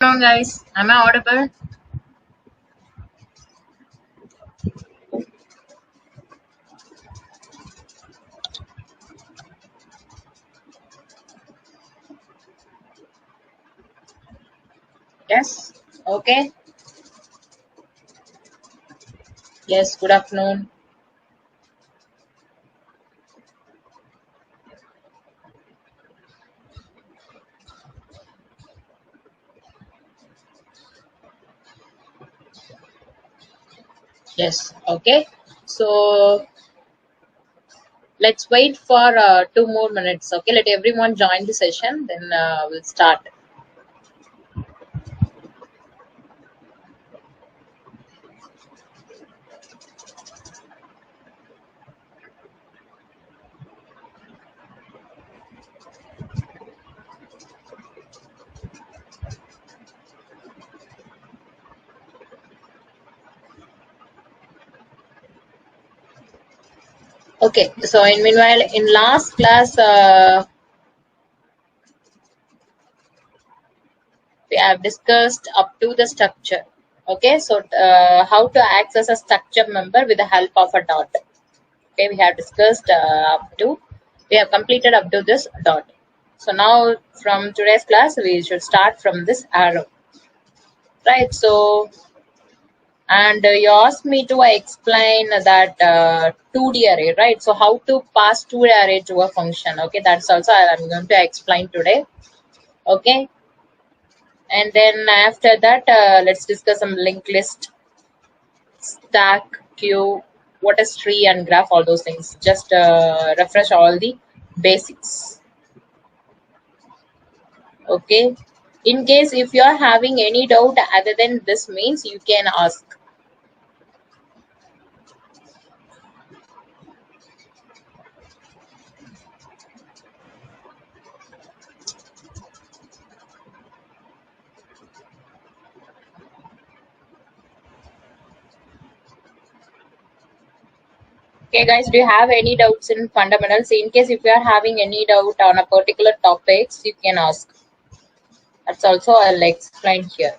On guys, am I audible? Yes. Okay. Yes. Good afternoon. Yes. Okay. So let's wait for 2 more minutes. Okay. Let everyone join the session. Then we'll start. Okay. So in meanwhile, in last class, we have discussed up to the structure. Okay. So how to access a structure member with the help of a dot. Okay. We have discussed up to. We have completed up to this dot. So now from today's class, we should start from this arrow, right? So, and you asked me to explain that 2D array, right? So how to pass 2D array to a function, okay? That's also I'm going to explain today, okay? And then after that, let's discuss some linked list, stack, queue, what is tree and graph, all those things. Just refresh all the basics, okay? In case if you are having any doubt other than this means, you can ask. Okay, guys, do you have any doubts in fundamentals? In case if you are having any doubt on a particular topics, you can ask. That's also I'll explain here.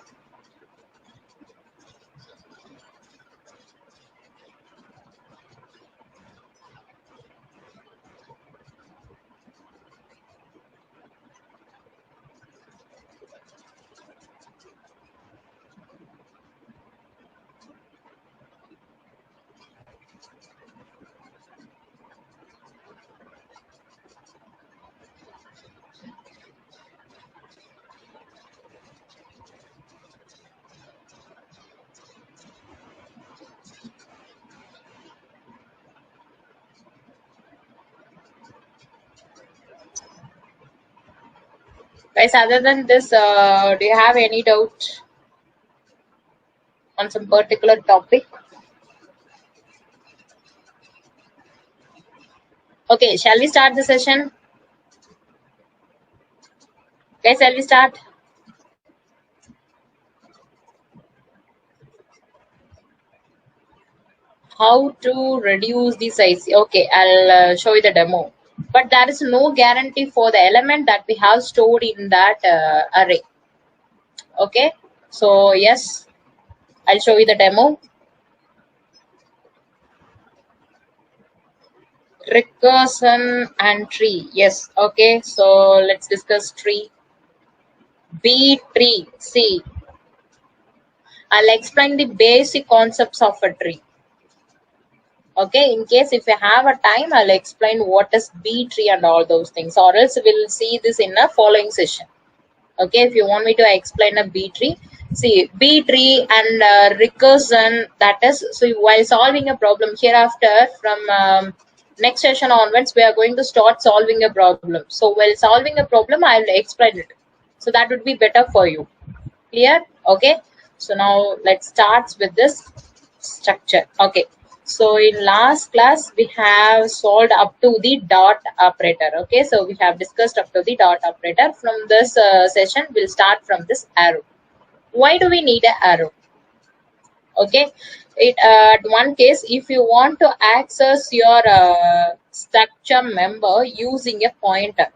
Guys, other than this, do you have any doubt on some particular topic? Okay, shall we start the session? Guys, shall we start? How to reduce the size? Okay, I'll show you the demo. But there is no guarantee for the element that we have stored in that array. Okay, so yes, I'll show you the demo. Recursion and tree. Yes, okay, so let's discuss tree. B tree. See, I'll explain the basic concepts of a tree. Okay, in case if you have a time, I'll explain what is B tree and all those things, or else we'll see this in a following session. Okay, if you want me to explain a B tree, see B tree and recursion, that is, so while solving a problem hereafter from next session onwards, we are going to start solving a problem. So while solving a problem, I will explain it. So that would be better for you. Clear? Okay. So now let's start with this structure. Okay. So in last class, we have solved up to the dot operator. Okay. So we have discussed up to the dot operator. From this session, we'll start from this arrow. Why do we need an arrow? Okay. At one case, if you want to access your structure member using a pointer,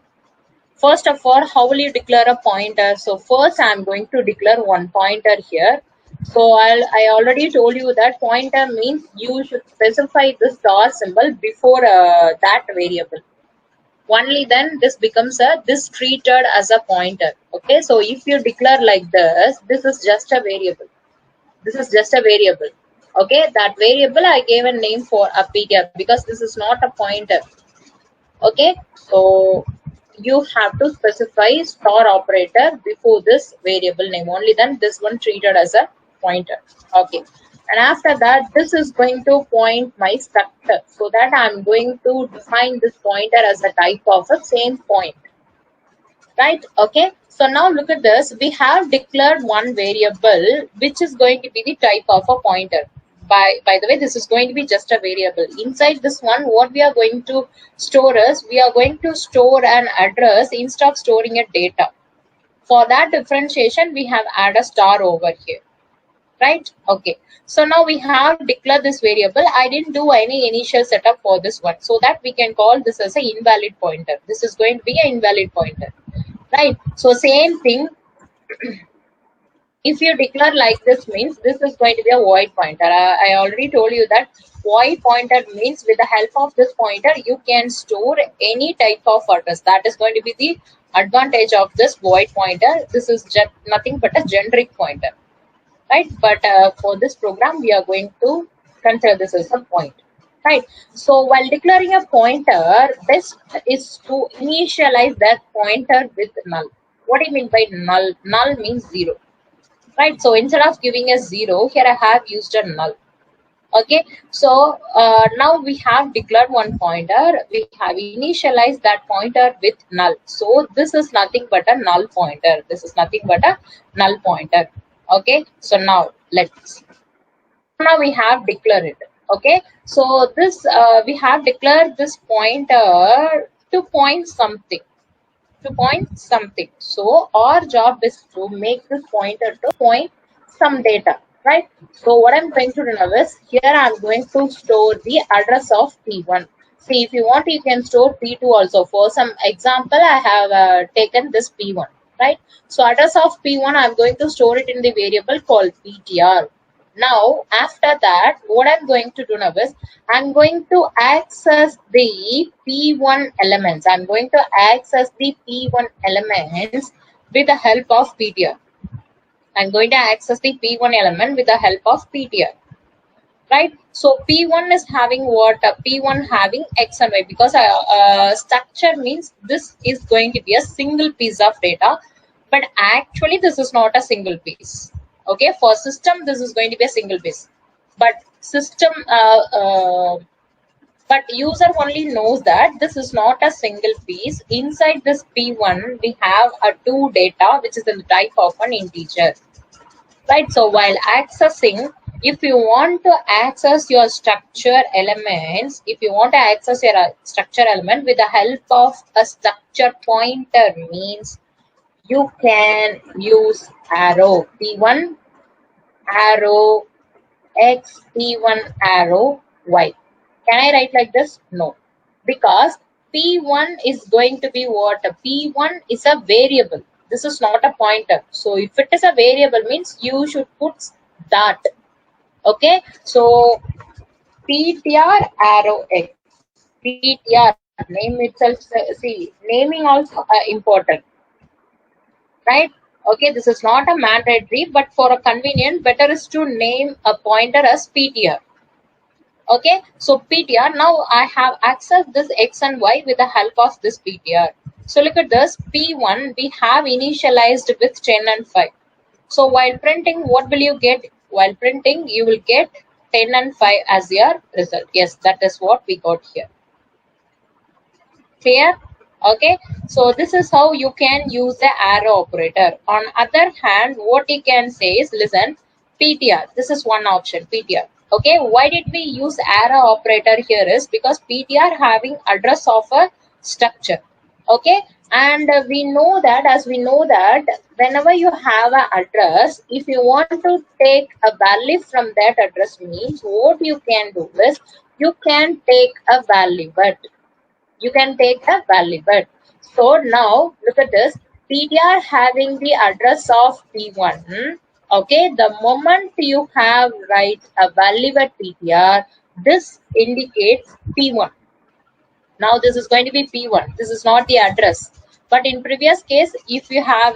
First of all, how will you declare a pointer? So first I'm going to declare one pointer here. So I already told you that pointer means you should specify the star symbol before that variable. Only then this treated as a pointer. Okay, so if you declare like this is just a variable. This is just a variable. Okay, that variable I gave a name for a ptr because this is not a pointer. Okay, so you have to specify star operator before this variable name. Only then this one treated as a pointer. Okay, and after that this is going to point my structure, so that I'm going to define this pointer as a type of a same point, right? Okay, so now look at this. We have declared one variable which is going to be the type of a pointer. By the way, this is going to be just a variable. Inside this one, what we are going to store is we are going to store an address instead of storing a data. For that differentiation, we have add a star over here, right? Okay, so now we have declared this variable. I didn't do any initial setup for this one, so that we can call this as a invalid pointer. This is going to be an invalid pointer, right? So same thing, if you declare like this means this is going to be a void pointer. I already told you that void pointer means with the help of this pointer you can store any type of address. That is going to be the advantage of this void pointer. This is just nothing but a generic pointer, right? But for this program we are going to consider this as a point, right? So while declaring a pointer, best is to initialize that pointer with null. What do you mean by null? Null means 0, right? So instead of giving a 0 here, I have used a null. Okay, so now we have declared one pointer. We have initialized that pointer with null. So this is nothing but a null pointer. This is nothing but a null pointer. Okay, so now we have declared it. Okay, so this we have declared this pointer to point something. So our job is to make this pointer to point some data, right? So what I'm going to do now is here I'm going to store the address of P1. See, if you want, you can store P2 also. For some example, I have taken this P1, right? So address of P1, I'm going to store it in the variable called PTR. Now, after that, what I'm going to do now is I'm going to access the P1 elements. I'm going to access the P1 elements with the help of PTR. I'm going to access the P1 element with the help of PTR, right? So P1 is having what? P1 having X and Y, because structure means this is going to be a single piece of data, but actually this is not a single piece. Okay, for system this is going to be a single piece, but but user only knows that this is not a single piece. Inside this P1 we have a 2 data which is in the type of an integer, right? So while accessing, if you want to access your structure elements, if you want to access your structure element with the help of a structure pointer means you can use arrow P1 arrow X, P1 arrow Y. Can I write like this? No, because P1 is going to be what? P1 is a variable. This is not a pointer. So if it is a variable means you should put that. Okay, so PTR arrow X. PTR name itself, see, naming also important, right? Okay, this is not a mandatory, but for a convenient, better is to name a pointer as PTR. Okay, so PTR, now I have accessed this X and Y with the help of this PTR. So look at this, P1 we have initialized with 10 and 5. So while printing, what will you get? While printing, you will get 10 and 5 as your result. Yes, that is what we got here. Clear? Okay, so this is how you can use the arrow operator. On other hand, what you can say is, listen, PTR, this is one option, PTR. Okay, why did we use arrow operator here is because PTR having address of a structure. Okay, and we know that whenever you have an address, if you want to take a value from that address means what you can do is you can take a value, but So now look at this. PTR having the address of P1. Okay, the moment you have write a value at PTR, this indicates P1. Now this is going to be P1. This is not the address. But in previous case, if you have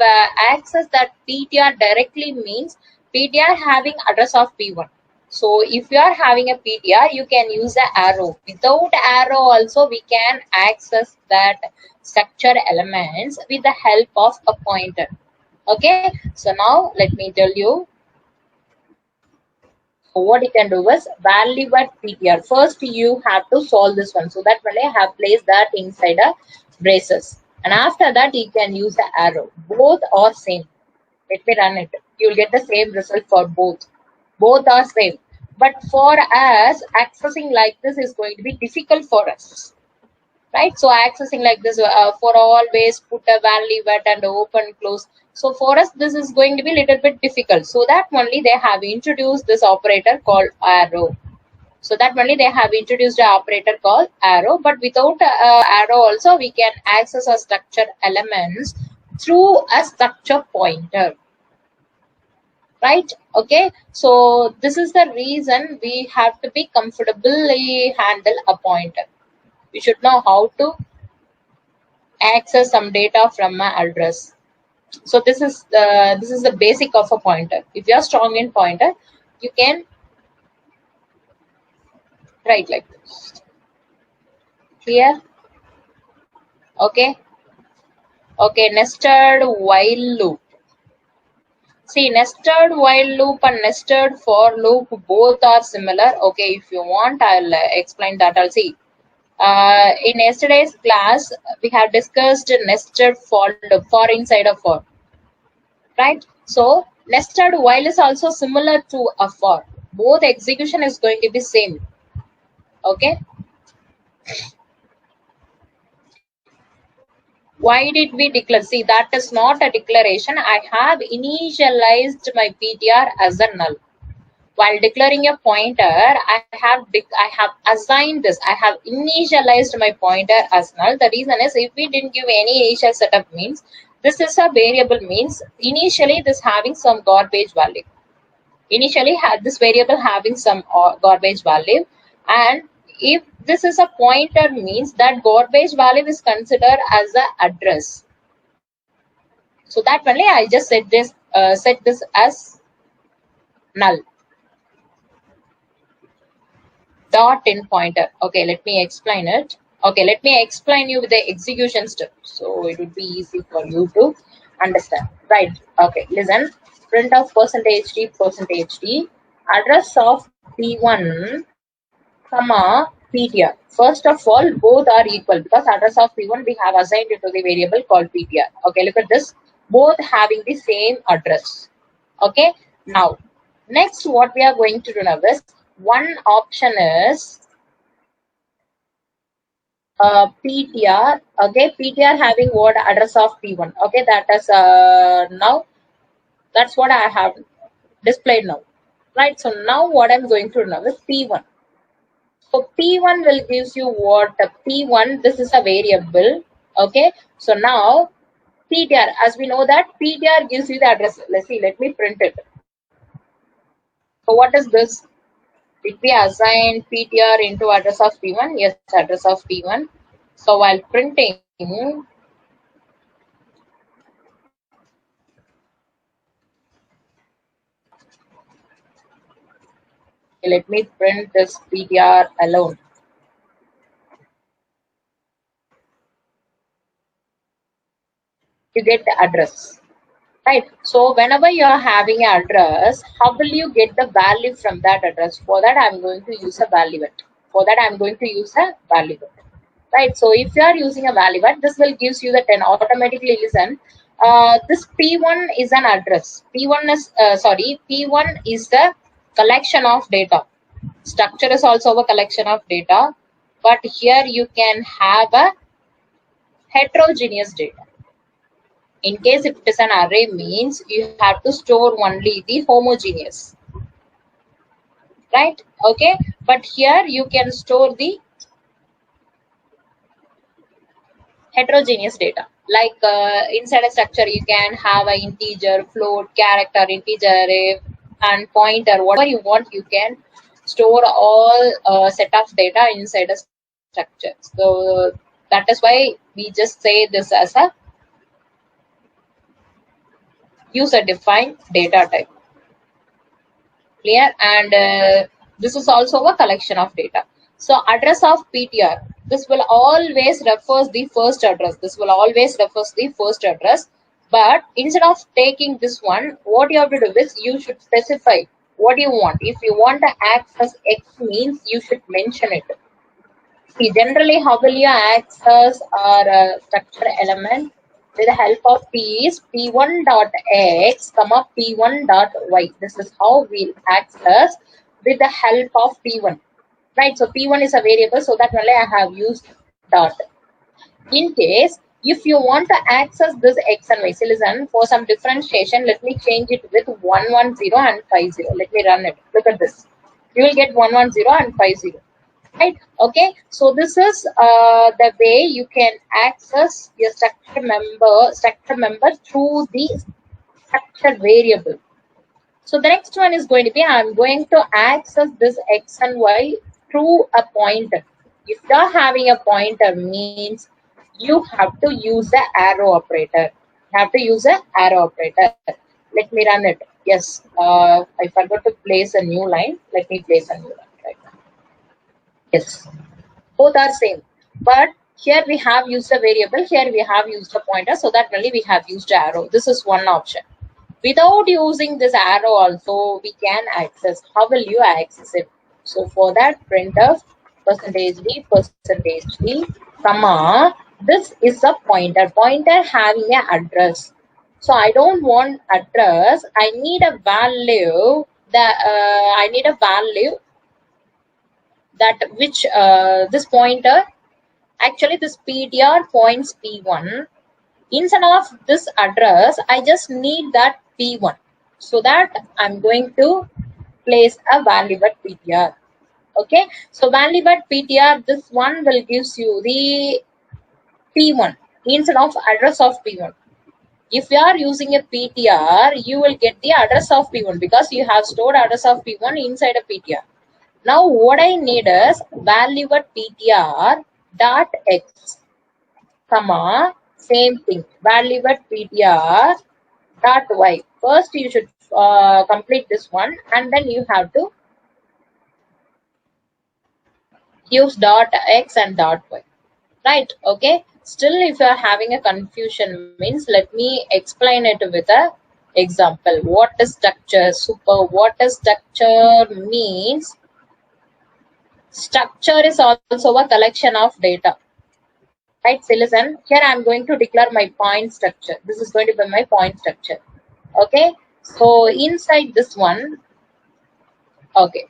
access that PTR directly means PTR having address of P1. So if you are having a PTR, you can use the arrow. Without arrow also, we can access that structure elements with the help of a pointer. Okay. So now let me tell you. So what you can do is value at PTR. First, you have to solve this one. So that when I have placed that inside a braces. And after that, you can use the arrow. Both are same. Let me run it. You'll get the same result for both. Both are same. But for us, accessing like this is going to be difficult for us. Right? So accessing like this for always put a value at and open close. So for us, this is going to be a little bit difficult. So that only they have introduced this operator called arrow. So that only they have introduced an operator called arrow. But without arrow also, we can access our structure elements through a structure pointer. Right? Okay. So this is the reason we have to be comfortably handle a pointer. We should know how to access some data from my address. So this is the basic of a pointer. If you are strong in pointer, you can write like this. Clear? Okay. Okay. Nested while loop. See, nested while loop and nested for loop both are similar. Okay, if you want, I'll explain that. I'll see. In yesterday's class, we have discussed nested for loop, for inside of for. Right? So nested while is also similar to a for. Both execution is going to be same. Okay. Why did we declare? See, that is not a declaration. I have initialized my PTR as a null. While declaring a pointer, I have assigned this. I have initialized my pointer as null. The reason is if we didn't give any initial setup means this is a variable means initially this having some garbage value. Initially had this variable having some garbage value, and if this is a pointer means that garbage value is considered as the address. So that only I just set this as null. Dot in pointer. Okay, let me explain it. Okay, let me explain you with the execution step, so it would be easy for you to understand. Right? Okay, listen. Print of %d address of P1 comma PTR. First of all, both are equal because address of P1 we have assigned it to the variable called PTR. Okay, look at this. Both having the same address. Okay, now next what we are going to do now is one option is PTR. Okay, PTR having what address of P1. Okay, that is now that's what I have displayed now. Right, so now what I'm going to do now is P1. So P1 will gives you what P1. This is a variable. Okay, so now PTR, as we know that PTR gives you the address. Let's see. Let me print it. So what is this? Did we assign PTR into address of P1? Yes, address of P1. So while printing, let me print this PTR alone. You get the address, right? So whenever you are having an address, how will you get the value from that address? For that, I'm going to use a value at. For that, I'm going to use a value at. Right, so if you are using a value at, this will gives you the 10 automatically. Listen, this P1 is an address. P1 is P1 is the collection of data. Structure is also a collection of data, but here you can have a heterogeneous data. In case if it is an array means you have to store only the homogeneous, right? Okay, but here you can store the heterogeneous data. Like inside a structure, you can have an integer, float, character, integer array, and pointer. Whatever you want, you can store all set of data inside a structure. So that is why we just say this as a user defined data type. Clear? And this is also a collection of data. So address of PTR, this will always refers the first address. This will always refers the first address. But instead of taking this one, what you have to do is you should specify what you want. If you want to access X means you should mention it. See, generally, how will you access our structure element? With the help of P is P1.x, comma P1.y. This is how we'll access with the help of P1. Right, so P1 is a variable, so that only I have used dot. In case, if you want to access this X and Y, so listen, for some differentiation, let me change it with 110 and 50. Let me run it. Look at this. You will get 110 and 50. Right, okay, so this is the way you can access your structure member through the structure variable. So the next one is going to be, I'm going to access this X and Y through a pointer. If you're having a pointer means you have to use the arrow operator. You have to use an arrow operator. Let me run it. Yes, I forgot to place a new line. Let me place a new line right now. Yes, both are same, but here we have used a variable, here we have used a pointer, so that only we have used arrow. This is one option. Without using this arrow also we can access. How will you access it? So for that, printf %d, comma, this is a pointer having an address. So I don't want address, I need a value that that which this pointer, actually this PTR points P1. Instead of this address, I just need that P1. So that I'm going to place a value at PTR. Okay, so value at PTR, this one will gives you the P1 instead of address of P1. If you are using a PTR, you will get the address of P1 because you have stored address of P1 inside a PTR. Now what I need is value at PTR dot X, comma, same thing, value at PTR dot Y. First you should complete this one and then you have to use dot X and dot Y. Right, okay. Still, if you are having a confusion means, let me explain it with a example. What is structure? Super. What is structure means? Structure is also a collection of data. Right, so listen, here I am going to declare my point structure. This is going to be my point structure. Okay, so inside this one, okay.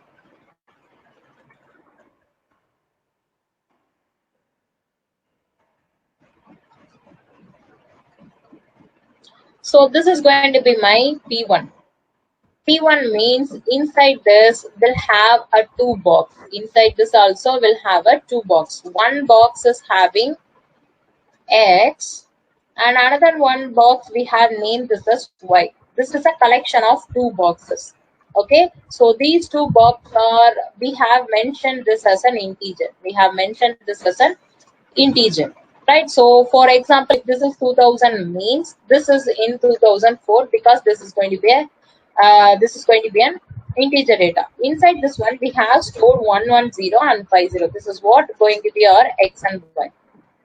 So this is going to be my P1. P1 means inside this will have a 2 box. Inside this also will have a 2 box. One box is having X and another one box we have named this as Y. This is a collection of 2 boxes. Okay, so these 2 boxes are, we have mentioned this as an integer. We have mentioned this as an integer. Right, so for example, if this is 2000 means this is in 2004 because this is going to be a an integer data. Inside this one we have stored 110 and 50. This is what going to be our X and Y.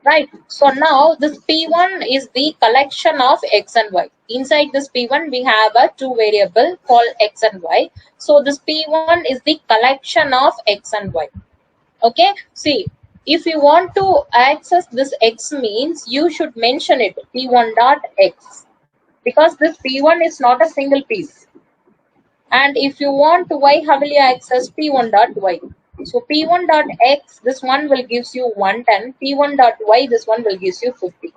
Right, so now this P1 is the collection of X and Y. Inside this P1 we have a 2 variable called X and Y. So this P1 is the collection of X and Y. Okay, see, if you want to access this X means you should mention it P1 dot X because this P1 is not a single piece. And if you want Y, how will you access P1 dot Y? So P1 dot X, this one will gives you 110. P1 dot Y, this one will gives you 50.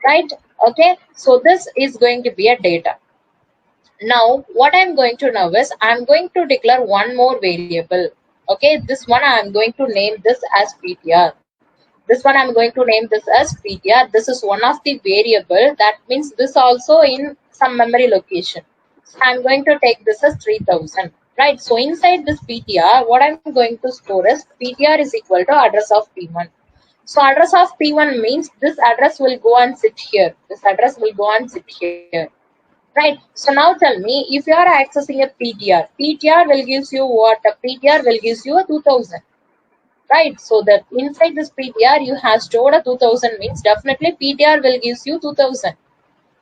Right? Okay. So this is going to be a data. Now what I'm going to know is I'm going to declare one more variable. Okay, this one I'm going to name this as PTR. This one I'm going to name this as PTR. This is one of the variable. That means this also in some memory location. So I'm going to take this as 3000. Right. So inside this PTR, what I'm going to store is PTR is equal to address of P1. So address of P1 means this address will go and sit here. This address will go and sit here. Right. So now tell me, if you are accessing a PTR will gives you what? A PTR will gives you a 2000. Right. So that inside this PTR you have stored a 2000 means definitely PTR will gives you 2000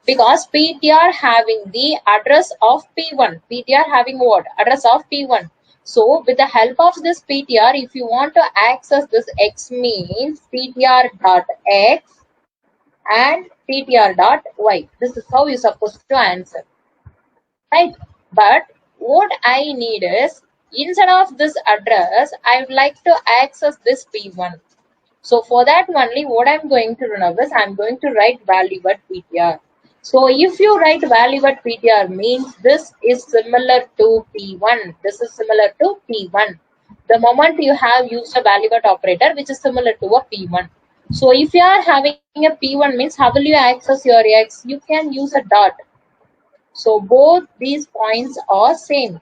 because PTR having the address of P1. PTR having what? Address of P1. So with the help of this PTR, if you want to access this X means PTR dot X and PTR dot Y. This is how you're supposed to answer. Right. But what I need is instead of this address, I would like to access this P1. So for that only what I'm going to do now is I'm going to write value at PTR. So if you write value at PTR means this is similar to P1. This is similar to P1. The moment you have used a value at operator which is similar to a P1. So if you are having a P1 means how will you access your X? You can use a dot. So both these points are same.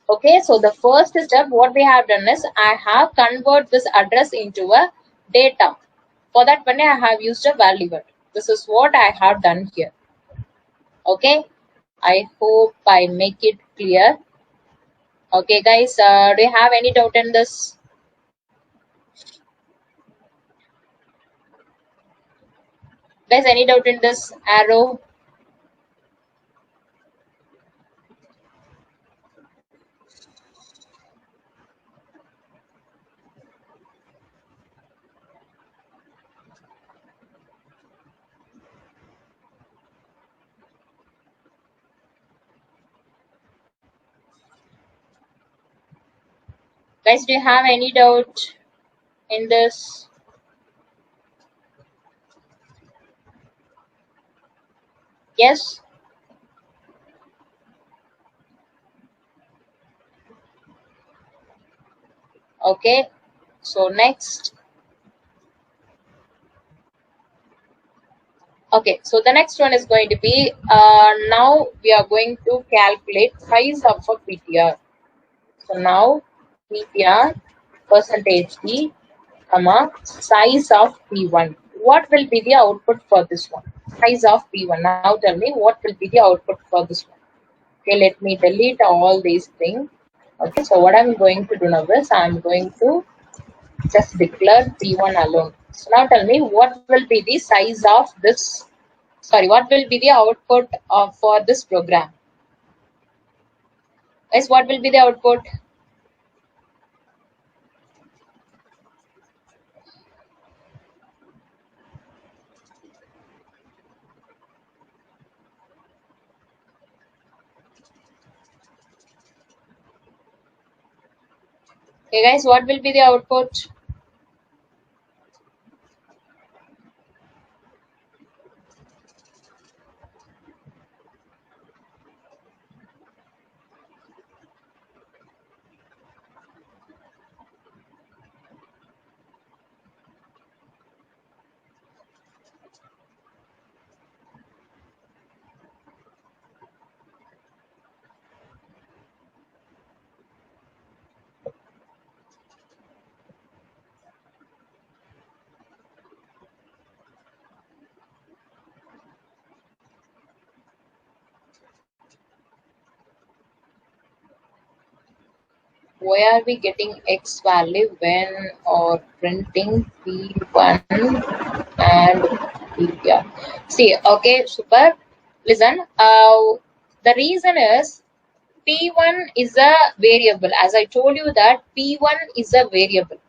Okay, so the first step what we have done is I have convert this address into a data. For that one I have used a value. This is what I have done here. Okay, I hope I make it clear. Okay guys, do you have any doubt in this? Guys, any doubt in this arrow? Guys, do you have any doubt in this? Yes? Okay, so next. Okay, so the next one is going to be now we are going to calculate size of a PTR. So now PTR percentage D, comma, size of P1. What will be the output for this one? Size of P1. Now tell me what will be the output for this one. Okay, let me delete all these things. Okay, so what I'm going to do now is I'm going to just declare P1 alone. So now tell me what will be the size of this, sorry, what will be the output for this program? Guys, what will be the output? Okay guys, what will be the output? Why are we getting X value when or printing P1 and PTR? See, okay, super. Listen, the reason is P1 is a variable. As I told you that P1 is a variable.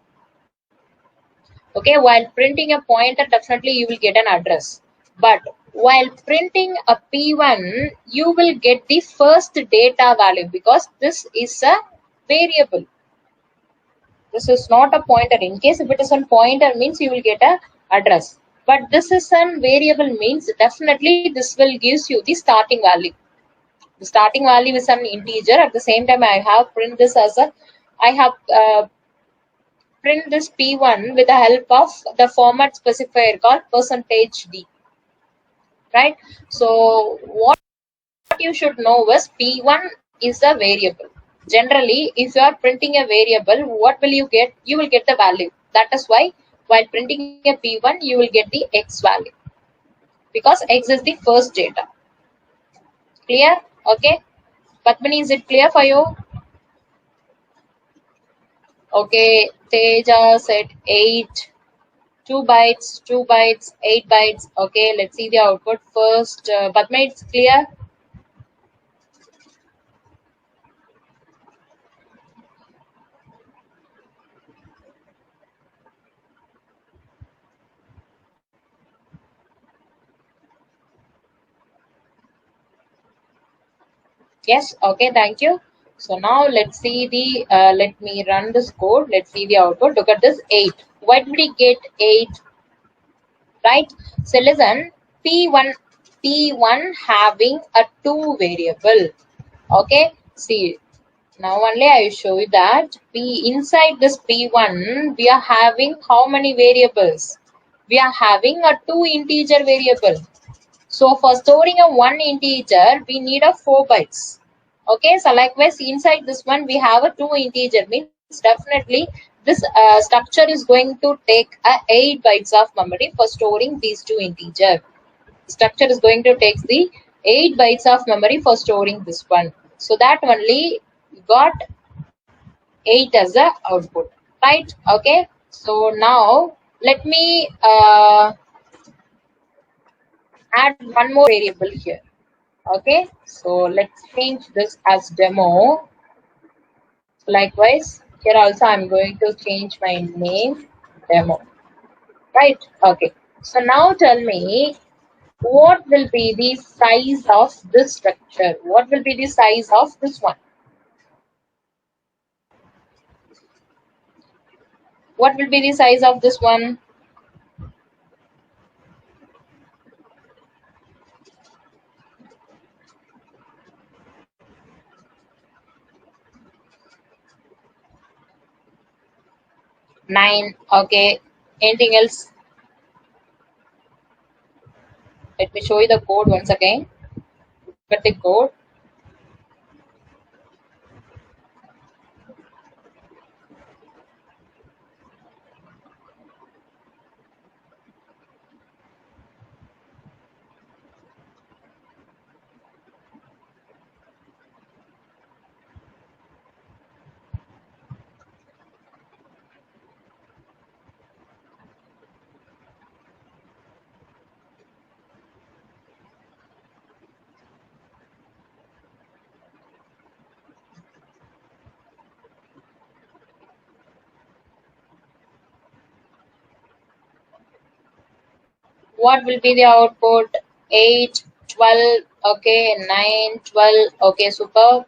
Okay, while printing a pointer, definitely you will get an address. But while printing a P1, you will get the first data value because this is a variable. This is not a pointer. In case if it is a pointer means you will get a address. But this is a variable means definitely this will gives you the starting value. The starting value is an integer. At the same time, I have print this as a, I have print this P1 with the help of the format specifier called percentage %d, right? So what you should know is P1 is a variable. Generally, if you are printing a variable, what will you get? You will get the value. That is why while printing a P1, you will get the X value because X is the first data. Clear? Okay. Padmini, is it clear for you? Okay. Teja said 8. 2 bytes, 2 bytes, 8 bytes. Okay, let's see the output first. Padma, it's clear? Yes, okay, thank you. So now let's see the, let me run this code. Let's see the output. Look at this 8. Why did we get 8? Right? So listen, P1, P1 having a 2 variable. Okay, see, now only I will show you that inside this P1, we are having how many variables? We are having a 2 integer variable. So for storing a 1 integer, we need a 4 bytes. Okay, so likewise inside this one, we have a 2 integer, means definitely this structure is going to take 8 bytes of memory for storing these 2 integer. Structure is going to take the 8 bytes of memory for storing this one. So that only got 8 as the output, right? Okay, so now let me add one more variable here. Okay, so let's change this as demo. Likewise, here also I'm going to change my name demo, right? Okay, so now tell me what will be the size of this structure? What will be the size of this one? What will be the size of this one? Nine. Okay. Anything else? Let me show you the code once again. Look at the code. What will be the output? 8, 12. Okay, 9, 12. Okay, super.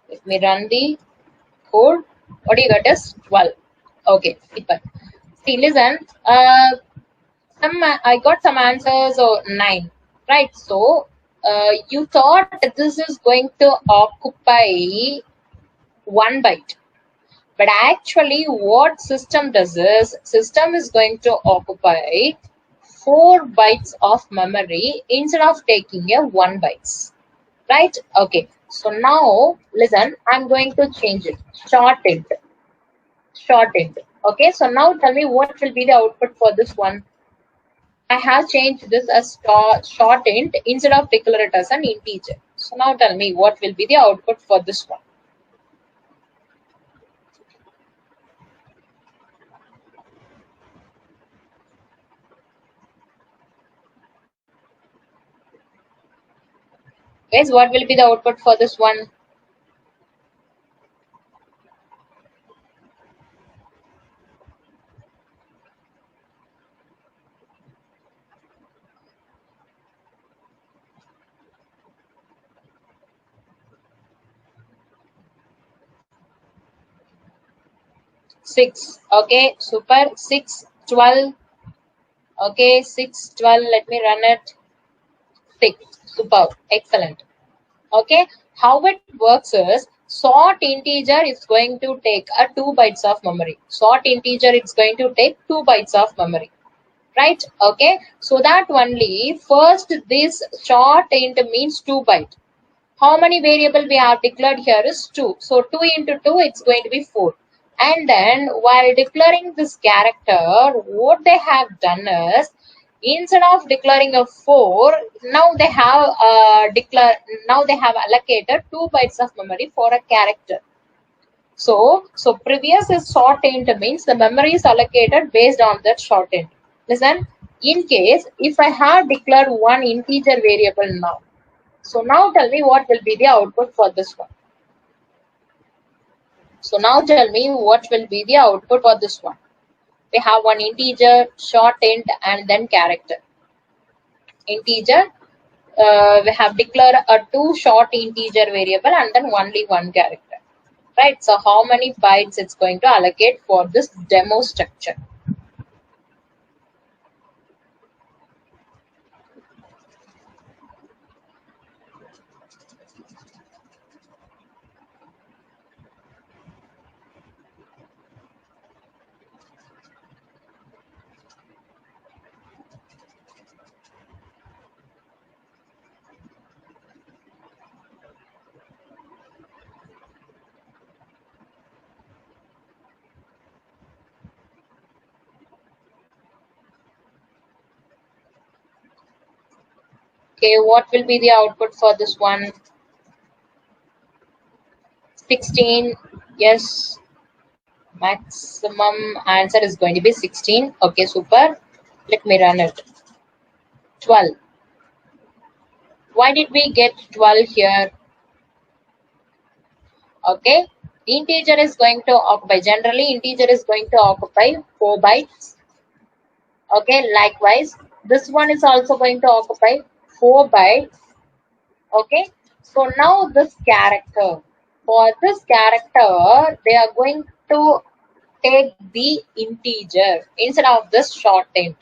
Let me run the code. What do you got is 12. Okay, super. See, listen. I got some answers or 9, right? So you thought this is going to occupy 1 byte, but actually what system does is system is going to occupy 4 bytes of memory instead of taking a 1 bytes, right? Okay, so now listen, I'm going to change it, shortened. Okay, so now tell me what will be the output for this one. I have changed this as shortened instead of declare it as an integer. So now tell me what will be the output for this one. Guys, what will be the output for this one? Six. Okay, super. 6, 12. Okay, 6, 12. Let me run it. 6. Super. Excellent. Okay, how it works is Short integer is going to take a 2 bytes of memory. Short integer it's going to take 2 bytes of memory. Right? Okay. So that only first this short int means 2 byte. How many variable we have declared here is 2. So 2 into 2 it's going to be 4. And then while declaring this character, what they have done is instead of declaring a 4, now they have allocated 2 bytes of memory for a character. So previous is short int means the memory is allocated based on that short int. Listen, in case if I have declared one integer variable now, so now tell me what will be the output for this one. So now tell me what will be the output for this one. We have one integer, short int, and then character. Integer, we have declared a 2 short integer variable and then only one character. Right? So how many bytes it's going to allocate for this demo structure? Okay, what will be the output for this one? 16. Yes, maximum answer is going to be 16. Okay, super. Let me run it. 12. Why did we get 12 here? Okay, integer is going to occupy, generally integer is going to occupy 4 bytes. Okay, likewise, this one is also going to occupy 4 bytes. Okay, so now this character, for this character, they are going to take the integer instead of this short int.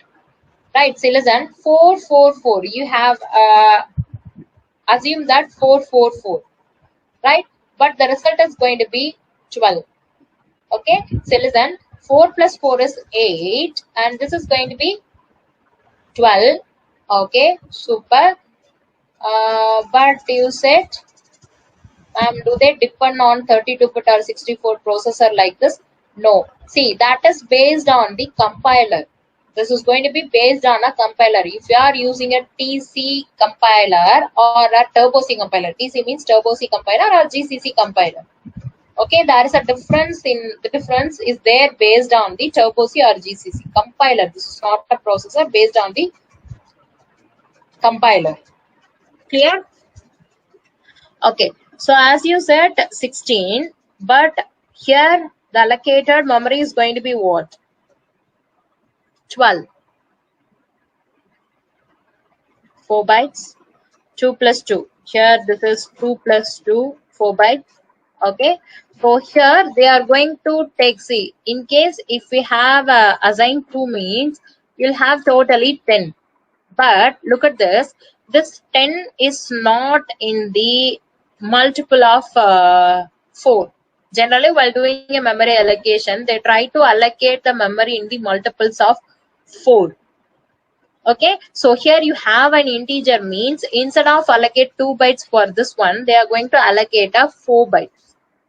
Right, so listen, 444, you have assumed that 444, right? But the result is going to be 12. Okay, so listen, 4 plus 4 is 8 and this is going to be 12. Okay, super. But you said, do they depend on 32-bit or 64 processor like this? No. See, that is based on the compiler. This is going to be based on a compiler. If you are using a TC compiler or a Turbo C compiler, TC means Turbo C compiler or GCC compiler. Okay, there is a difference the difference is there based on the Turbo C or GCC compiler. This is not a processor, based on the compiler. Clear? Okay, so as you said 16, but here the allocated memory is going to be what? 12. 4 bytes. 2 plus 2. Here this is 2 plus 2, 4 bytes. Okay, so here they are going to take, see, in case if we have assigned 2 means you'll have totally 10, but look at this 10 is not in the multiple of 4. Generally while doing a memory allocation, they try to allocate the memory in the multiples of 4. Okay, so here you have an integer means instead of allocate 2 bytes for this one, they are going to allocate a 4 bytes.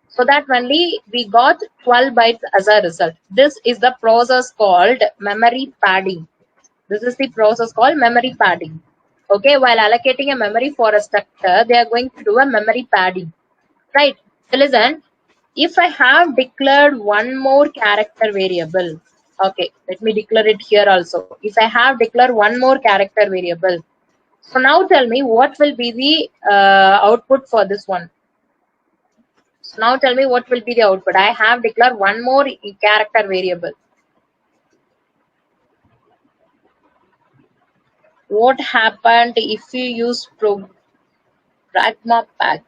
So that only we got 12 bytes as a result. This is the process called memory padding. This is the process called memory padding. Okay, while allocating a memory for a structure, they are going to do a memory padding. Right. So listen, if I have declared one more character variable, okay, let me declare it here also. If I have declared one more character variable, so now tell me what will be the output for this one. So now tell me what will be the output. I have declared one more character variable. What happened if you use Pragma Pack?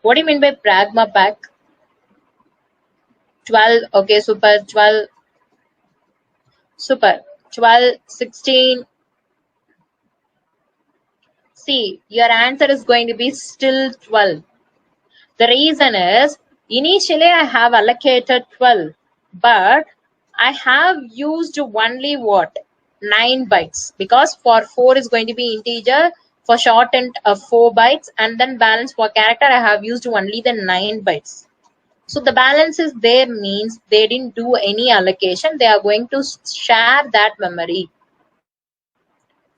What do you mean by Pragma Pack? 12, okay, super, 12, super, 12, 16. See, your answer is going to be still 12. The reason is initially I have allocated 12, but I have used only what? 9 bytes, because for 4 is going to be integer, for shortened 4 bytes, and then balance for character I have used only the 9 bytes. So the balance is there means they didn't do any allocation. They are going to share that memory.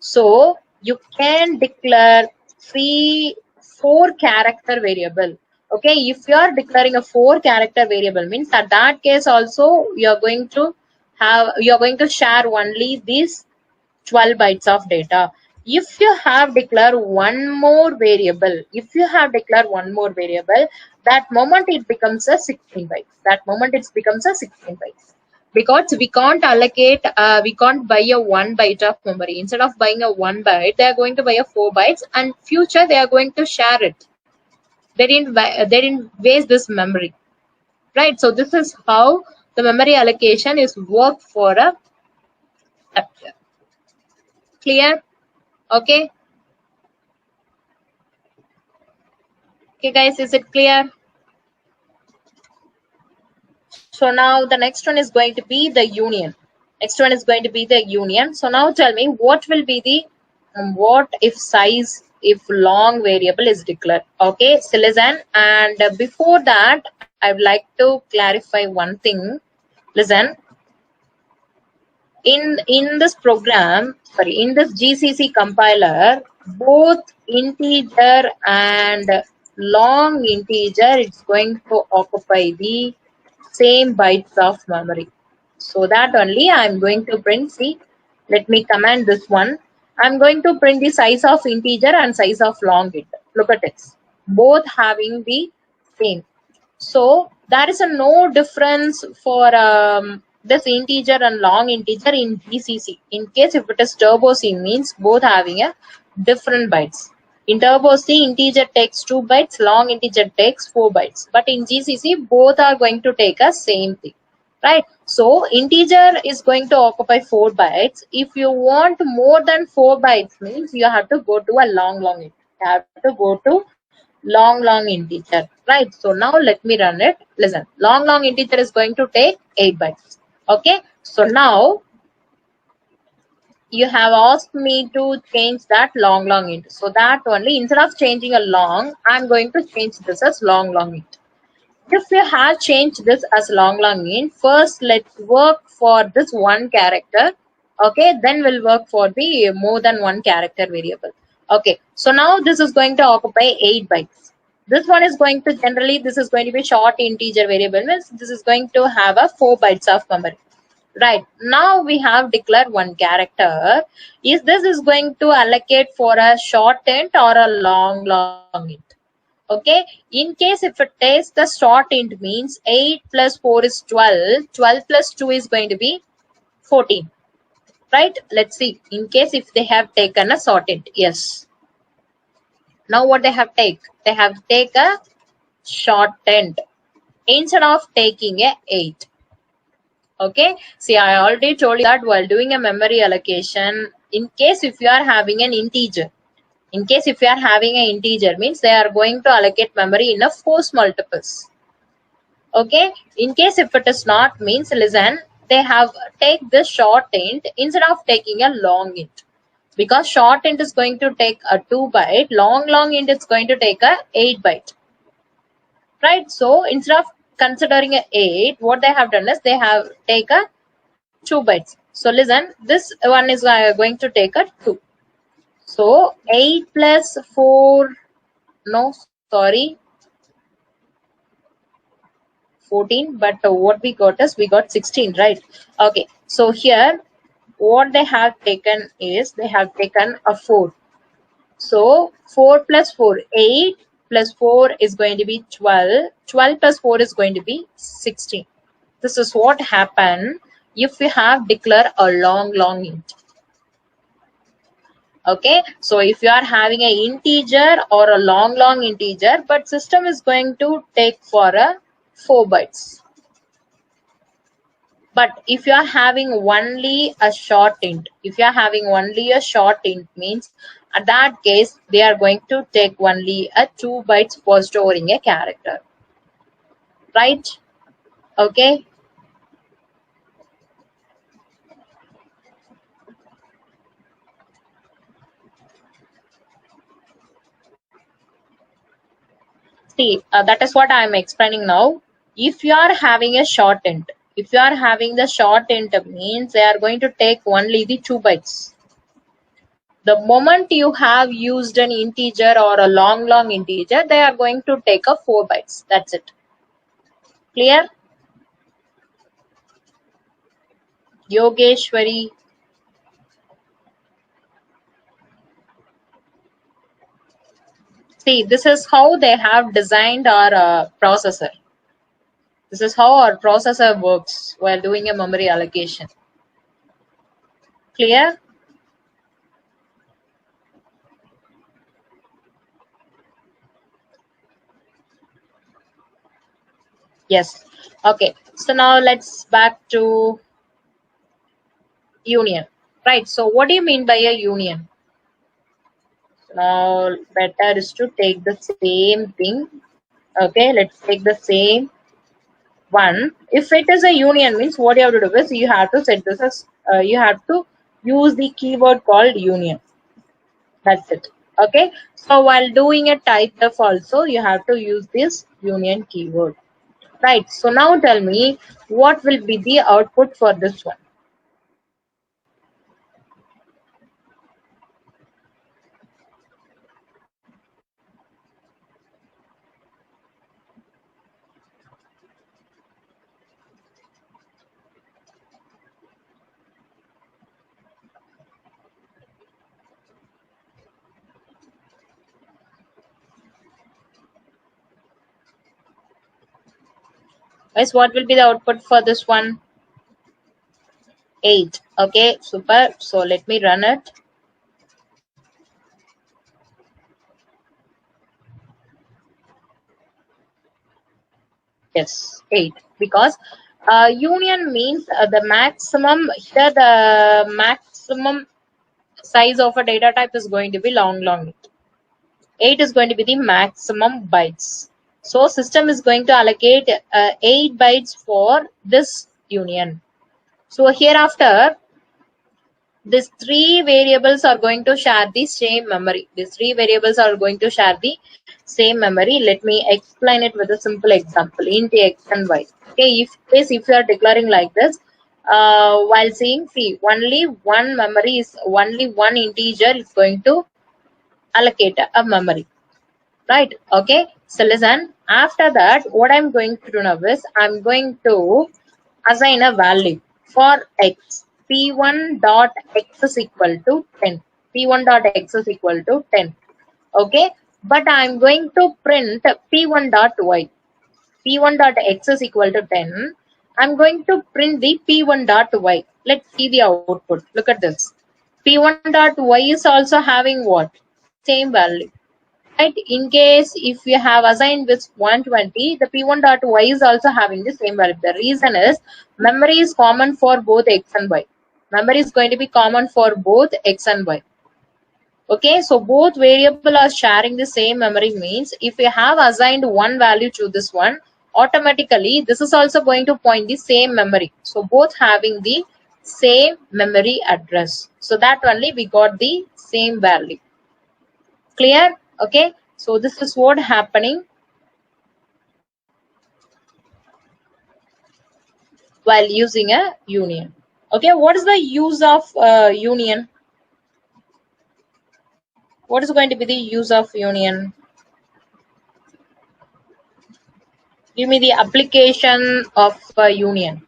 So you can declare 4 character variable. Okay, if you are declaring a 4 character variable means at that case also you are going to share only these 12 bytes of data. If you have declared one more variable, that moment it becomes a 16 bytes. That moment it becomes a 16 bytes. Because we can't allocate, we can't buy a 1 byte of memory. Instead of buying a 1 byte, they are going to buy a 4 bytes, and future they are going to share it. They didn't waste this memory, right? So this is how the memory allocation is worked for a clear. Okay. Okay, guys, is it clear? So now the next one is going to be the union. So now tell me what will be the what if size if long variable is declared. Okay, so listen, and before that I would like to clarify one thing. Listen, in this program, in this GCC compiler, both integer and long integer, it's going to occupy the same bytes of memory. So that only I'm going to print. See, let me command this one. I'm going to print the size of integer and size of long int. Look at it, both having the same. So there is a no difference for this integer and long integer in GCC. In case if it is turbo C means both having a different bytes. In turbo C, integer takes 2 bytes, long integer takes 4 bytes. But in GCC, both are going to take a same thing, right? So integer is going to occupy 4 bytes. If you want more than 4 bytes means you have to go to a long int. You have to go to long integer, right? So now let me run it. Listen, long integer is going to take 8 bytes. Okay, so now you have asked me to change that long int. So that only, instead of changing a long, I'm going to change this as long int. If you have changed this as long int, first let's work for this one character. Okay, then we'll work for the more than one character variable. Okay, so now this is going to occupy 8 bytes. This one is going to generally, this is going to be short integer variable, means this is going to have a 4 bytes of memory. Right, now we have declared one character. Is this is going to allocate for a short int or a long int? Okay, in case if it takes the short int means 8 plus 4 is 12, 12 plus 2 is going to be 14, right? Let's see, in case if they have taken a short int, yes. Now what they have take a short int instead of taking a 8. Okay, see, I already told you that while doing a memory allocation, in case if you are having an integer, means they are going to allocate memory in a force multiples. Okay, in case if it is not means, listen, they have take the short int instead of taking a long int, because short int is going to take a 2 byte, long int is going to take a 8 byte, right? So instead of considering a 8, what they have done is they have take a 2 bytes. So listen, this one is going to take a 2. So 8 plus 4, no, sorry, 14, but what we got is we got 16, right? Okay, so here what they have taken is they have taken a 4. So 4 plus 4, 8 plus 4 is going to be 12. 12 plus 4 is going to be 16. This is what happened if we have declared a long int. Okay, so if you are having an integer or a long integer, but system is going to take for a 4 bytes. But if you are having only a short int, means At that case, they are going to take only a 2 bytes for storing a character, right? Okay. See, that is what I am explaining now. If you are having a short int, if you are having the short int means they are going to take only the 2 bytes. The moment you have used an integer or a long integer, they are going to take a 4 bytes. That's it. Clear? Yogeshwari. See, this is how they have designed our processor. This is how our processor works while doing a memory allocation. Clear? Yes. Okay. So now let's back to union. Right. So what do you mean by a union? Now better is to take the same thing. Okay. Let's take the same one. If it is a union means what you have to do is you have to set this as you have to use the keyword called union. That's it. Okay. So while doing a type def also you have to use this union keyword. Right. So now tell me what will be the output for this one. Guys, what will be the output for this one? 8. Okay, super. So let me run it. Yes, 8. Because union means the maximum, here the maximum size of a data type is going to be long. 8 is going to be the maximum bytes. So system is going to allocate 8 bytes for this union. So hereafter, these 3 variables are going to share the same memory. These 3 variables are going to share the same memory. Let me explain it with a simple example. Int x and y. Okay, if you are declaring like this, while saying see only one memory is only one integer is going to allocate a memory, right? Okay, so listen. After that, what I'm going to do now is I'm going to assign a value for x. P1 dot x is equal to 10. P1 dot x is equal to 10. Okay, but I'm going to print P1 dot y. P1 dot x is equal to 10. I'm going to print the P1 dot y. Let's see the output. Look at this. P1 dot y is also having what? Same value. Right? In case if you have assigned with 120, the P1 dot y is also having the same value. The reason is memory is common for both x and y. Memory is going to be common for both x and y. Okay, so both variable are sharing the same memory means if you have assigned one value to this one, automatically this is also going to point the same memory. So both having the same memory address. So that only we got the same value. Clear? Okay, so this is what happening while using a union. Okay, what is the use of union? What is going to be the use of union? Give me the application of union.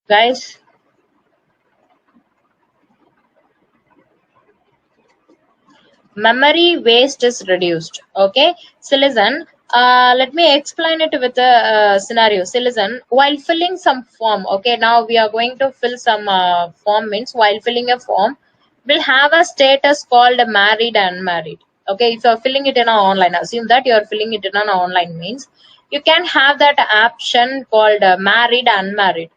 Guys, memory waste is reduced. Okay, so listen, Let me explain it with a scenario. So listen, while filling some form, okay, now we are going to fill some form. Means while filling a form, we'll have a status called married and unmarried. Okay, if you're filling it in an online, assume that you're filling it in an online, means you can have that option called married unmarried.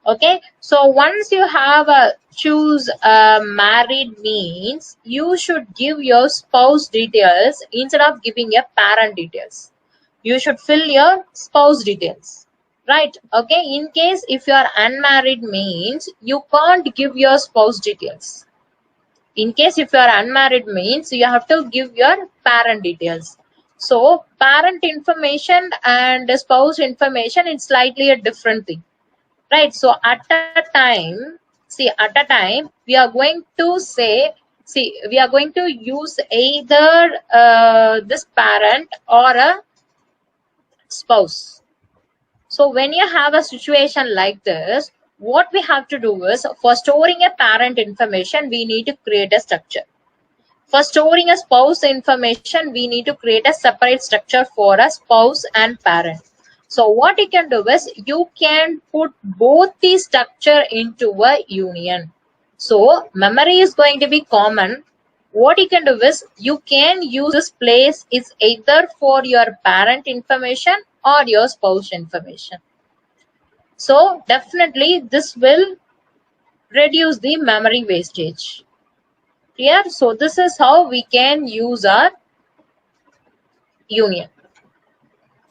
Okay, so once you have a choose married, means you should give your spouse details instead of giving your parent details. You should fill your spouse details, right? Okay, in case if you are unmarried, means you can't give your spouse details. In case if you are unmarried, means you have to give your parent details. So parent information and spouse information is slightly a different thing, right? So at a time, see, at a time we are going to say, see, we are going to use either this parent or a spouse. So when you have a situation like this, what we have to do is, for storing a parent information, we need to create a structure. For storing a spouse information, we need to create a separate structure for a spouse and parent. So what you can do is, you can put both the structure into a union. So memory is going to be common. What you can do is, you can use this place is either for your parent information or your spouse information. So definitely this will reduce the memory wastage. Clear? So this is how we can use our union.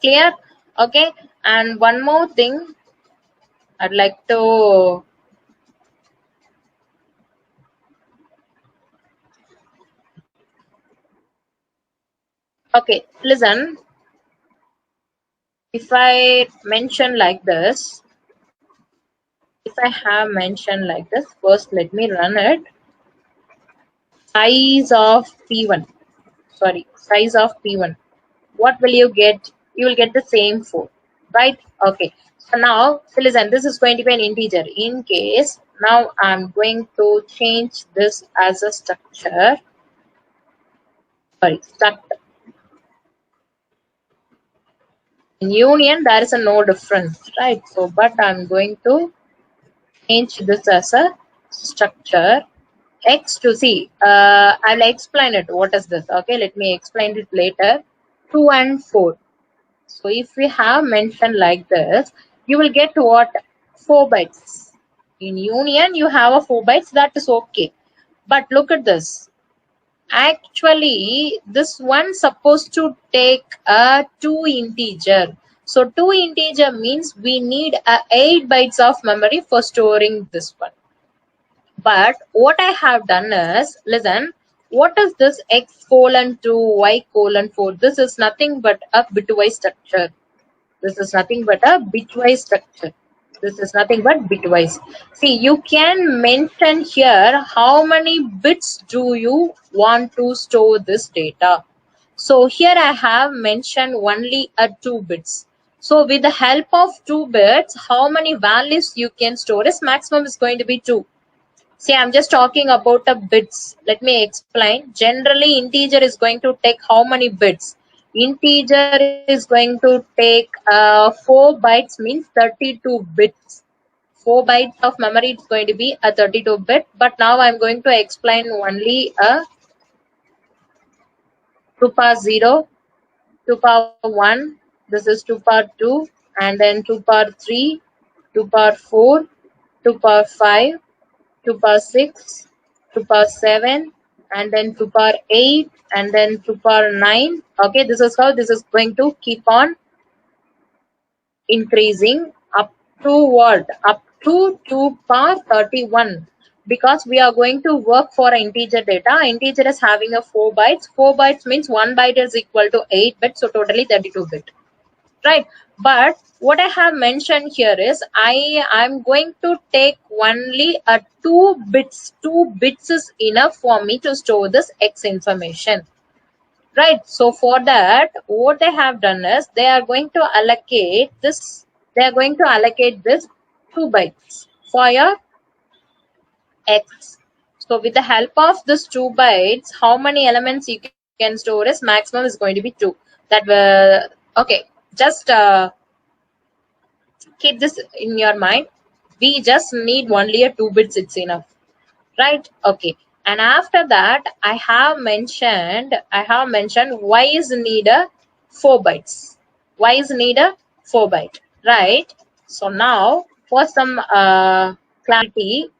Clear? Okay. And one more thing I'd like to listen. If I mention like this, if I have mentioned like this, first let me run it. Size of P1. Sorry, size of P1. What will you get? You will get the same 4, right? Okay. So now, so listen, this is going to be an integer. In case, now I'm going to change this as a structure. Sorry, structure. In union, there is a no difference, right? So, but I'm going to change this as a structure. X to C. I'll explain it. What is this? Okay, let me explain it later. 2 and 4. So if we have mentioned like this, you will get what? 4 bytes. In union, you have a 4 bytes. That is okay. But look at this. Actually, this one supposed to take a 2 integer. So 2 integer means we need a 8 bytes of memory for storing this one. But what I have done is, listen, what is this x colon 2, y colon 4? This is nothing but a bitwise structure. This is nothing but a bitwise structure. This is nothing but bitwise. See, you can mention here how many bits do you want to store this data. So here I have mentioned only a 2 bits. So with the help of 2 bits, how many values you can store is maximum is going to be 2. See, I'm just talking about the bits. Let me explain. Generally, integer is going to take how many bits? Integer is going to take 4 bytes, means 32 bits. 4 bytes of memory is going to be a 32 bit. But now I'm going to explain only a 2 power 0, 2 power 1. This is 2 power 2. And then 2 power 3, 2 power 4, 2 power 5. 2 power 6, 2 power 7, and then 2 power 8, and then 2 power 9. Okay, this is how this is going to keep on increasing up to what? Up to 2 power 31. Because we are going to work for integer data. Integer is having a 4 bytes. 4 bytes means 1 byte is equal to 8 bits, so totally 32 bit. Right? But what I have mentioned here is, I'm going to take only a 2 bits. 2 bits is enough for me to store this X information. Right? So for that, what they have done is, they are going to allocate this. They are going to allocate this 2 bytes for your X. So with the help of this 2 bytes, how many elements you can store is maximum is going to be 2. that will, okay, just keep this in your mind. We just need only a 2 bits, it's enough, right? Okay, and after that I have mentioned why is need a 4 bytes, why is need a 4 byte, right? So now for some clarity,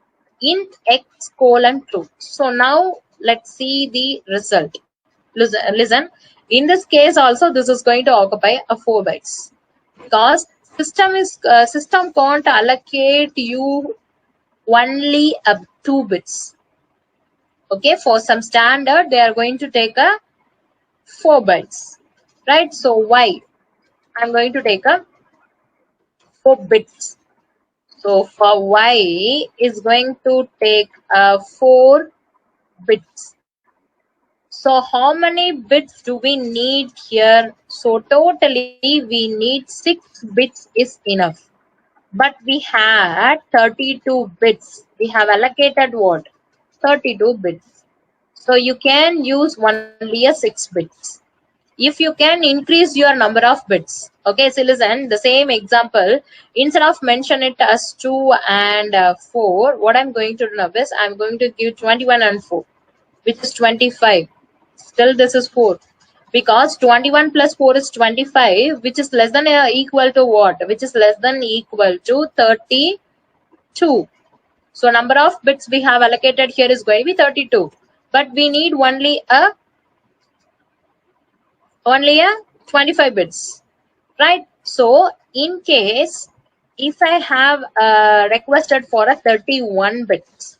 int x colon true. So now let's see the result. Listen, in this case also this is going to occupy a 4 bytes, because system can't allocate you only up 2 bits. Okay, for some standard they are going to take a 4 bytes, right? So why I'm going to take a 4 bits. So for y is going to take 4 bits. So how many bits do we need here? So totally we need 6 bits is enough. But we had 32 bits. We have allocated what? 32 bits. So you can use only a 6 bits. If you can increase your number of bits. Okay, so listen, the same example, instead of mention it as 2 and 4, what I'm going to do now is I'm going to give 21 and 4, which is 25. Still this is 4, because 21 plus 4 is 25, which is less than equal to what? Which is less than equal to 32. So number of bits we have allocated here is going to be 32, but we need only a 25 bits, right? So in case if I have requested for a 31 bits,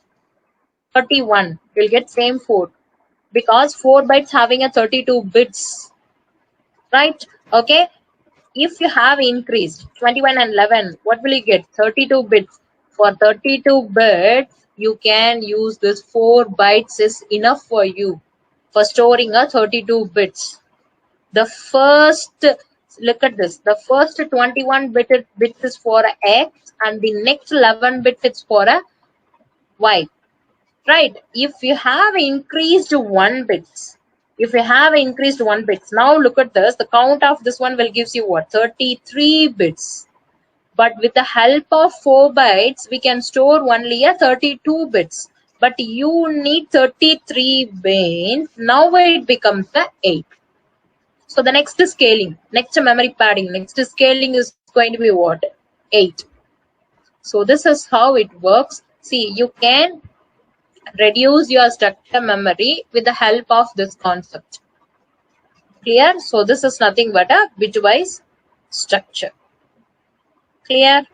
31 will get same 4, because 4 bytes having a 32 bits, right? Okay, if you have increased 21 and 11, what will you get? 32 bits. For 32 bits you can use this 4 bytes is enough for you for storing a 32 bits. The first, look at this, the first 21 bits is for a x and the next 11 bits is for a y, right? If you have increased 1 bits, now look at this, the count of this one will gives you what? 33 bits. But with the help of 4 bytes we can store only a 32 bits, but you need 33 bits. Now it becomes a 8. So the next scaling, next memory padding, next scaling is going to be what? 8. So this is how it works. See, you can reduce your structure memory with the help of this concept. Clear? So this is nothing but a bitwise structure. Clear?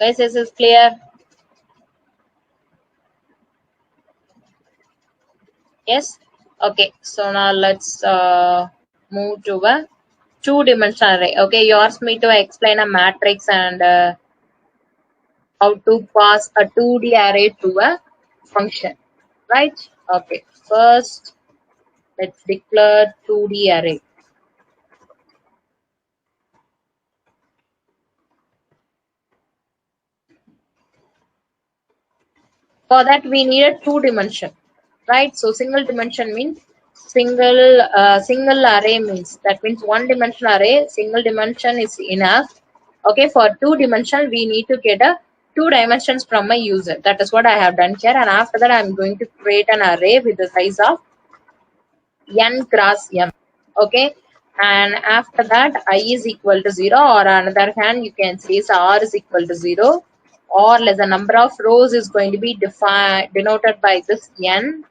Guys, this is clear? Yes? Okay, so now let's move to a 2-dimensional array. Okay, you asked me to explain a matrix and how to pass a 2D array to a function, right? Okay, first let's declare 2D array. For that we need a 2 dimension, right? So single dimension means single array means, that means 1 dimension array, single dimension is enough. Okay, for 2 dimension we need to get a 2 dimensions from my user. That is what I have done here, and after that I am going to create an array with the size of n cross m. Okay, and after that I is equal to 0, or on the other hand you can say r is equal to 0, or less the number of rows is going to be denoted by this n,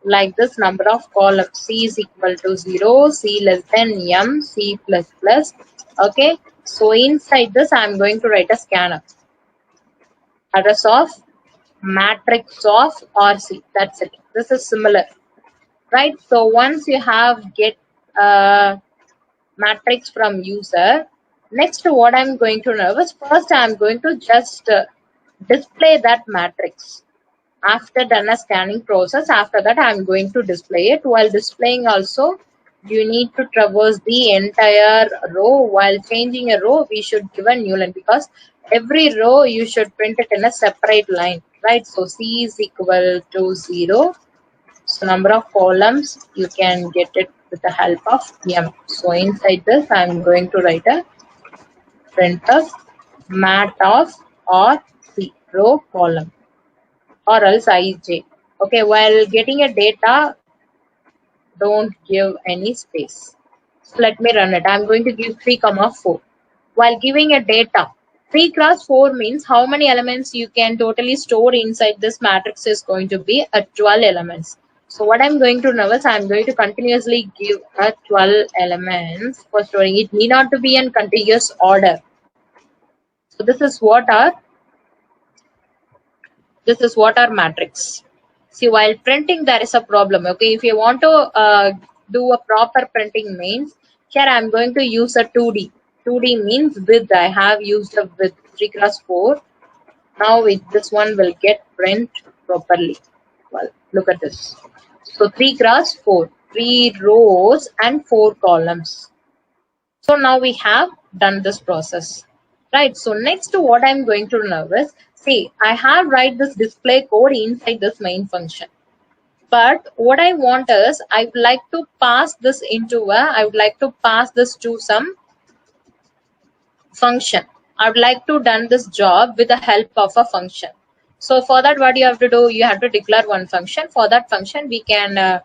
like this number of columns. C is equal to 0, c less than m, c plus plus. Okay, so inside this I am going to write a scanner, address of matrix of RC. That's it. This is similar, right? So once you have get a matrix from user, next what I'm going to know is, first I'm going to just display that matrix. After done a scanning process, after that I'm going to display it. While displaying also, You need to traverse the entire row. While changing a row, we should give a new line, because every row you should print it in a separate line, right? So C is equal to 0. So number of columns, you can get it with the help of M. So inside this, I'm going to write a printf mat of or C, row column, or else IJ. Okay, while getting a data, don't give any space. So let me run it. I'm going to give 3 comma 4. While giving a data, 3 cross 4 means how many elements you can totally store inside this matrix is going to be a 12 elements. So what I'm going to do is I'm going to continuously give a 12 elements for storing. It need not to be in contiguous order. So this is what our matrix. See, while printing, there is a problem. Okay, if you want to do a proper printing means, here I'm going to use a 2D. 2D means width. I have used a width 3 cross 4. Now with this one will get print properly. Well, look at this. So 3 cross 4, 3 rows and 4 columns. So now we have done this process, right? So next to what I'm going to do is, see, I have write this display code inside this main function. But what I want is, I would like to pass this to some function. I would like to done this job with the help of a function. So for that, what you have to do, you have to declare one function. For that function, we can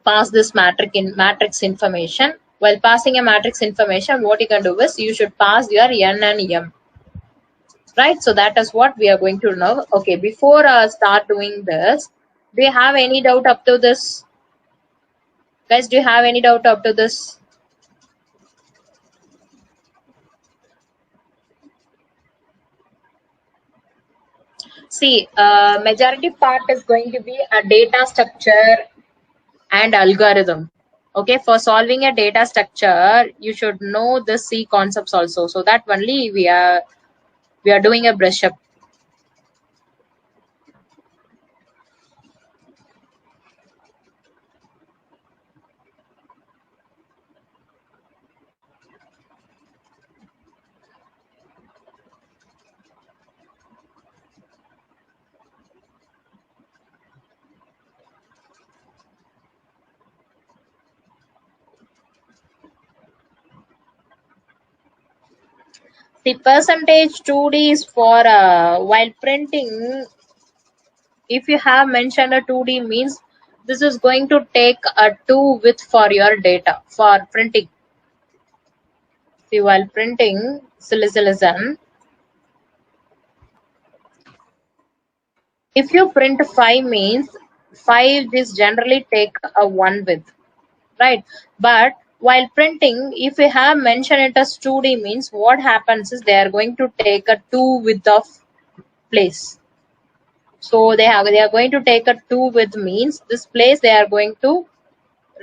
pass this matrix information. While passing a matrix information, what you can do is you should pass your n and m, right? So that is what we are going to know. Okay, before start doing this, do you have any doubt up to this, guys? Do you have any doubt up to this? See, majority part is going to be a data structure and algorithm. Okay, for solving a data structure, you should know the C concepts also. So that only we are doing a brush up. The percentage 2D is for while printing. If you have mentioned a 2D means, this is going to take a 2 width for your data for printing. See, while printing, listen. If you print 5 means 5 is generally take a 1 width, right? But while printing, if you have mentioned it as 2D means, what happens is they are going to take a 2 width of place. So they are going to take a 2 width means this place they are going to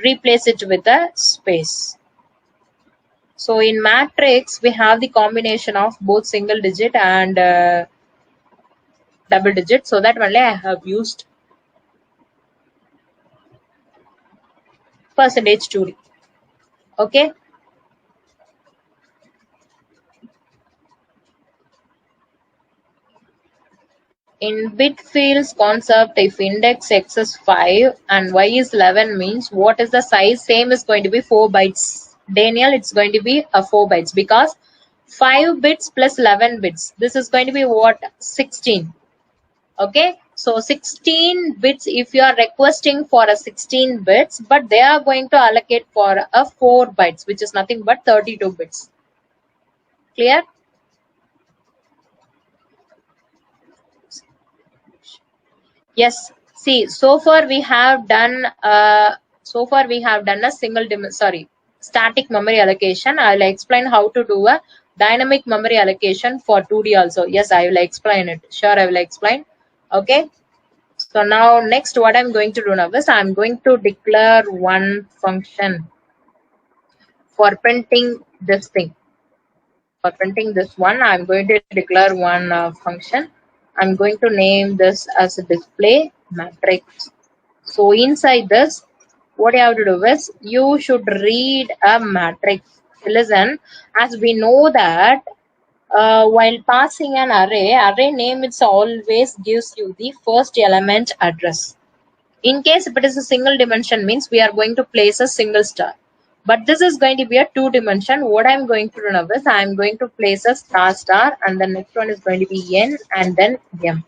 replace it with a space. So in matrix, we have the combination of both single digit and double digit. So that only I have used percentage 2D. Okay. In bit fields concept, if index x is 5 and y is 11 means what is the size? Same is going to be 4 bytes. Daniel, it's going to be a 4 bytes because 5 bits plus 11 bits. This is going to be what? 16. Okay. So 16 bits if you are requesting for a 16 bits, but they are going to allocate for a 4 bytes, which is nothing but 32 bits. Clear? Yes. See, so far we have done a static memory allocation. I will explain how to do a dynamic memory allocation for 2D also. Yes, I will explain it. Sure, I will explain. Okay. So now next what I'm going to do now is I'm going to declare one function for printing this thing. For printing this one, I'm going to declare one function. I'm going to name this as a display matrix. So inside this, what you have to do is you should read a matrix. Listen, as we know that while passing an array name it's always gives you the first element address. In case if it is a single dimension means we are going to place a single star. But this is going to be a two dimension. What I'm going to do now is I'm going to place a star star and the next one is going to be n and then m.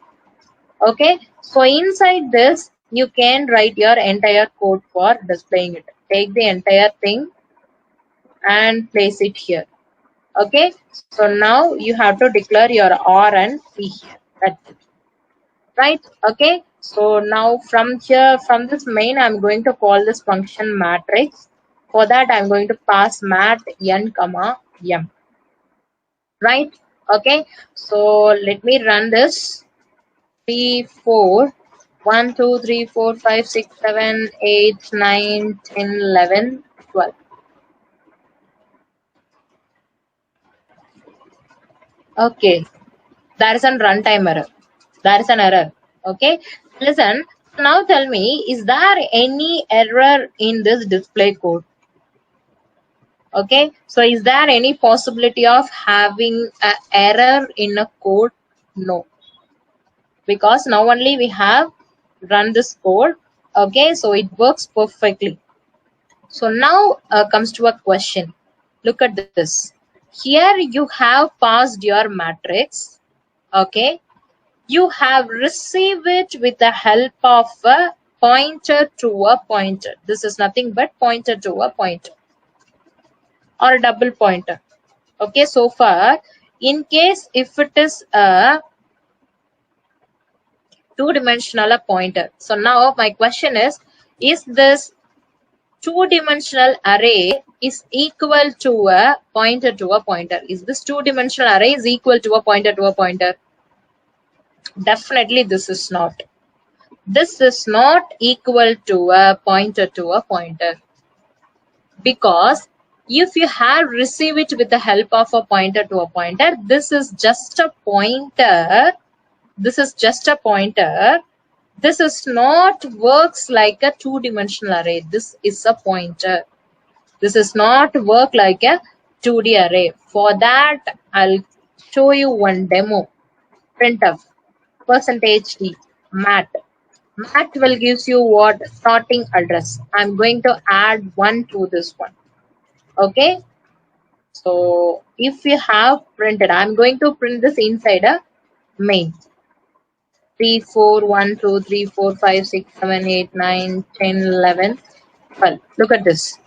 Okay, so inside this you can write your entire code for displaying it. Take the entire thing and place it here. Okay, so now you have to declare your R and P here. That's it. Right? Okay, so now from here, from this main, I'm going to call this function matrix. For that, I'm going to pass mat n comma m. Right? Okay, so let me run this. 3, 4, 1, 2, 3, 4, 5, 6, 7, 8, 9, 10, 11, 12. Okay, there is a runtime error. There is an error. Okay, listen. Now tell me, is there any error in this display code? Okay, so is there any possibility of having an error in a code? No, because now only we have run this code. Okay, so it works perfectly. So now comes to a question. Look at this. Here you have passed your matrix. Okay, you have received it with the help of a pointer to a pointer. This is nothing but pointer to a pointer or a double pointer. Okay, so far, in case if it is a two-dimensional pointer. So now my question is this two-dimensional array is equal to a pointer to a pointer? Is this two-dimensional array is equal to a pointer to a pointer? Definitely this is not. This is not equal to a pointer to a pointer, because if you have received it with the help of a pointer to a pointer, this is just a pointer. This is just a pointer. This is not works like a two-dimensional array. This is a pointer. This is not work like a 2D array. For that, I'll show you one demo. Printf %d mat. Mat will gives you what? Starting address. I'm going to add 1 to this one. Okay. So if you have printed, I'm going to print this inside a main. 3, 4, 1, 2, 3, 4, 5, 6, 7, 8, 9, 10, 11, 12. Look at this.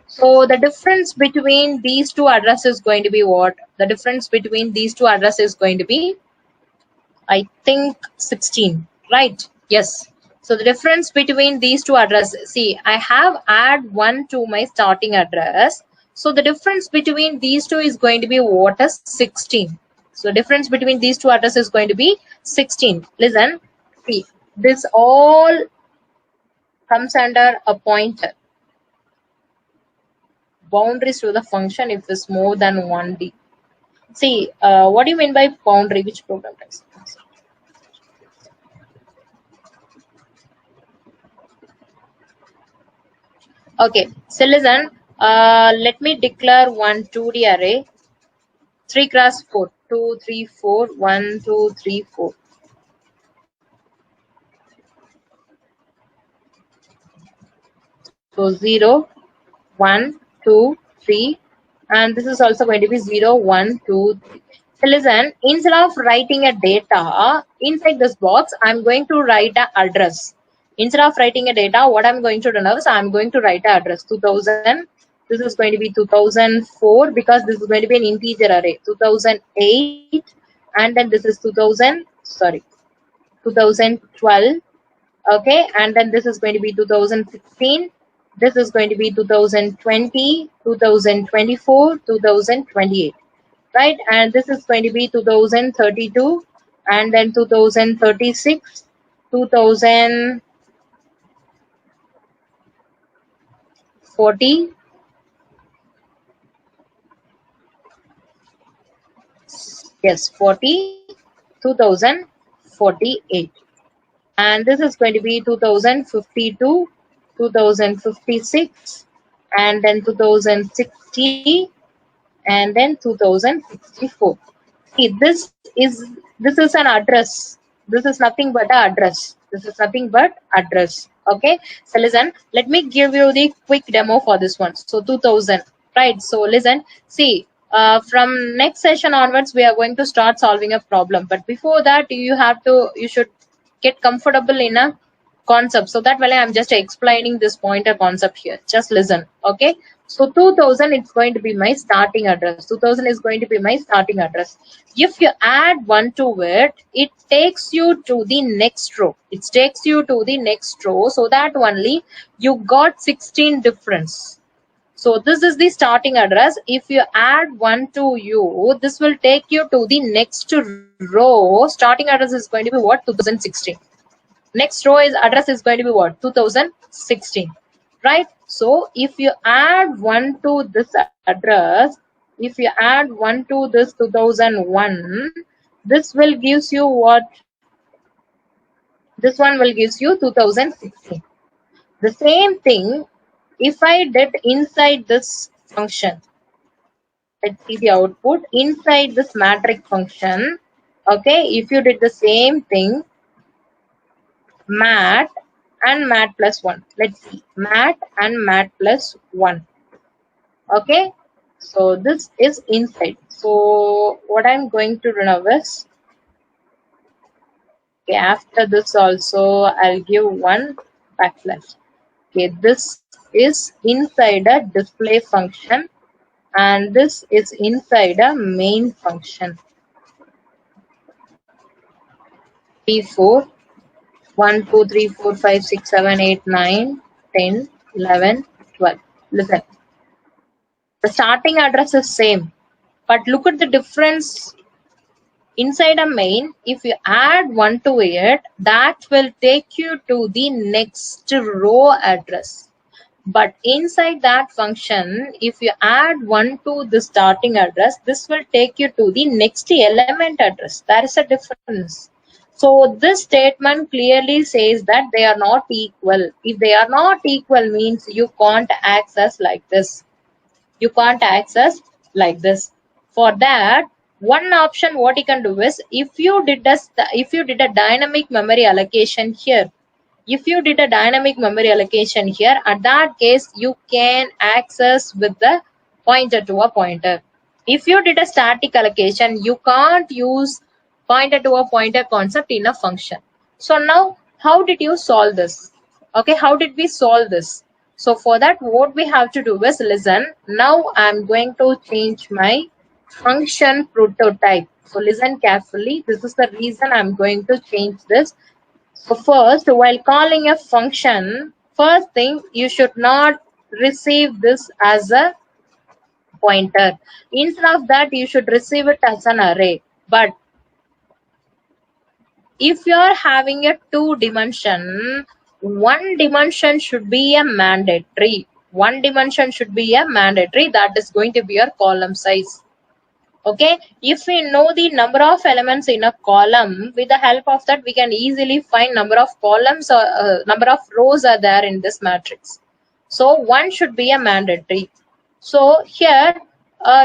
So the difference between these two addresses is going to be what? The difference between these two addresses is going to be, I think, 16, right? Yes. So the difference between these two addresses, see, I have add 1 to my starting address. So the difference between these two is going to be what is 16. So difference between these two addresses is going to be 16. Listen, see, this all comes under a pointer. Boundaries to the function if it's more than 1D. See, what do you mean by boundary? Which program types? Okay, so listen, let me declare one 2D array. 3 cross 4, 2, 3, 4, 1, 2, 3, 4. So 0, 1, 2, 3, and this is also going to be 0, 1, 2, 3. So listen, instead of writing a data inside this box, I'm going to write an address. Instead of writing a data, what I'm going to do now is I'm going to write an address. 2000. This is going to be 2004 because this is going to be an integer array. 2008, and then this is 2012. Okay, and then this is going to be 2016. This is going to be 2020, 2024, 2028, right? And this is going to be 2032, and then 2036, 2040. Yes, 40, 2048. And this is going to be 2052, 2056, and then 2060, and then 2064. See, this is an address. This is nothing but an address. This is nothing but address. Okay. So listen, let me give you the quick demo for this one. So 2000, right? So listen, see, from next session onwards, we are going to start solving a problem. But before that, you should get comfortable in a concept. So that while I'm just explaining this pointer concept here, just listen. Okay. So 2000, it's going to be my starting address. 2000 is going to be my starting address. If you add 1 to it, it takes you to the next row. It takes you to the next row, so that only you got 16 difference. So this is the starting address. If you add 1 to you, this will take you to the next row. Starting address is going to be what? 2016. Next row is address is going to be what? 2016, right? So if you add 1 to this address, if you add 1 to this 2001, this will gives you what? This one will gives you 2016. The same thing if I did inside this function. Let's see the output inside this matrix function. Okay, if you did the same thing, mat and mat plus 1. Let's see, mat and mat plus 1. Okay, so this is inside. So what I'm going to do now is, okay, after this also I'll give one backslash. Okay, this is inside a display function and this is inside a main function. P4 1 2 3 4 5 6 7 8 9 10 11 12. Listen, the starting address is same, but look at the difference. Inside a main, if you add 1 to it, that will take you to the next row address. But inside that function, if you add 1 to the starting address, this will take you to the next element address. There is a difference. So this statement clearly says that they are not equal. If they are not equal means you can't access like this. You can't access like this. For that, one option what you can do is, if you did a dynamic memory allocation here, if you did a dynamic memory allocation here, at that case you can access with the pointer to a pointer. If you did a static allocation, you can't use pointer to a pointer concept in a function. So now how did you solve this? Okay, how did we solve this? So for that, what we have to do is, listen, now I'm going to change my function prototype. So listen carefully. This is the reason I'm going to change this. So first, while calling a function, first thing, you should not receive this as a pointer. Instead of that, you should receive it as an array. But if you are having a 2-dimension, 1 dimension should be a mandatory. 1 dimension should be a mandatory. That is going to be your column size. Okay, if we know the number of elements in a column, with the help of that we can easily find number of columns or number of rows are there in this matrix. So 1 should be a mandatory. So here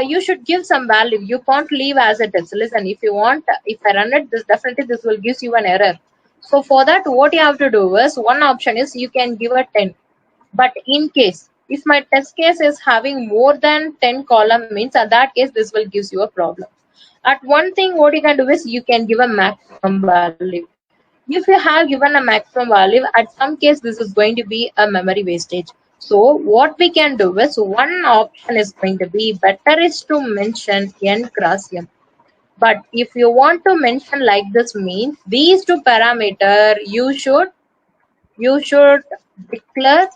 you should give some value. You can't leave as it is. Listen, if you want, if I run it, this definitely this will give you an error. So for that, what you have to do is, one option is you can give a 10. But in case, if my test case is having more than 10 column means, at that case, this will give you a problem. At one thing, what you can do is you can give a maximum value. If you have given a maximum value, at some case, this is going to be a memory wastage. So what we can do is, one option is going to be, better is to mention n cross m. But if you want to mention like this means, these two parameter you should declare,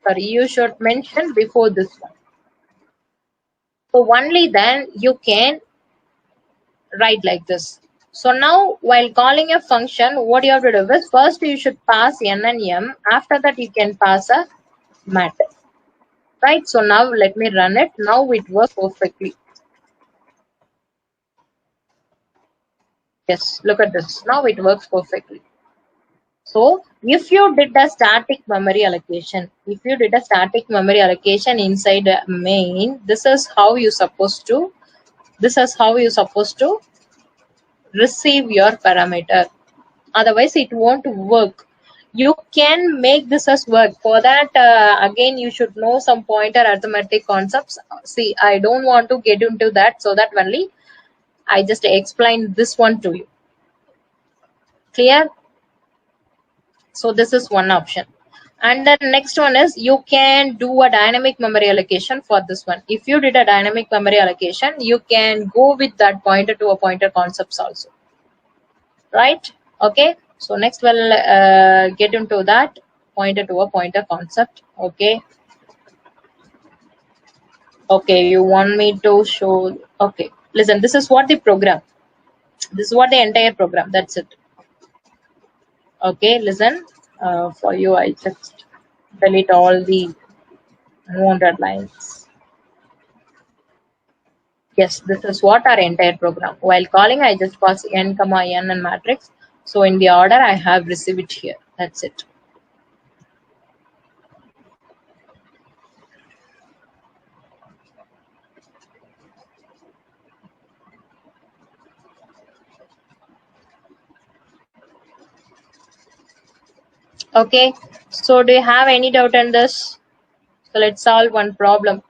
sorry, you should mention before this one. So only then you can write like this. So now while calling a function, what you have to do is, first you should pass n and m. After that you can pass a mat. Right. So now let me run it. Now it works perfectly. Yes, look at this. Now it works perfectly. So if you did a static memory allocation, if you did a static memory allocation inside a main, this is how you supposed to receive your parameter. Otherwise it won't work. You can make this as work. For that, again, you should know some pointer arithmetic concepts. See, I don't want to get into that, so that only I just explained this one to you. Clear? So this is one option. And the next one is you can do a dynamic memory allocation for this one. If you did a dynamic memory allocation, you can go with that pointer to a pointer concepts also. Right? Okay. So next we'll get into that pointer to a pointer concept. Okay. Okay. You want me to show? Okay. Listen, this is what the program. This is what the entire program. That's it. Okay. Listen. For you, I just delete all the unwanted lines. Yes, this is what our entire program. While calling, I just pass n comma n and matrix. So in the order I have received it here. That's it. Okay. So do you have any doubt on this? So let's solve one problem.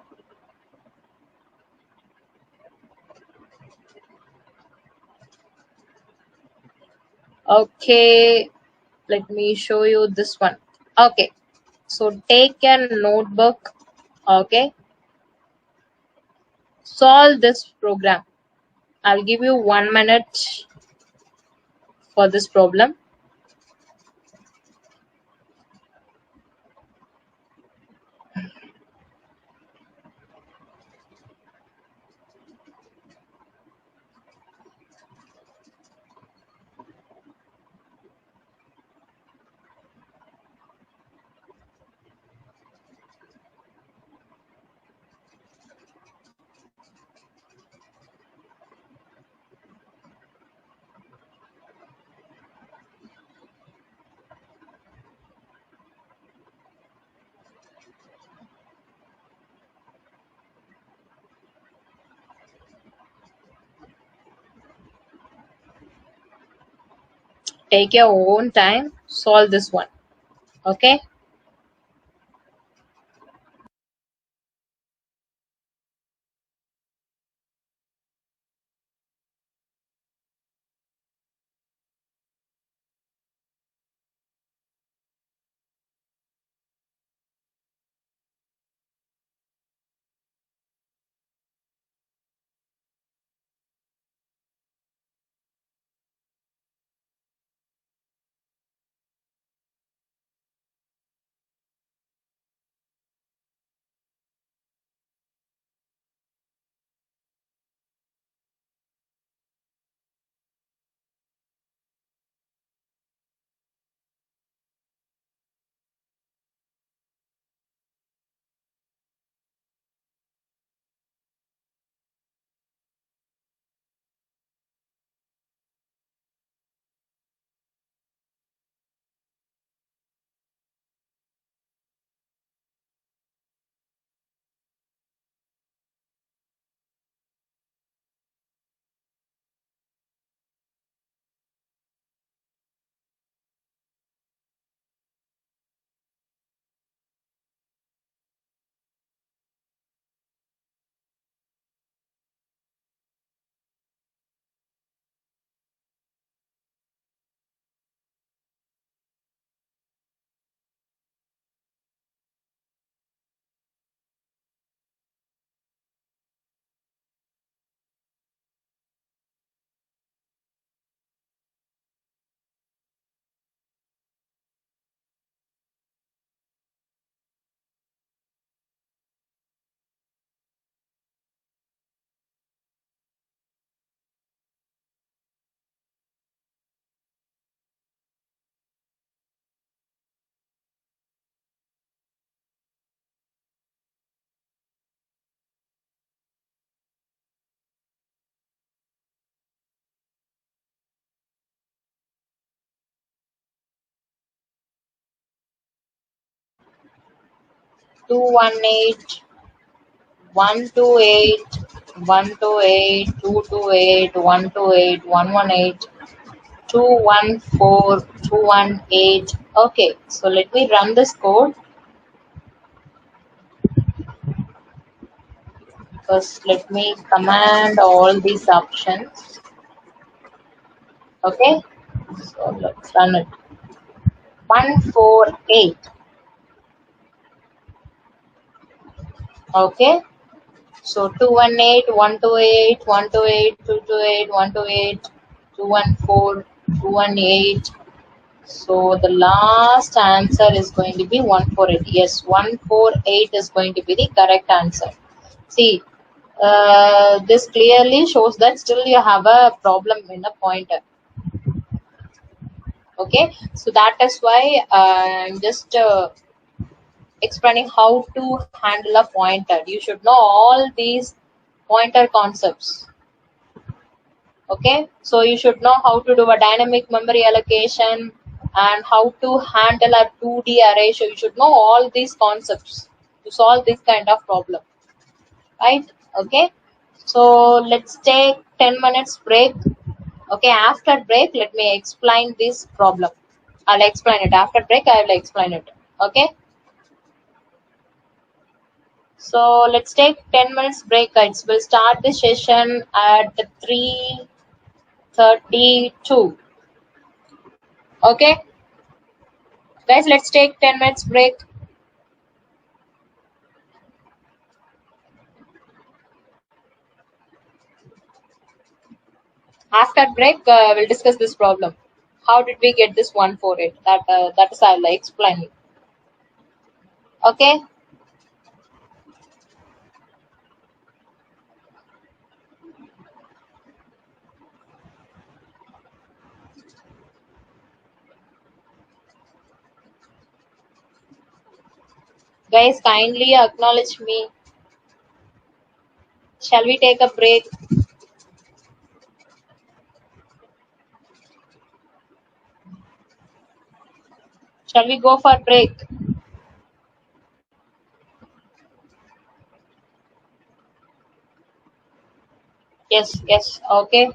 Okay. Let me show you this one. Okay. So take a notebook. Okay. Solve this program. I'll give you 1 minute for this problem. Take your own time. Solve this one. Okay. 218, 128, 128, 228, 128, 118, 214, 218. Okay, so let me run this code. First, let me command all these options. Okay, so let's run it. 148. Okay, so 218, 128, 128, 228, 128, 214, 218. So the last answer is going to be 148. Yes, 148 is going to be the correct answer. See, this clearly shows that still you have a problem in a pointer. Okay, so that is why I'm just explaining how to handle a pointer. You should know all these pointer concepts. Okay, so you should know how to do a dynamic memory allocation and how to handle a 2D array. So you should know all these concepts to solve this kind of problem, right? Okay, so let's take 10 minutes break. Okay, after break, let me explain this problem. I'll explain it. After break, I will explain it. Okay, so let's take 10 minutes break, guys. We'll start the session at 3:32. Okay, guys, let's take 10 minutes break. After break, we'll discuss this problem. How did we get this 148? That is I'll explain it. Okay, guys, kindly acknowledge me. Shall we take a break? Shall we go for break? Yes, yes. Okay.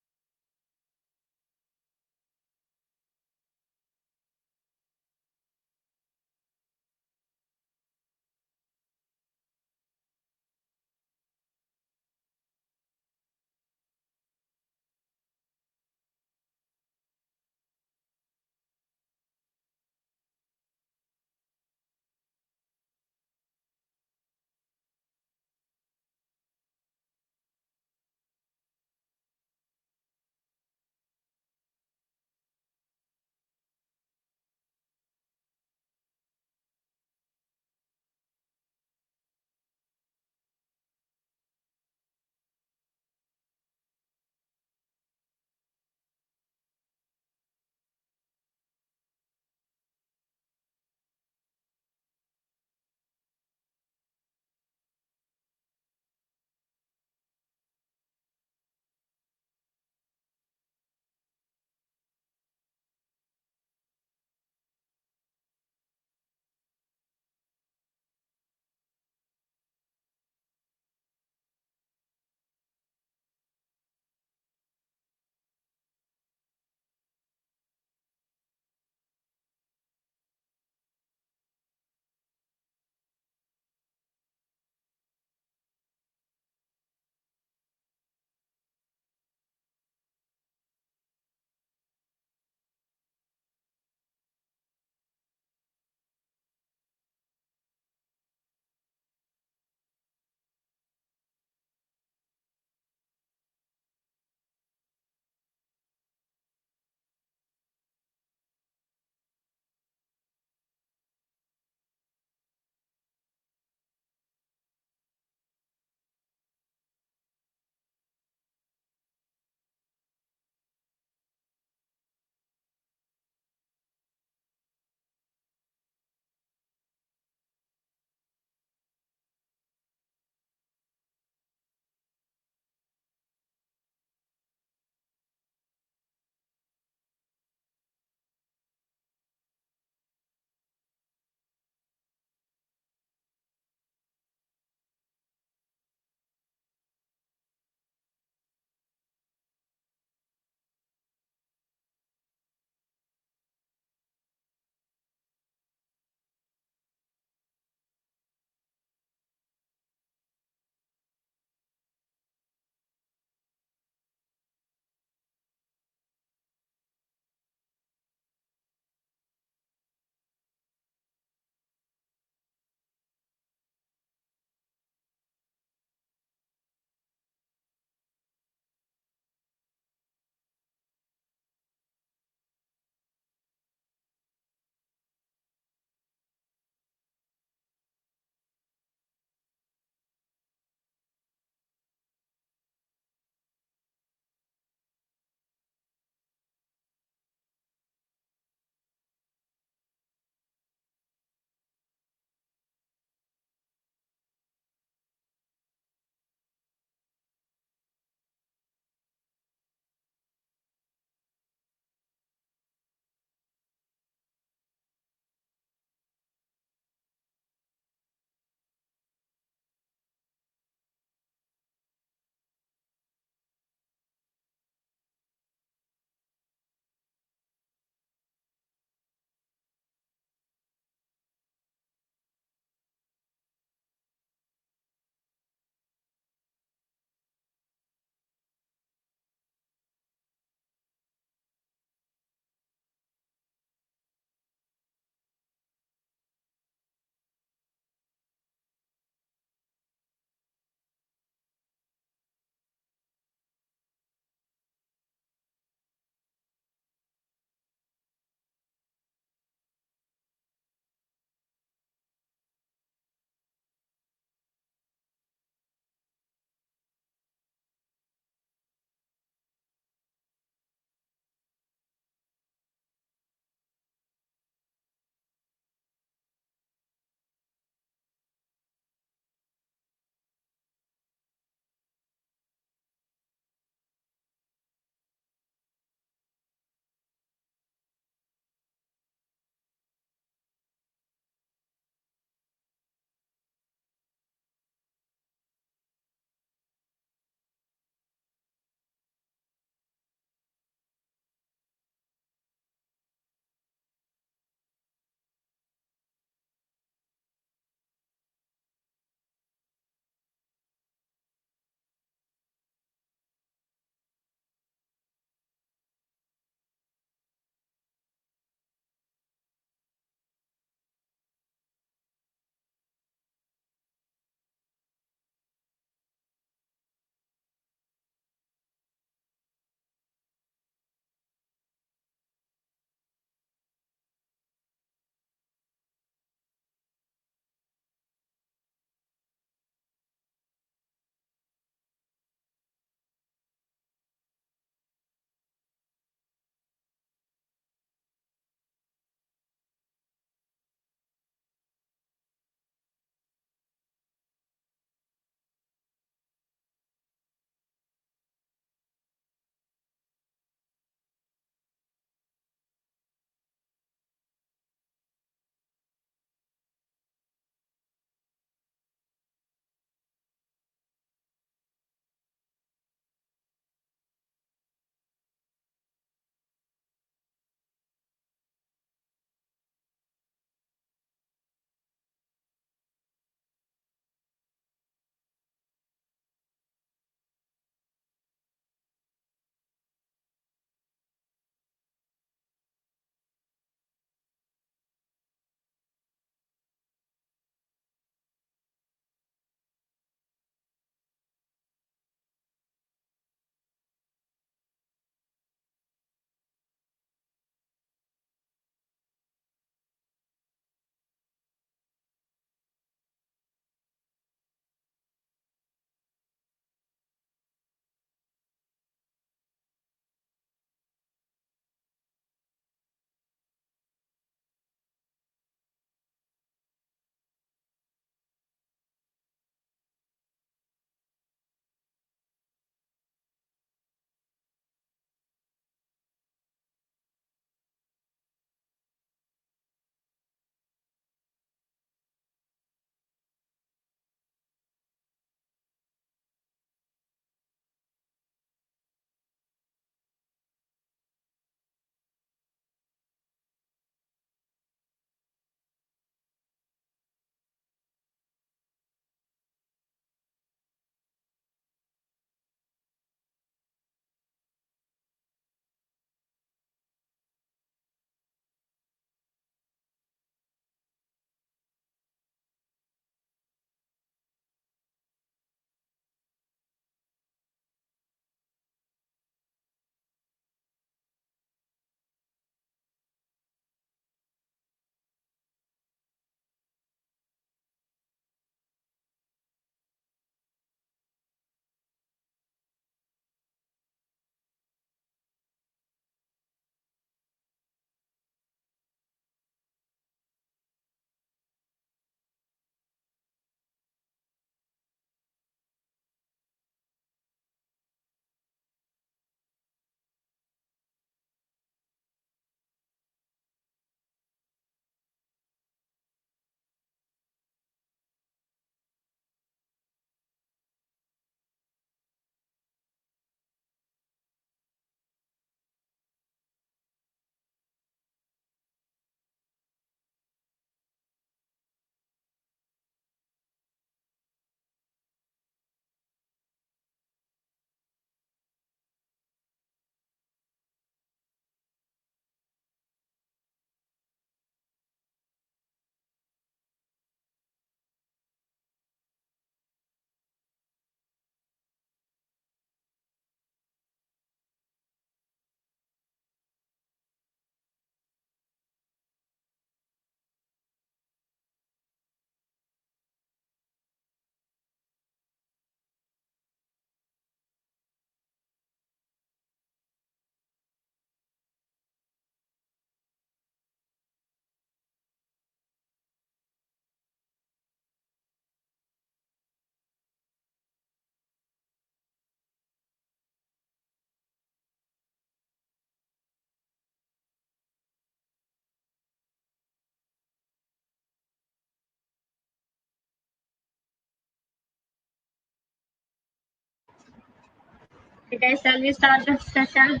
Okay, shall we start the session?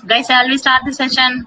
Guys, shall we start the session?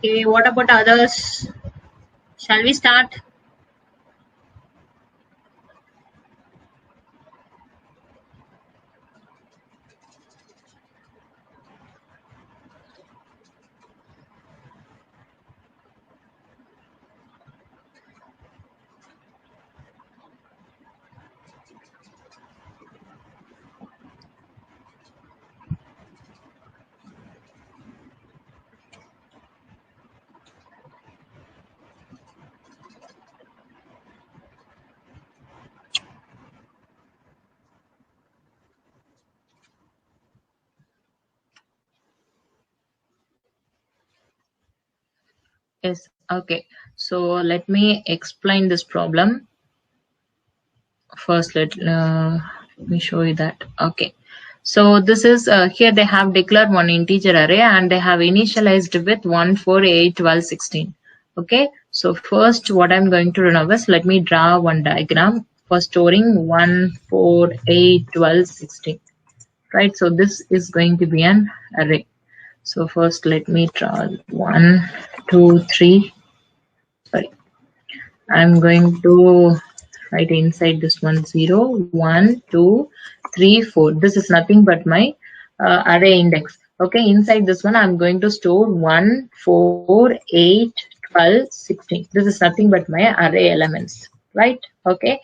Okay, what about others? Shall we start? Yes, okay. So let me explain this problem. First, let me show you that. Okay. So this is here they have declared one integer array and they have initialized with 1, 4, 8, 12, 16. Okay. So first what I'm going to do now is let me draw one diagram for storing 1, 4, 8, 12, 16. Right. So this is going to be an array. So first let me draw 1, 2, 3. Sorry. I'm going to write inside this one 0, 1, 2, 3, 4. This is nothing but my array index. Okay, inside this one I'm going to store 1, 4, 8, 12, 16. This is nothing but my array elements, right? Okay.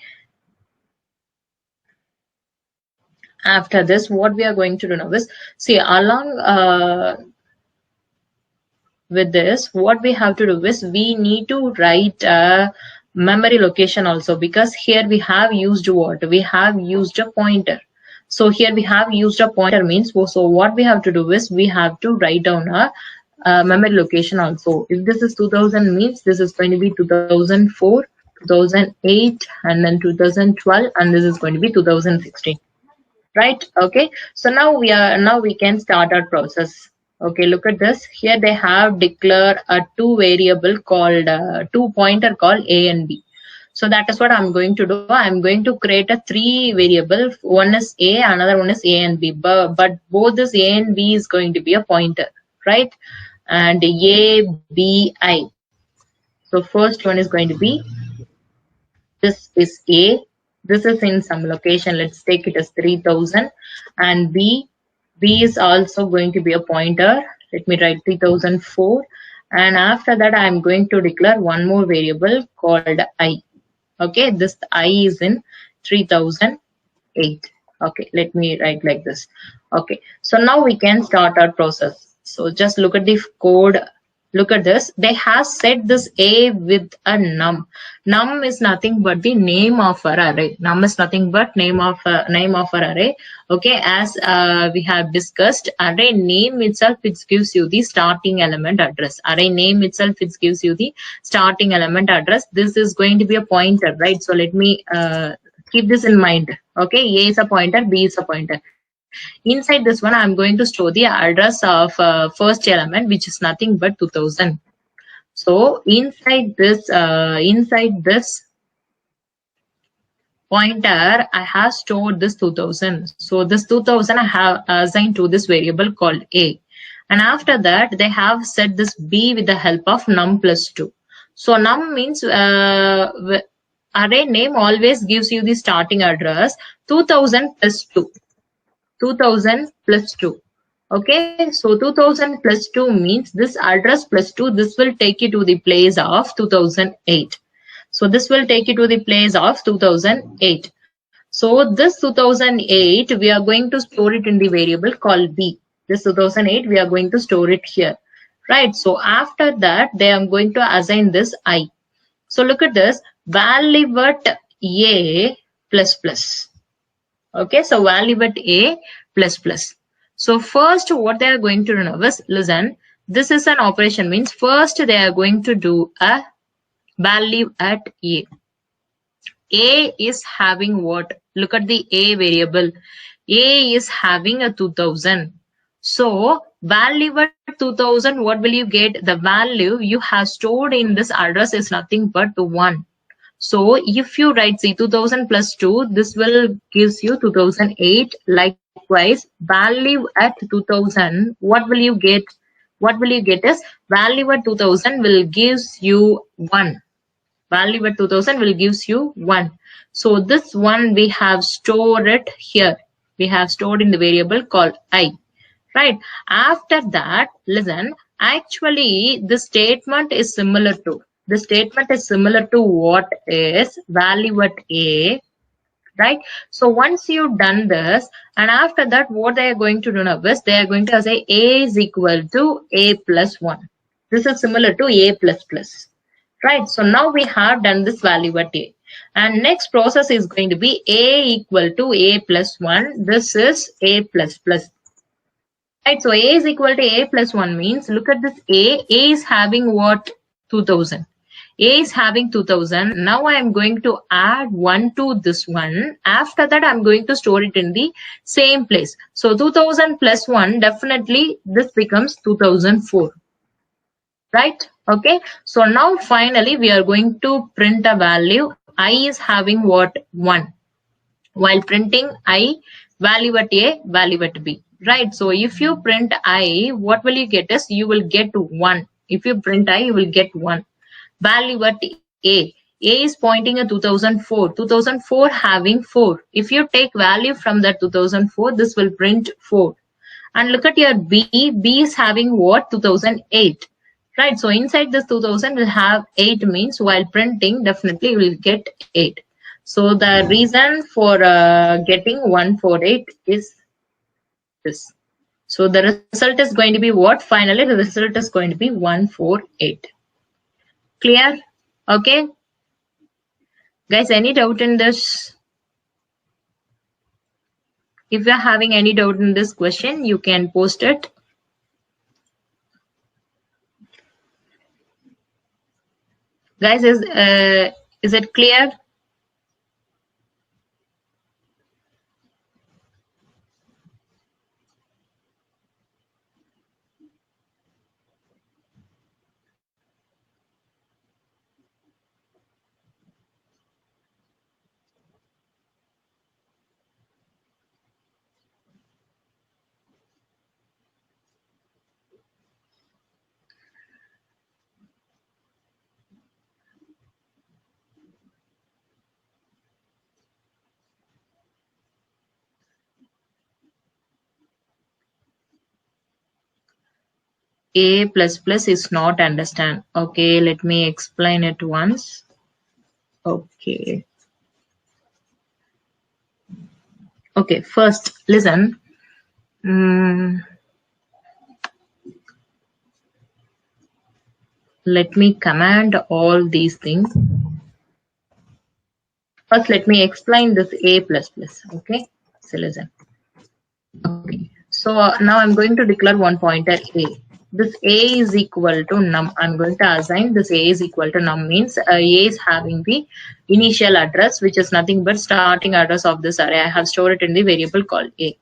After this, what we are going to do now is see along with this, what we have to do is we need to write a memory location also, because here we have used what? We have used a pointer. So here we have used a pointer means, so what we have to do is we have to write down a memory location also. If this is 2000 means this is going to be 2004, 2008, and then 2012, and this is going to be 2016. Right? Okay, so now we can start our process. Okay, look at this. Here they have declared a two variable called two pointer called a and b. So that is what I'm going to do. I'm going to create a three variable. One is a, another one is a and b, but both this a and b is going to be a pointer, right? And a, b, I. So first one is going to be, this is A, this is in some location, let's take it as 3000, and B is also going to be a pointer. Let me write 3004, and after that I am going to declare one more variable called I. Okay, this I is in 3008. Okay, let me write like this. Okay, so now we can start our process. So just look at the code. Look at this. They have set this A with a num. Num is nothing but the name of our array. Num is nothing but name of our array. Okay, as we have discussed, array name itself, it gives you the starting element address. Array name itself, it gives you the starting element address. This is going to be a pointer, right? So let me keep this in mind. Okay, A is a pointer, B is a pointer. Inside this one, I'm going to store the address of first element, which is nothing but 2000. So inside this pointer, I have stored this 2000. So this 2000 I have assigned to this variable called A. And after that, they have set this B with the help of num plus 2. So num means array name always gives you the starting address 2000 plus 2. 2000 plus 2. Okay, so 2000 plus 2 means this address plus 2, this will take you to the place of 2008. So this will take you to the place of 2008. So this 2008, we are going to store it in the variable called B. This 2008, we are going to store it here. Right, so after that, they are going to assign this I. So look at this, value at A plus plus. Okay, so value at A plus plus. So first what they are going to do now is, listen, this is an operation, means first they are going to do a value at A. A is having what? Look at the A variable. A is having a 2000. So value at 2000, what will you get? The value you have stored in this address is nothing but 1. So if you write 2000 plus 2, this will gives you 2008. Likewise, value at 2000, what will you get? What will you get is value at 2000 will gives you 1. Value at 2000 will gives you 1. So this one we have stored it here. We have stored in the variable called I. Right. After that, listen, actually the statement is similar to. The statement is similar to what is value at A, right? So once you've done this, and after that, what they are going to do now is they are going to say A is equal to A plus 1. This is similar to A plus plus, right? So now we have done this value at A. And next process is going to be A equal to A plus 1. This is A plus plus. Right, so A is equal to A plus 1 means, look at this A. A is having what? 2000. A is having 2000. Now I am going to add 1 to this one. After that, I'm going to store it in the same place. So 2000 plus 1, definitely this becomes 2004. Right? Okay. So now finally, we are going to print a value. I is having what? 1. While printing I, value at A, value at B. Right. So if you print I, what will you get is you will get 1. If you print I, you will get 1. Value at A. A is pointing at 2004. 2004 having 4. If you take value from that 2004, this will print 4. And look at your B. B is having what? 2008. Right. So inside this 2000 will have 8 means while printing, definitely you will get 8. So the reason for getting 148 is this. So the result is going to be what? Finally, the result is going to be 148. Clear? Okay. Guys, any doubt in this? If you're having any doubt in this question, you can post it. Guys, is it clear? A plus plus is not understand. Okay, let me explain it once. Okay. Okay, first listen. Let me command all these things. First, let me explain this A plus plus. Okay, so listen. Okay, so now I'm going to declare one pointer A. This A is equal to num. I'm going to assign this A is equal to num means A is having the initial address, which is nothing but starting address of this array. I have stored it in the variable called A.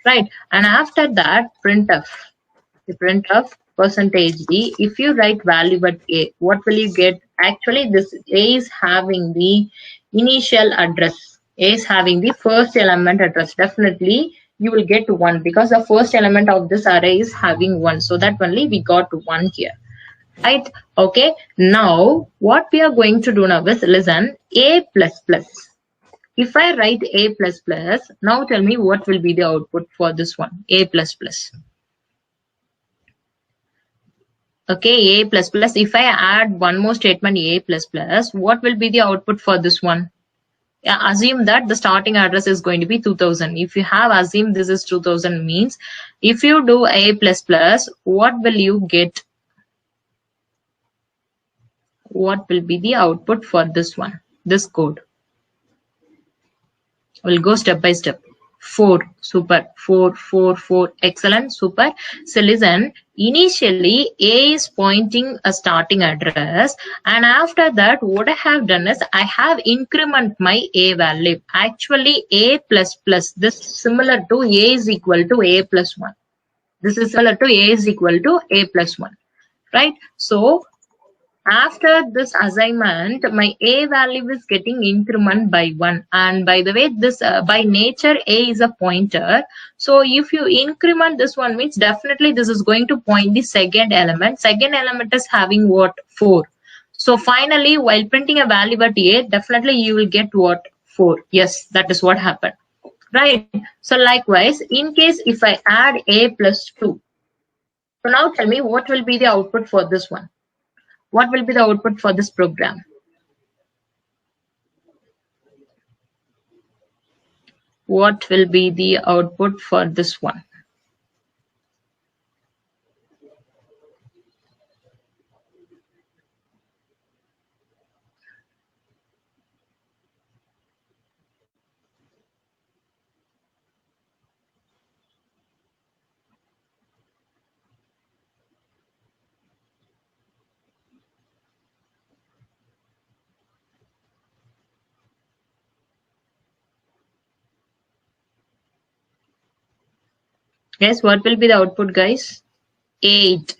Right, and after that, printf. The printf percentage D. If you write value at A, what will you get? Actually, this A is having the initial address. A is having the first element address. Definitely, you will get 1 because the first element of this array is having 1. So that only we got 1 here. Right? Okay. Now, what we are going to do now is listen, A plus plus. If I write A plus plus, now tell me what will be the output for this one, A plus plus. Okay, a plus plus. If I add one more statement, a plus plus, what will be the output for this one? Yeah, assume that the starting address is going to be 2000. If you have assumed this is 2000 means, if you do a plus plus, what will you get? What will be the output for this one? This code. We'll go step by step. 4, super. 4, 4, 4, excellent, super. So listen, initially A is pointing a starting address, and after that what I have done is I have increment my A value. Actually A plus plus, this is similar to A is equal to A plus 1. This is similar to A is equal to A plus 1, right? So after this assignment, my A value is getting increment by 1. And by the way, this by nature, A is a pointer. So if you increment this one means definitely this is going to point the second element. Second element is having what? 4. So finally, while printing a value at A, definitely you will get what? 4. Yes, that is what happened. Right. So likewise, in case if I add A plus 2. So now tell me what will be the output for this one? What will be the output for this program? What will be the output for this one? Guess what will be the output, guys? 8,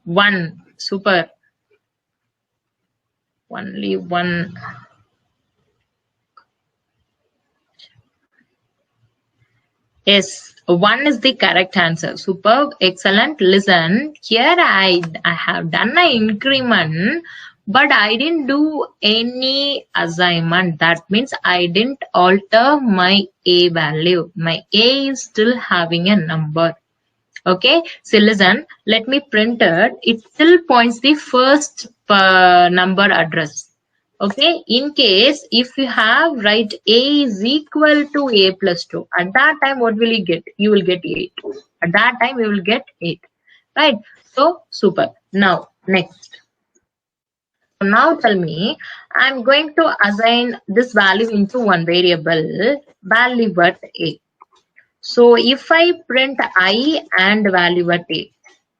1, super, only 1. Yes, 1 is the correct answer. Superb, excellent. Listen, here I have done an increment, but I didn't do any assignment. That means I didn't alter my A value. My A is still having a number. Okay, so listen, let me print it. It still points the first number address. Okay, in case if you have write A is equal to A plus 2, at that time what will you get? You will get 8. At that time you will get 8. Right, so super. Now next. Now tell me, I'm going to assign this value into one variable, value at A. So if I print I and value at A,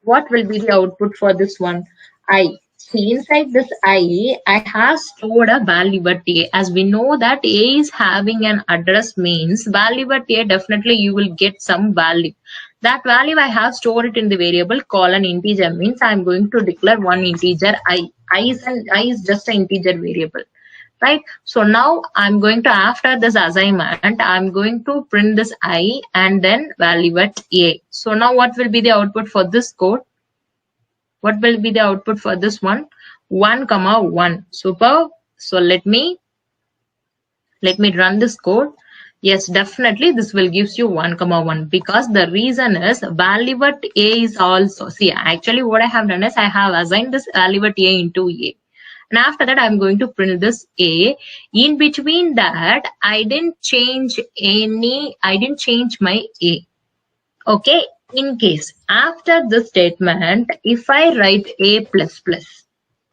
what will be the output for this one? I. See, inside this I have stored a value at A. As we know that A is having an address means value at A, definitely you will get some value. That value I have stored it in the variable colon integer means I'm going to declare one integer I. I is just an integer variable. Right, so now I'm going to, after this assignment, I'm going to print this I and then value at A. So now what will be the output for this code? What will be the output for this one? 1 comma 1. Super. So let me run this code. Yes, definitely this will gives you 1 comma 1, because the reason is value at A is also, see, actually what I have done is I have assigned this value at A into A. And after that, I'm going to print this A. In between that, I didn't change my A. Okay. In case after this statement, if I write A plus plus,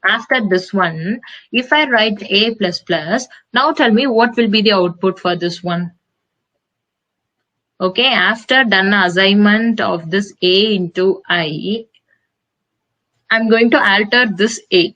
after this one, if I write A plus plus, now tell me what will be the output for this one. Okay. After done assignment of this A into I, I'm going to alter this A.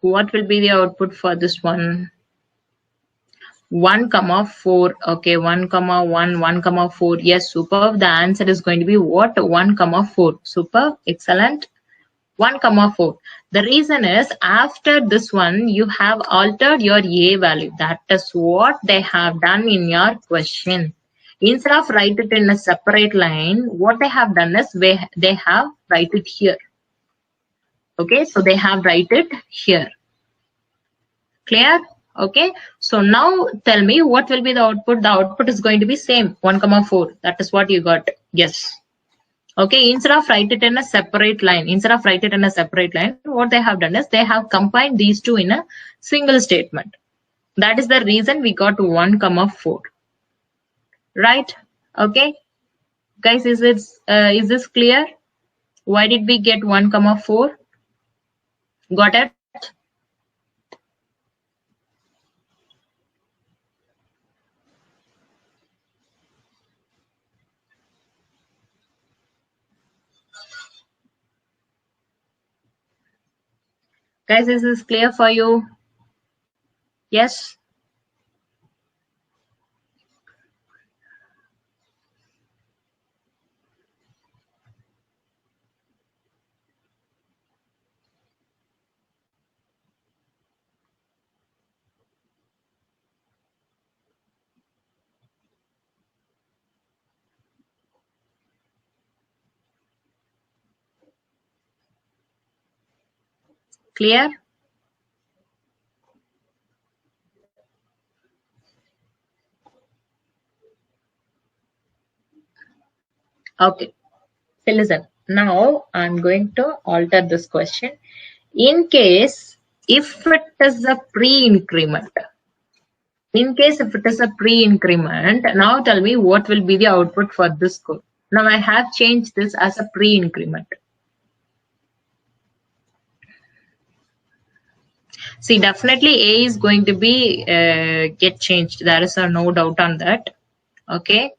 What will be the output for this one? 1 comma 4. Okay, 1 comma 1, 1 comma 4. Yes, superb. The answer is going to be what? 1 comma 4. Superb, excellent. 1 comma 4. The reason is after this one you have altered your a value. That is what they have done in your question. Instead of write it in a separate line, what they have done is they have write it here. Okay, so they have write it here. Clear? Okay, so now tell me what will be the output. The output is going to be same, 1 comma 4. That is what you got. Yes. Okay, instead of write it in a separate line, what they have done is they have combined these two in a single statement. That is the reason we got 1 comma 4. Right? Okay, guys, is this clear? Why did we get 1 comma 4? Got it? Guys, is this clear for you? Yes? Clear? Okay. So listen, now I'm going to alter this question. In case if it is a pre-increment, now tell me what will be the output for this code. Now I have changed this as a pre-increment. See, definitely A is going to be get changed. There is no doubt on that. Okay.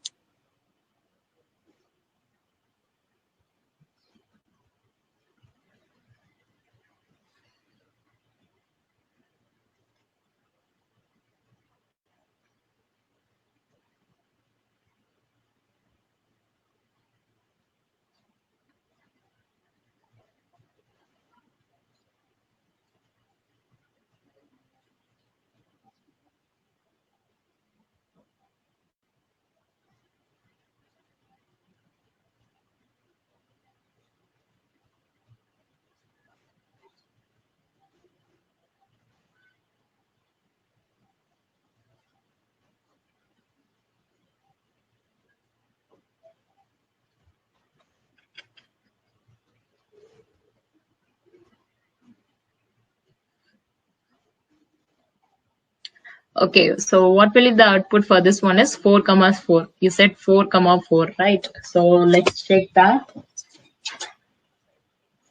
Okay, so what will be the output for this one is 4 comma 4. You said 4 comma 4, right? So let's check that.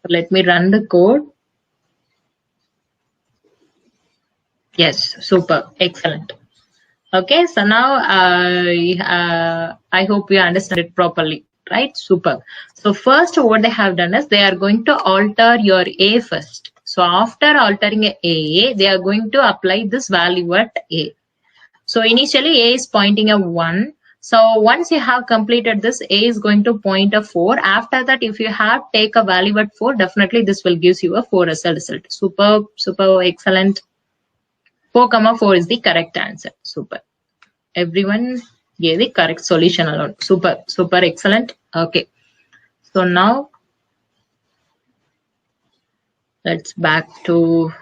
Let me run the code. Yes, super, excellent. Okay, so now I hope you understand it properly, right? Super. So first what they have done is they are going to alter your A first. So after altering A, they are going to apply this value at A. So initially A is pointing a 1. So once you have completed this, A is going to point a 4. After that, if you have take a value at 4, definitely this will gives you a 4 as a result. Super, super, excellent. 4 comma 4 is the correct answer. Super. Everyone gave the correct solution alone. Super, super, excellent. Okay. So now let's back to,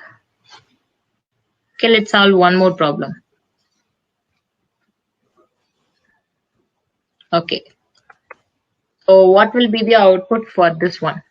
okay, let's solve one more problem. Okay. So what will be the output for this one?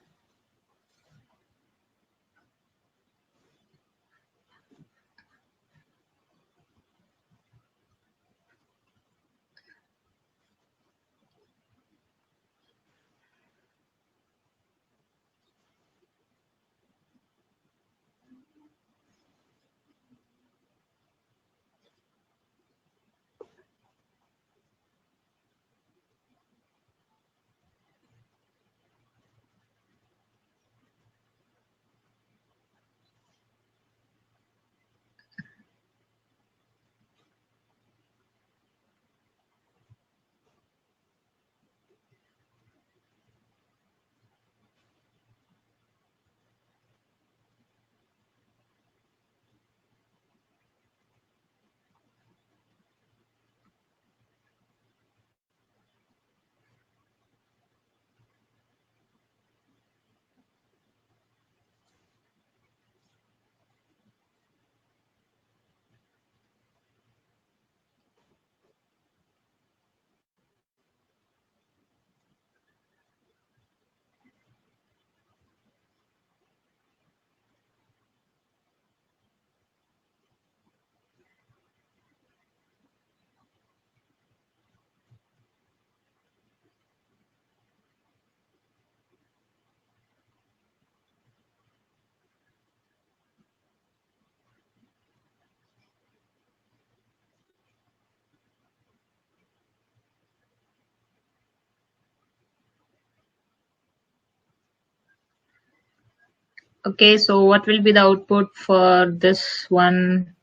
Okay, so what will be the output for this one?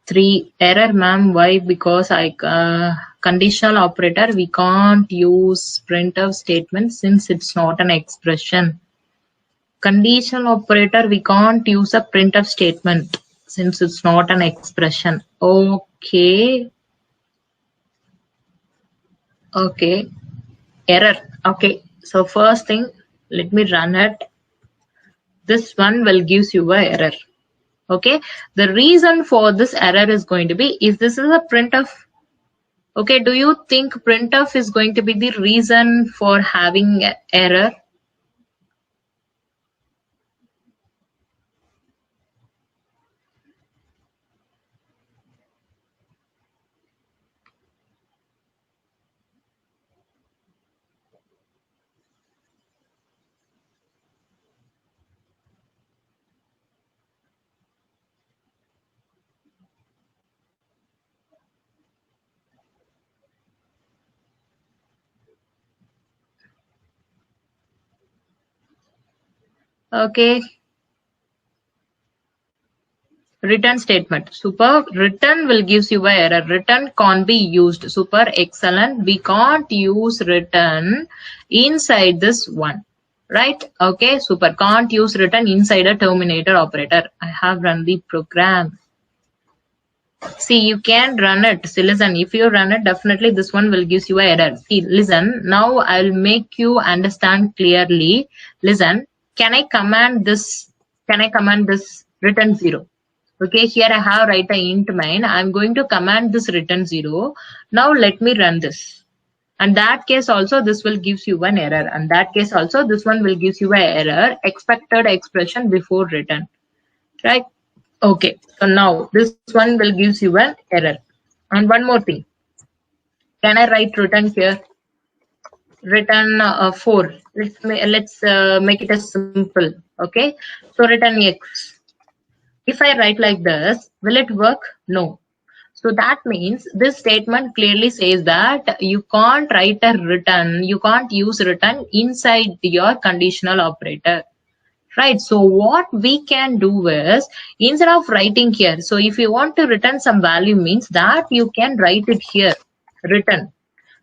3 error, ma'am. Why? Because conditional operator, we can't use printf statement since it's not an expression. Conditional operator, we can't use a printf statement since it's not an expression. Okay. Okay. Error. Okay. So first thing, let me run it. This one will gives you a error. Okay. The reason for this error is going to be, if this is a printf. Okay, do you think printf is going to be the reason for having error? Okay, return statement. Super. Return will gives you a error. Return can't be used. Super. Excellent. We can't use return inside this one. Right? Okay, super. Can't use return inside a terminator operator. I have run the program. See, you can run it. See, listen, if you run it, definitely this one will gives you a error. See, listen, now I'll make you understand clearly. Listen, can I command this? Can I command this return 0? Okay, here I have write a int main. I'm going to command this return 0. Now let me run this. And that case also this will gives you an error. And that case also this one will gives you an error. Expected expression before return. Right? Okay, so now this one will gives you an error. And one more thing, can I write return here? Return 4. Let's make it as simple. Okay, so return x. If I write like this, will it work? No. So that means this statement clearly says that you can't write a return, you can't use return inside your conditional operator. Right, so what we can do is, instead of writing here, so if you want to return some value means that you can write it here, return.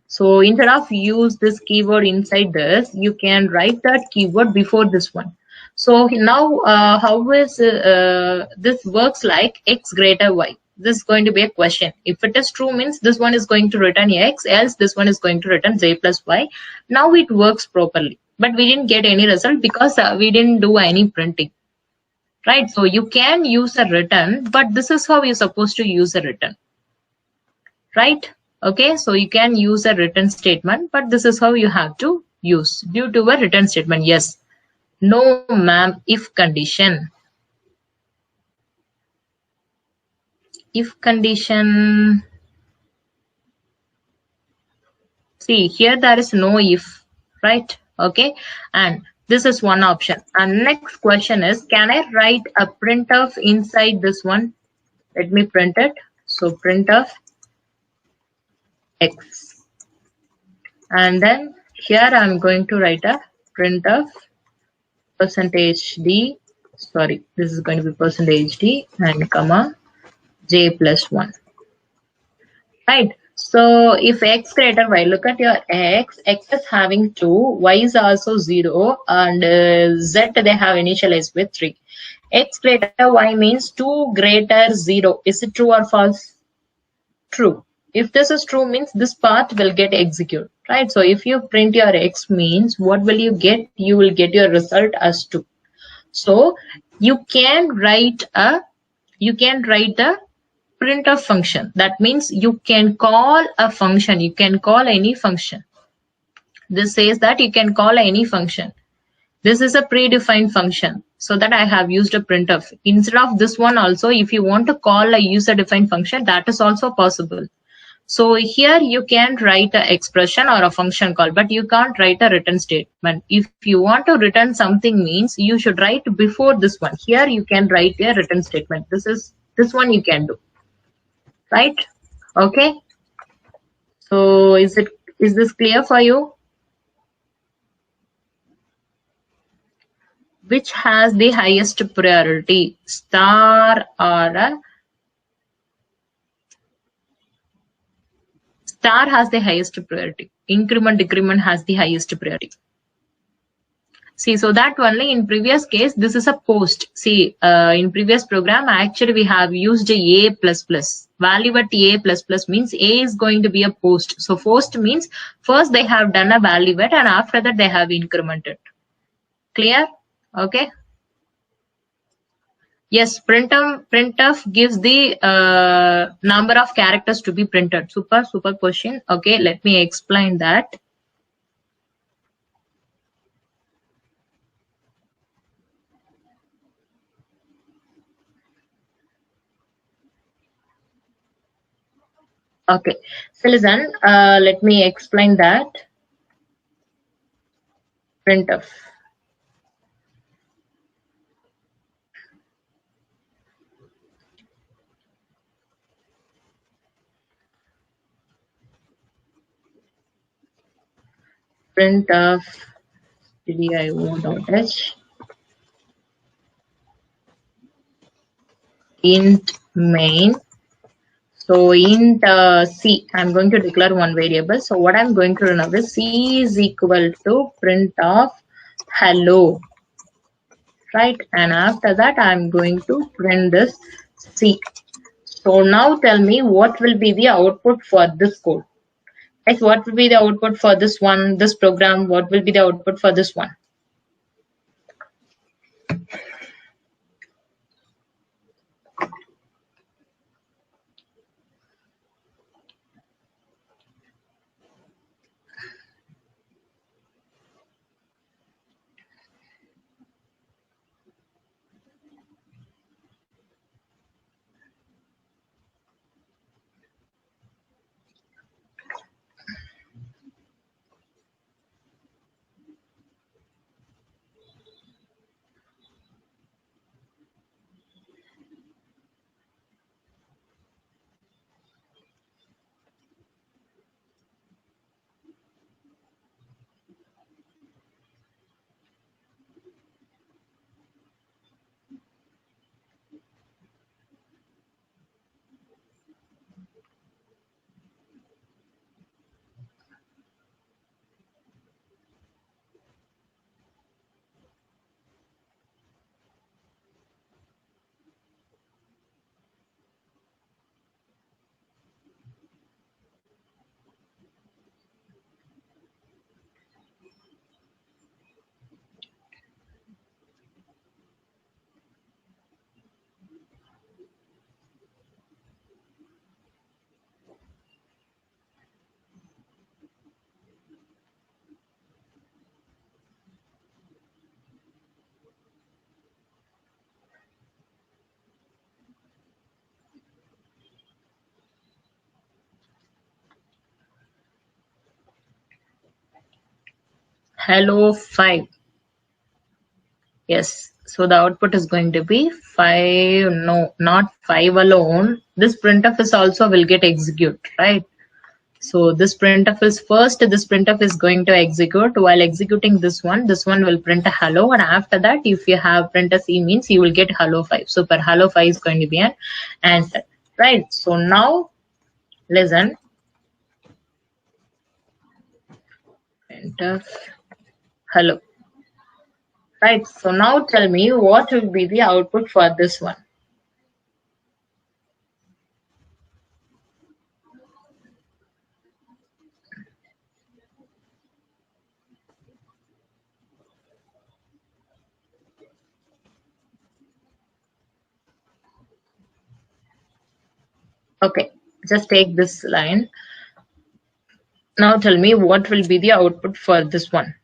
So instead of use this keyword inside this, you can write that keyword before this one. So now how is this works like x greater y? This is going to be a question. If it is true means this one is going to return x, else this one is going to return z plus y. Now it works properly. But we didn't get any result because we didn't do any printing. Right? So you can use a return, but this is how you're supposed to use a return. Right? Okay, so you can use a return statement, but this is how you have to use due to a return statement. Yes. No, ma'am, if condition. If condition. See, here there is no if, right? Okay, and this is one option. And next question is, can I write a printf inside this one? Let me print it. So printf x. And then here I'm going to write a printf percentage d. Sorry, this is going to be percentage d and comma j plus 1. Right. So if x greater y, look at your x is having 2, y is also 0, and z they have initialized with 3. X greater y means 2 greater 0. Is it true or false? True. If this is true means this part will get executed, right? So if you print your x means what will you get? You will get your result as 2. So you can write a printf function. That means you can call a function. You can call any function. This says that you can call any function. This is a predefined function. So that I have used a printf. Instead of this one also, if you want to call a user-defined function, that is also possible. So here you can write an expression or a function call, but you can't write a return statement. If you want to return something means you should write before this one. Here you can write a return statement. This one you can do. Right? Okay. So is this clear for you? Which has the highest priority, star or a star has the highest priority. Increment, decrement has the highest priority. See, so that only in previous case, this is a post. See, in previous program, actually we have used a plus plus. Value at a plus plus means a is going to be a post. So post means first they have done a value at and after that they have incremented. Clear? Okay. Yes, printf gives the number of characters to be printed. Super question. Okay, let me explain that. Okay, so listen, let me explain that. Printf. Printf dio.h int main. So int c, I'm going to declare one variable. So what I'm going to do now is c is equal to print of hello, right? And after that, I'm going to print this c. So now tell me what will be the output for this code. Like what will be the output for this one, this program? What will be the output for this one? Hello 5. Yes. So the output is going to be 5. No, not 5 alone. This printf is also will get execute, right? So this printf is first, this printf is going to execute. While executing this one will print a hello, and after that, if you have print a c means you will get hello 5. So per hello 5 is going to be an answer, right? So now listen, printf hello, right? So now tell me what will be the output for this one. Okay, just take this line. Now tell me what will be the output for this one.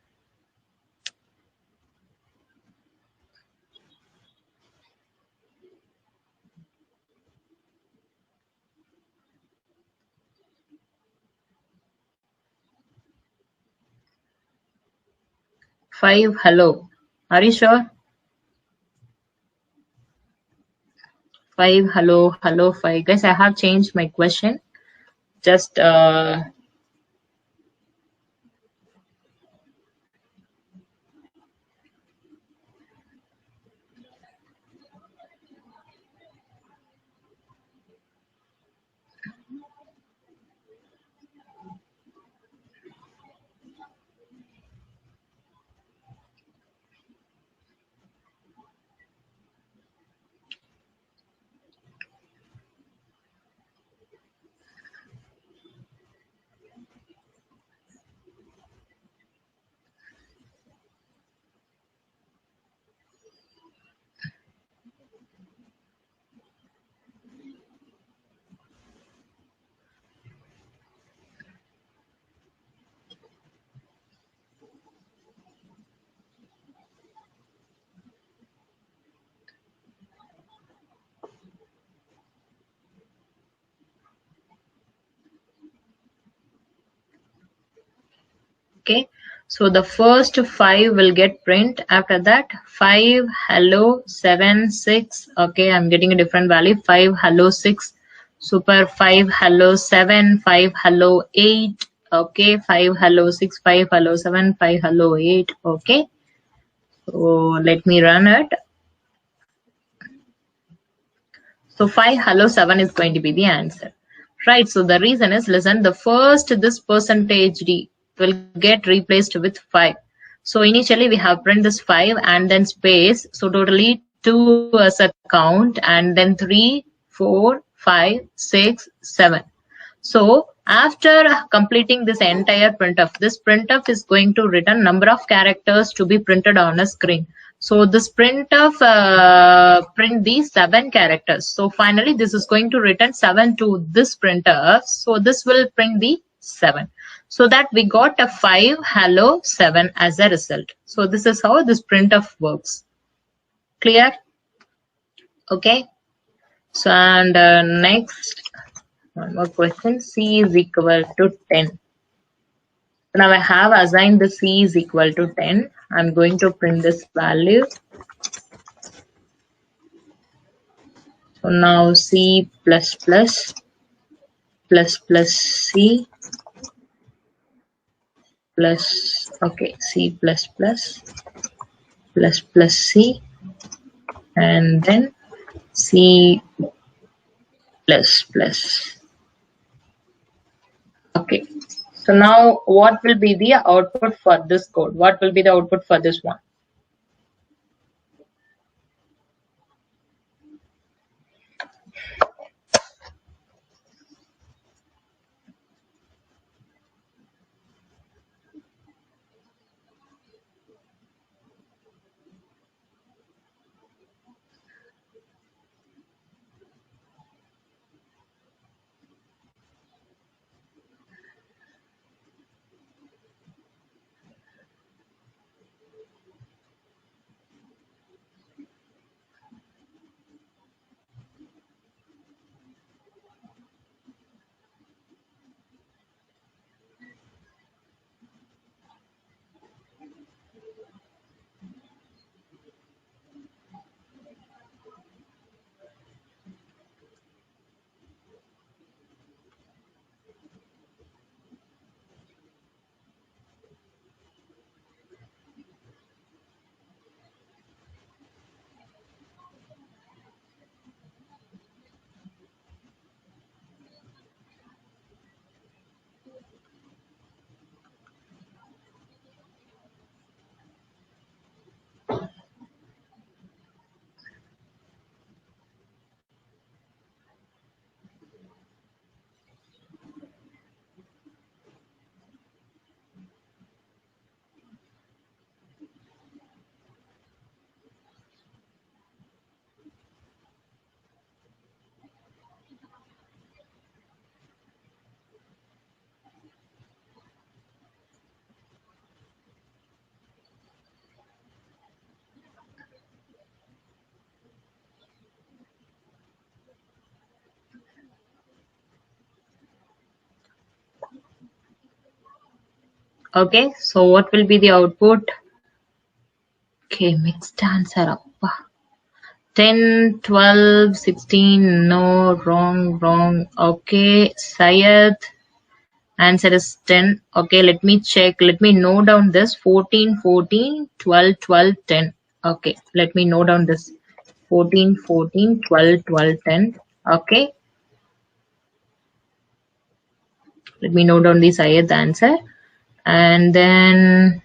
Five hello. Are you sure? 5 hello 5. Guys, I have changed my question. Just Okay, so the first 5 will get print. After that 5 hello 7 6. Okay, I'm getting a different value. 5 hello 6, super. 5 hello 7, 5 hello 8. Okay, 5 hello 6, 5 hello 7, 5 hello 8. Okay, so let me run it. So 5 hello 7 is going to be the answer. Right, so the reason is, listen, the first this percentage d will get replaced with 5. So initially we have print this 5 and then space. So totally 2 as a count, and then 3, 4, 5, 6, 7. So after completing this entire printf, this printf is going to return number of characters to be printed on a screen. So this printf print these 7 characters. So finally this is going to return 7 to this printf. So this will print the 7. So that we got a 5 hello 7 as a result. So this is how this printf works. Clear? Okay. So and next, one more question. C is equal to 10. Now I have assigned the C is equal to 10. I'm going to print this value. So now C plus plus C plus, okay, C plus C, and then C plus plus. Okay. So now what will be the output for this code? What will be the output for this one? Okay, so what will be the output? Okay, mixed answer. Appa. 10, 12, 16. No, wrong. Okay, Syed. Answer is 10. Okay, let me check. Let me note down this. 14, 14, 12, 12, 10. Okay, let me note down this. 14, 14, 12, 12, 10. Okay. Let me note down the Syed answer. And then,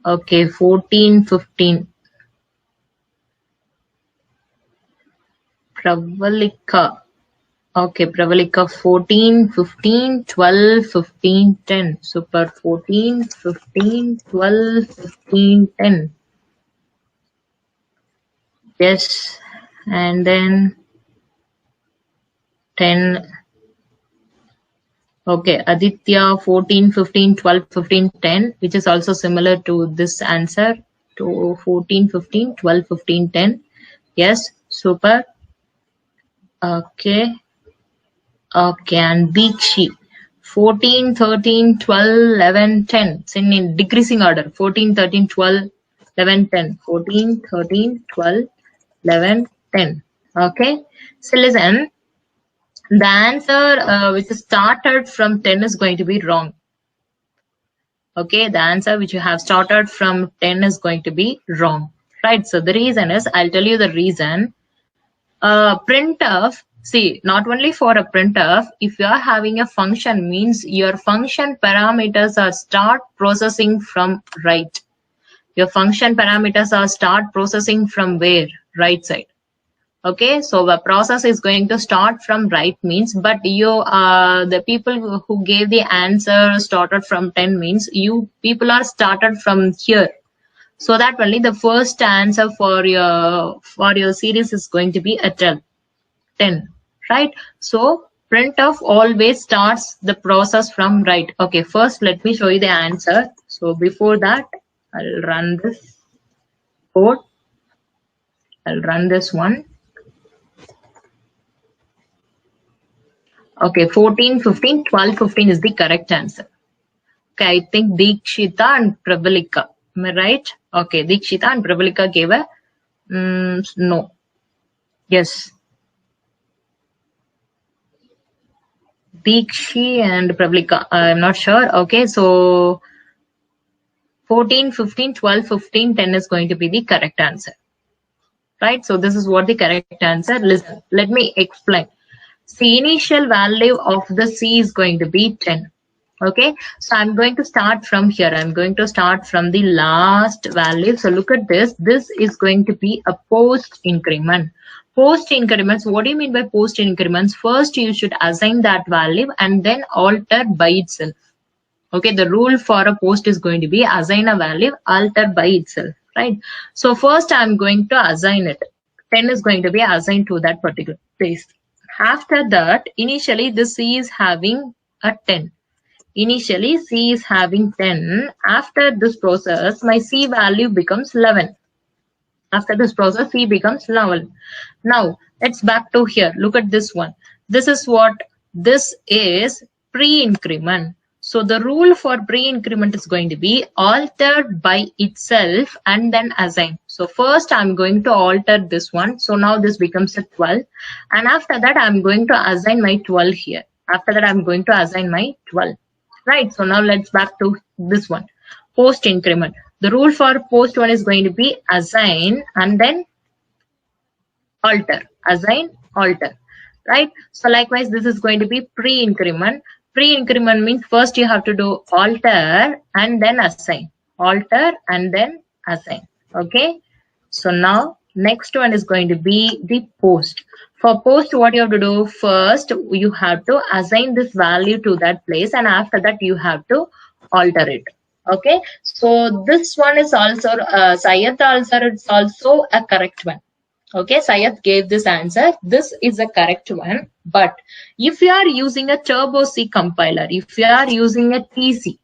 okay, 14, 15. Pravalika. Okay, Pravalika, 14, 15, 12, 15, 10. Super. 14, 15, 12, 15, 10. Yes. And then 10. Okay, Aditya, 14, 15, 12, 15, 10, which is also similar to this answer, to 14, 15, 12, 15, 10. Yes, super. Okay. Okay, and Deekshi, 14, 13, 12, 11, 10. It's in decreasing order. 14, 13, 12, 11, 10. 14, 13, 12, 11, 10. Okay. So listen, the answer which is started from 10 is going to be wrong. Okay, the answer which you have started from 10 is going to be wrong. Right. So the reason is, I'll tell you the reason. Printf, see, not only for a printf, if you are having a function, means your function parameters are start processing from right. Your function parameters are start processing from where? Right side. Okay, so the process is going to start from right means, but you the people who gave the answer started from 10 means you people are started from here. So that only the first answer for your series is going to be a 10, right? So printf always starts the process from right. Okay, first let me show you the answer. So before that, I'll run this code. I'll run this one. Okay, 14, 15, 12, 15 is the correct answer. Okay, I think Dikshita and Prabalika. Am I right? Okay, Dikshita and Prabalika gave a no. Yes. Dikshi and Prabalika. I'm not sure. Okay, so 14, 15, 12, 15, 10 is going to be the correct answer. Right? So this is what the correct answer. Listen, let me explain. The initial value of the C is going to be 10. Okay, so I'm going to start from here. I'm going to start from the last value. So look at this. This is going to be a post increment. Post increments, what do you mean by post increments? First, you should assign that value and then alter by itself. Okay, the rule for a post is going to be assign a value, alter by itself, right? So first I'm going to assign it. 10 is going to be assigned to that particular place. After that, initially this C is having a 10. Initially C is having 10. After this process, my C value becomes 11. After this process, C becomes 11. Now, let's back to here. Look at this one. This is what this is, pre-increment. So the rule for pre-increment is going to be altered by itself and then assign. So first I'm going to alter this one. So now this becomes a 12. And after that, I'm going to assign my 12 here. After that, I'm going to assign my 12. Right. So now let's back to this one. Post increment. The rule for post one is going to be assign and then alter. Assign, alter. Right. So likewise, this is going to be pre-increment. Pre-increment means first you have to do alter and then assign. Alter and then assign. Okay. So now next one is going to be the post. For post, what you have to do first, you have to assign this value to that place, and after that you have to alter it. Okay, so this one is also Syed answer. It's also a correct one. Okay, Syed gave this answer. This is a correct one. But if you are using a Turbo C compiler, if you are using a TC,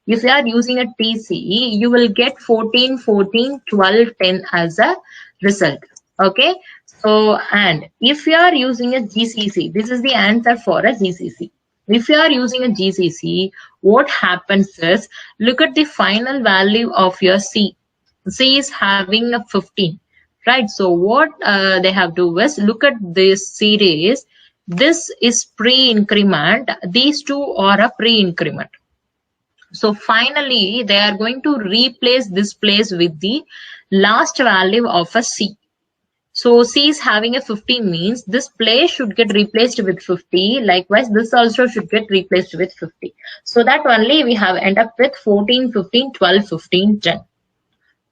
if you are using a TC, you will get 14, 14, 12, 10 as a result. Okay. So, and if you are using a GCC, this is the answer for a GCC. If you are using a GCC, what happens is, look at the final value of your C. C is having a 15, right? So what they have to do is, look at this series. This is pre-increment. These two are a pre-increment. So finally, they are going to replace this place with the last value of a C. So C is having a 50 means this place should get replaced with 50. Likewise, this also should get replaced with 50. So that only we have end up with 14, 15, 12, 15, 10.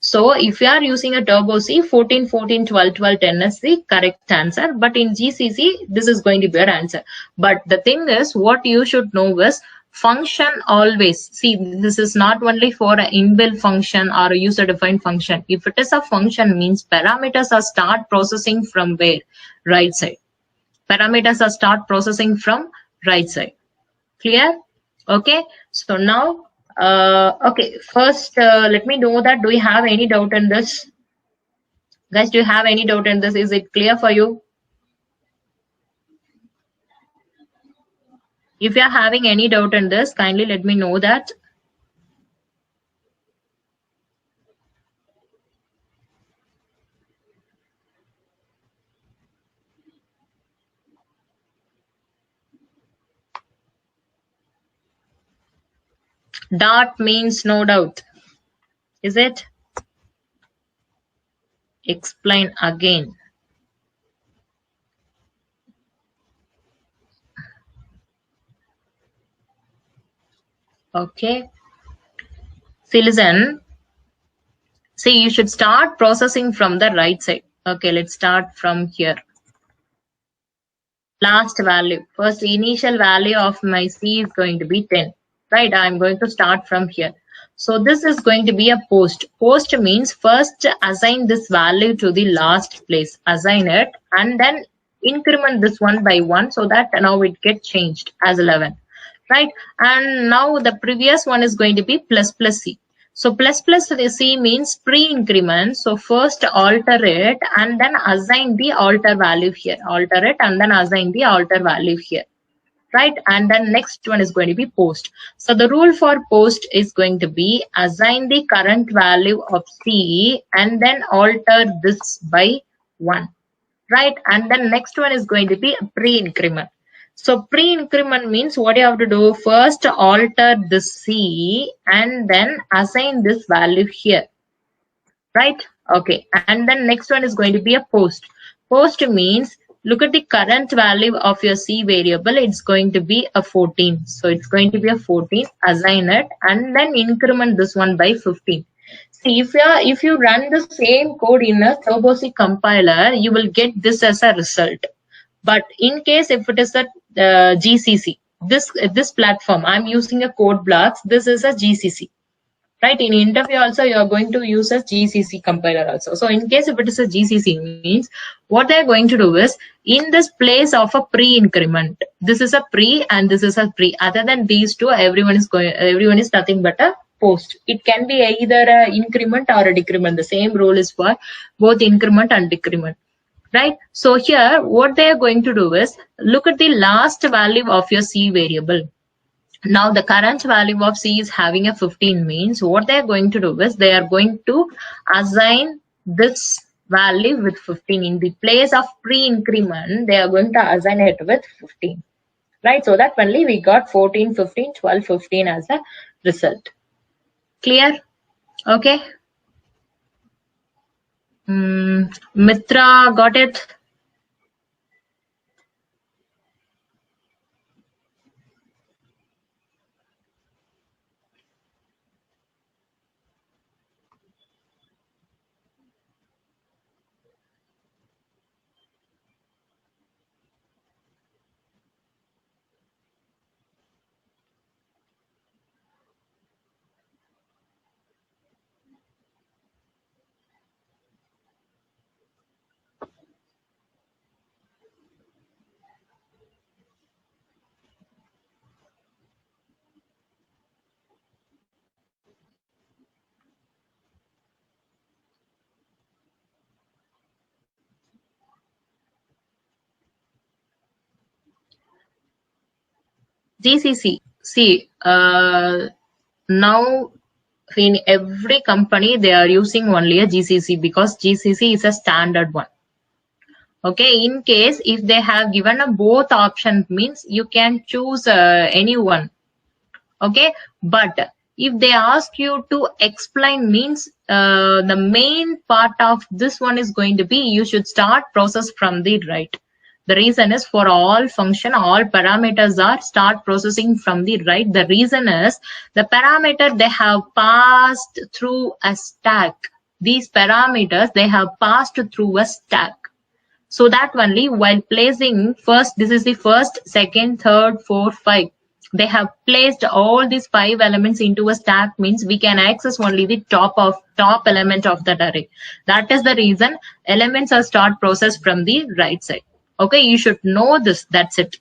So if you are using a Turbo C, 14, 14, 12, 12, 10 is the correct answer. But in GCC, this is going to be your answer. But the thing is, what you should know is, function always, see, this is not only for an inbuilt function or a user defined function. If it is a function, means parameters are start processing from where? Right side. Parameters are start processing from right side. Clear? Okay. So now, okay, first let me know that, do you have any doubt in this? Guys, do you have any doubt in this? Is it clear for you? If you're having any doubt in this, kindly let me know that. Dot means no doubt. Is it? Explain again. Okay. See, listen. See, you should start processing from the right side. Okay, let's start from here. Last value. First initial value of my C is going to be 10. Right, I'm going to start from here. So this is going to be a post. Post means first assign this value to the last place. Assign it and then increment this one by one so that now it gets changed as 11. Right, and now the previous one is going to be plus plus C. So plus plus C means pre-increment. So first alter it and then assign the alter value here. Alter it and then assign the alter value here. Right, and then next one is going to be post. So the rule for post is going to be assign the current value of C and then alter this by 1. Right, and then next one is going to be pre-increment. So pre-increment means what you have to do, first alter this C and then assign this value here. Right, okay, and then next one is going to be a post. Post means look at the current value of your C variable. It's going to be a 14. So it's going to be a 14, assign it and then increment this one by 15. See, if you run the same code in a TurboC compiler, you will get this as a result. But in case if it is a GCC, this platform, I'm using a code blocks. This is a GCC. Right, in interview also you are going to use a GCC compiler also. So in case if it is a GCC means what they are going to do is in this place of a pre-increment, this is a pre and this is a pre. Other than these two, everyone is nothing but a post. It can be either a increment or a decrement. The same rule is for both increment and decrement. Right, so here what they are going to do is look at the last value of your C variable. Now the current value of C is having a 15 means what they are going to do is they are going to assign this value with 15 in the place of pre-increment. They are going to assign it with 15. Right, so that only we got 14, 15, 12, 15 as a result. Clear? Okay. Mitra, got it? GCC. See, now in every company they are using only a GCC because GCC is a standard one. Okay, in case if they have given a both option means you can choose any one. Okay, but if they ask you to explain means the main part of this one is going to be you should start process from the right. The reason is for all function, all parameters are start processing from the right. The reason is the parameter they have passed through a stack. These parameters they have passed through a stack. So that only while placing first, this is the first, second, third, fourth, 5. They have placed all these 5 elements into a stack means we can access only the top element of that array. That is the reason elements are start processed from the right side. Okay, you should know this. That's it.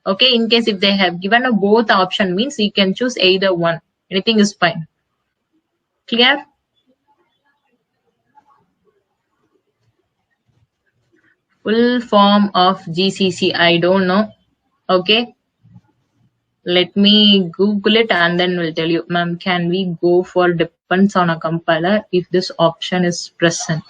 Okay, in case if they have given a both option means you can choose either one. Anything is fine. Clear? Full form of GCC, I don't know. Okay. Let me Google it and then we'll tell you. Ma'am, can we go for depends on a compiler if this option is present?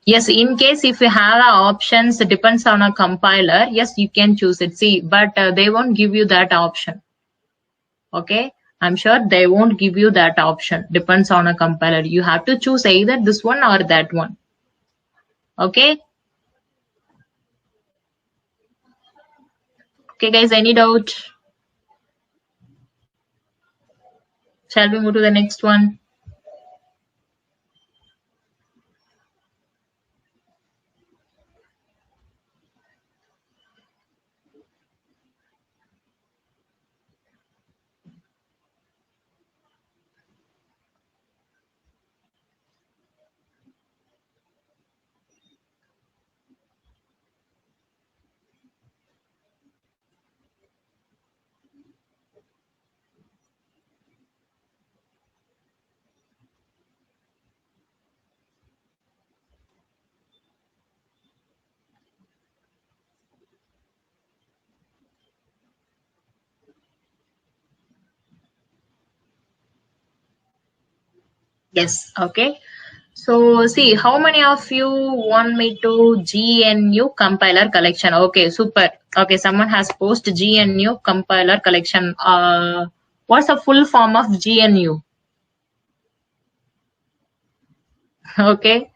Yes, in case if you have options depends on a compiler, yes, you can choose it. See, but they won't give you that option. Okay, I'm sure they won't give you that option. Depends on a compiler. You have to choose either this one or that one. Okay. Okay, guys, any doubt? Shall we move to the next one? Yes, okay. So see, how many of you want me to GNU compiler collection? Okay, super. Okay, someone has posted GNU compiler collection. What's the full form of GNU? Okay,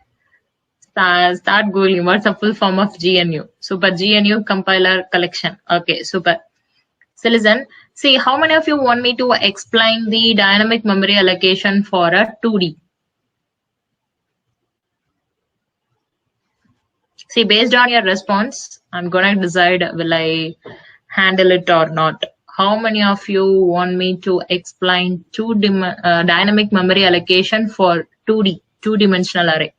start googling. What's the full form of GNU? Super, GNU compiler collection. Okay, super. So listen, see, how many of you want me to explain the dynamic memory allocation for a 2D? See, based on your response, I'm gonna decide will I handle it or not. How many of you want me to explain dynamic memory allocation for 2D, two-dimensional array?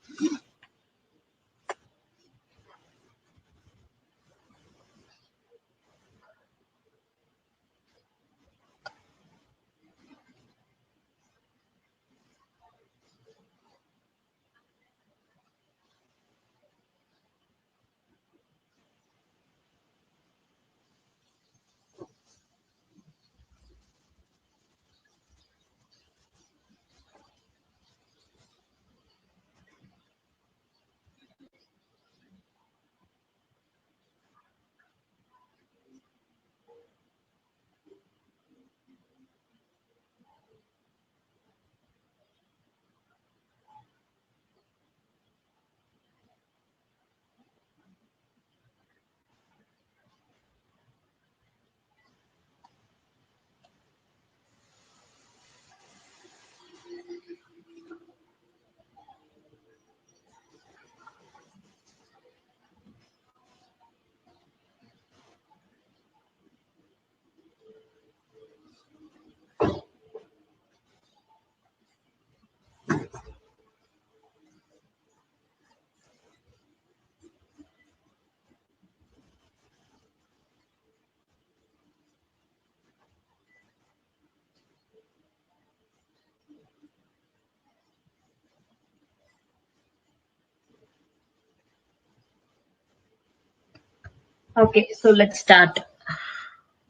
Okay, so let's start.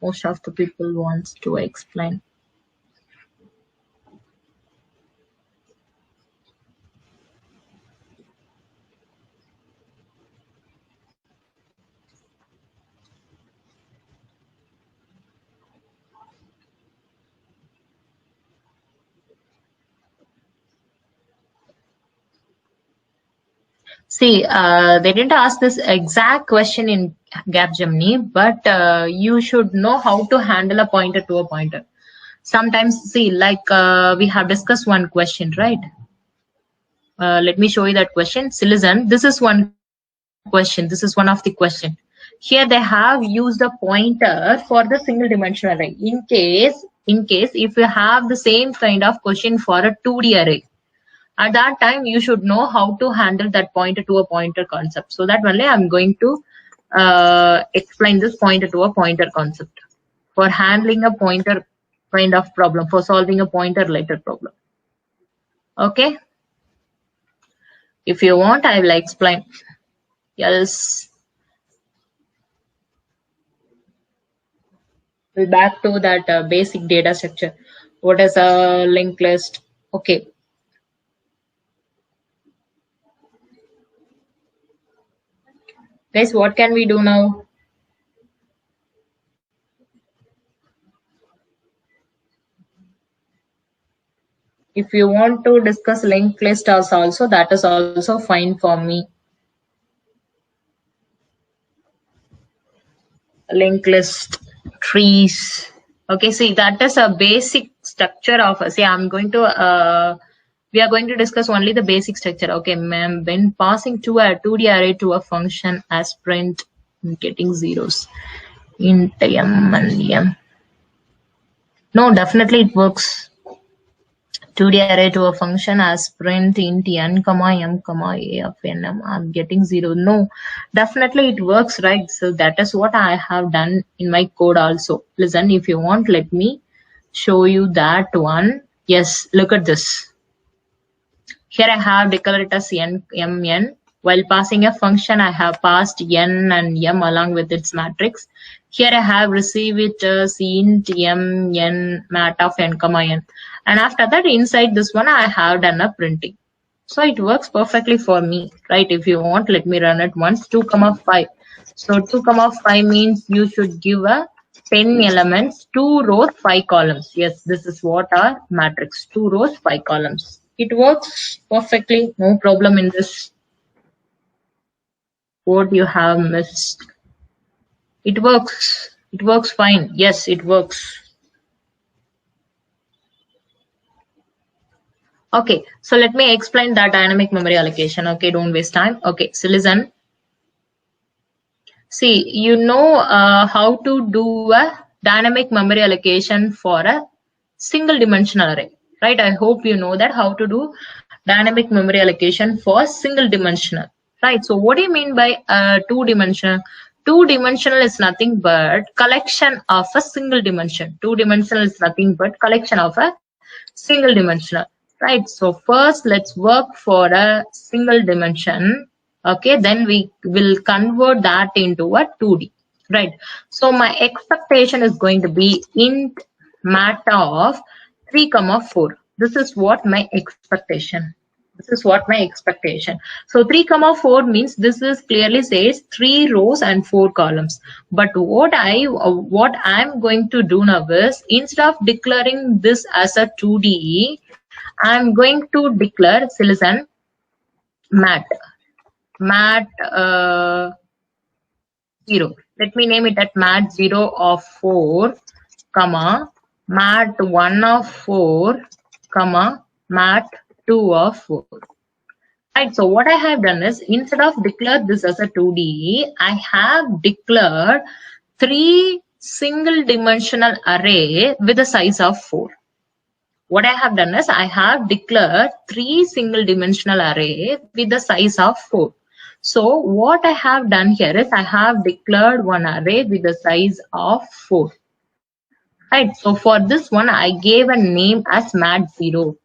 Most of the people wants to explain. See, they didn't ask this exact question in Capgemini, but you should know how to handle a pointer to a pointer. Sometimes, see, like we have discussed one question, right? Let me show you that question. So listen, this is one question. This is one of the question. Here they have used a pointer for the single dimensional array. In case if you have the same kind of question for a 2D array, at that time you should know how to handle that pointer to a pointer concept. So that only I'm going to explain this pointer to a pointer concept for handling a pointer kind of problem, for solving a pointer related problem. Okay, if you want I will explain. Yes. We'll back to that basic data structure. What is a linked list? Okay. Guys, what can we do now? If you want to discuss linked list also, that is also fine for me. Linked list, trees. Okay, see, that is a basic structure of, see, we are going to discuss only the basic structure. Okay, ma'am, when passing to a 2D array to a function as print, getting zeros. Int m and m. No, definitely it works. 2D array to a function as print int n comma m comma a of nm. I'm getting zero. No, definitely it works, right? So that is what I have done in my code also. Listen, if you want, let me show you that one. Yes, look at this. Here I have declared it as mn. While passing a function, I have passed n and m along with its matrix. Here I have received it as int m n mat of n comma n. And after that, inside this one, I have done a printing. So it works perfectly for me, right? If you want, let me run it once. 2 comma 5. So 2 comma 5 means you should give a 10 elements, 2 rows, 5 columns. Yes, this is what our matrix. 2 rows, 5 columns. It works perfectly. No problem in this. What you have missed? It works. It works fine. Yes, it works. Okay, so let me explain that dynamic memory allocation. Okay, don't waste time. Okay, so listen. See, you know how to do a dynamic memory allocation for a single dimensional array, right? I hope you know that how to do dynamic memory allocation for single dimensional, right? So what do you mean by two dimensional? Two dimensional is nothing but collection of a single dimension. Two dimensional is nothing but collection of a single dimensional, right? So first let's work for a single dimension. Okay, then we will convert that into a 2D, right? So my expectation is going to be int mat of 3 comma 4. This is what my expectation. This is what my expectation. So 3 comma 4 means this is clearly says 3 rows and 4 columns. But what I'm going to do now is, instead of declaring this as a 2D, I'm going to declare, listen, mat 0. Let me name it at mat 0 of 4, comma, mat 1 of 4, comma, mat 2 of 4. Right, so what I have done is, instead of declare this as a 2D, I have declared 3 single dimensional array with a size of 4. What I have done is, I have declared 3 single dimensional array with the size of 4. So what I have done here is, I have declared one array with the size of 4. Right, so for this one, I gave a name as mat0.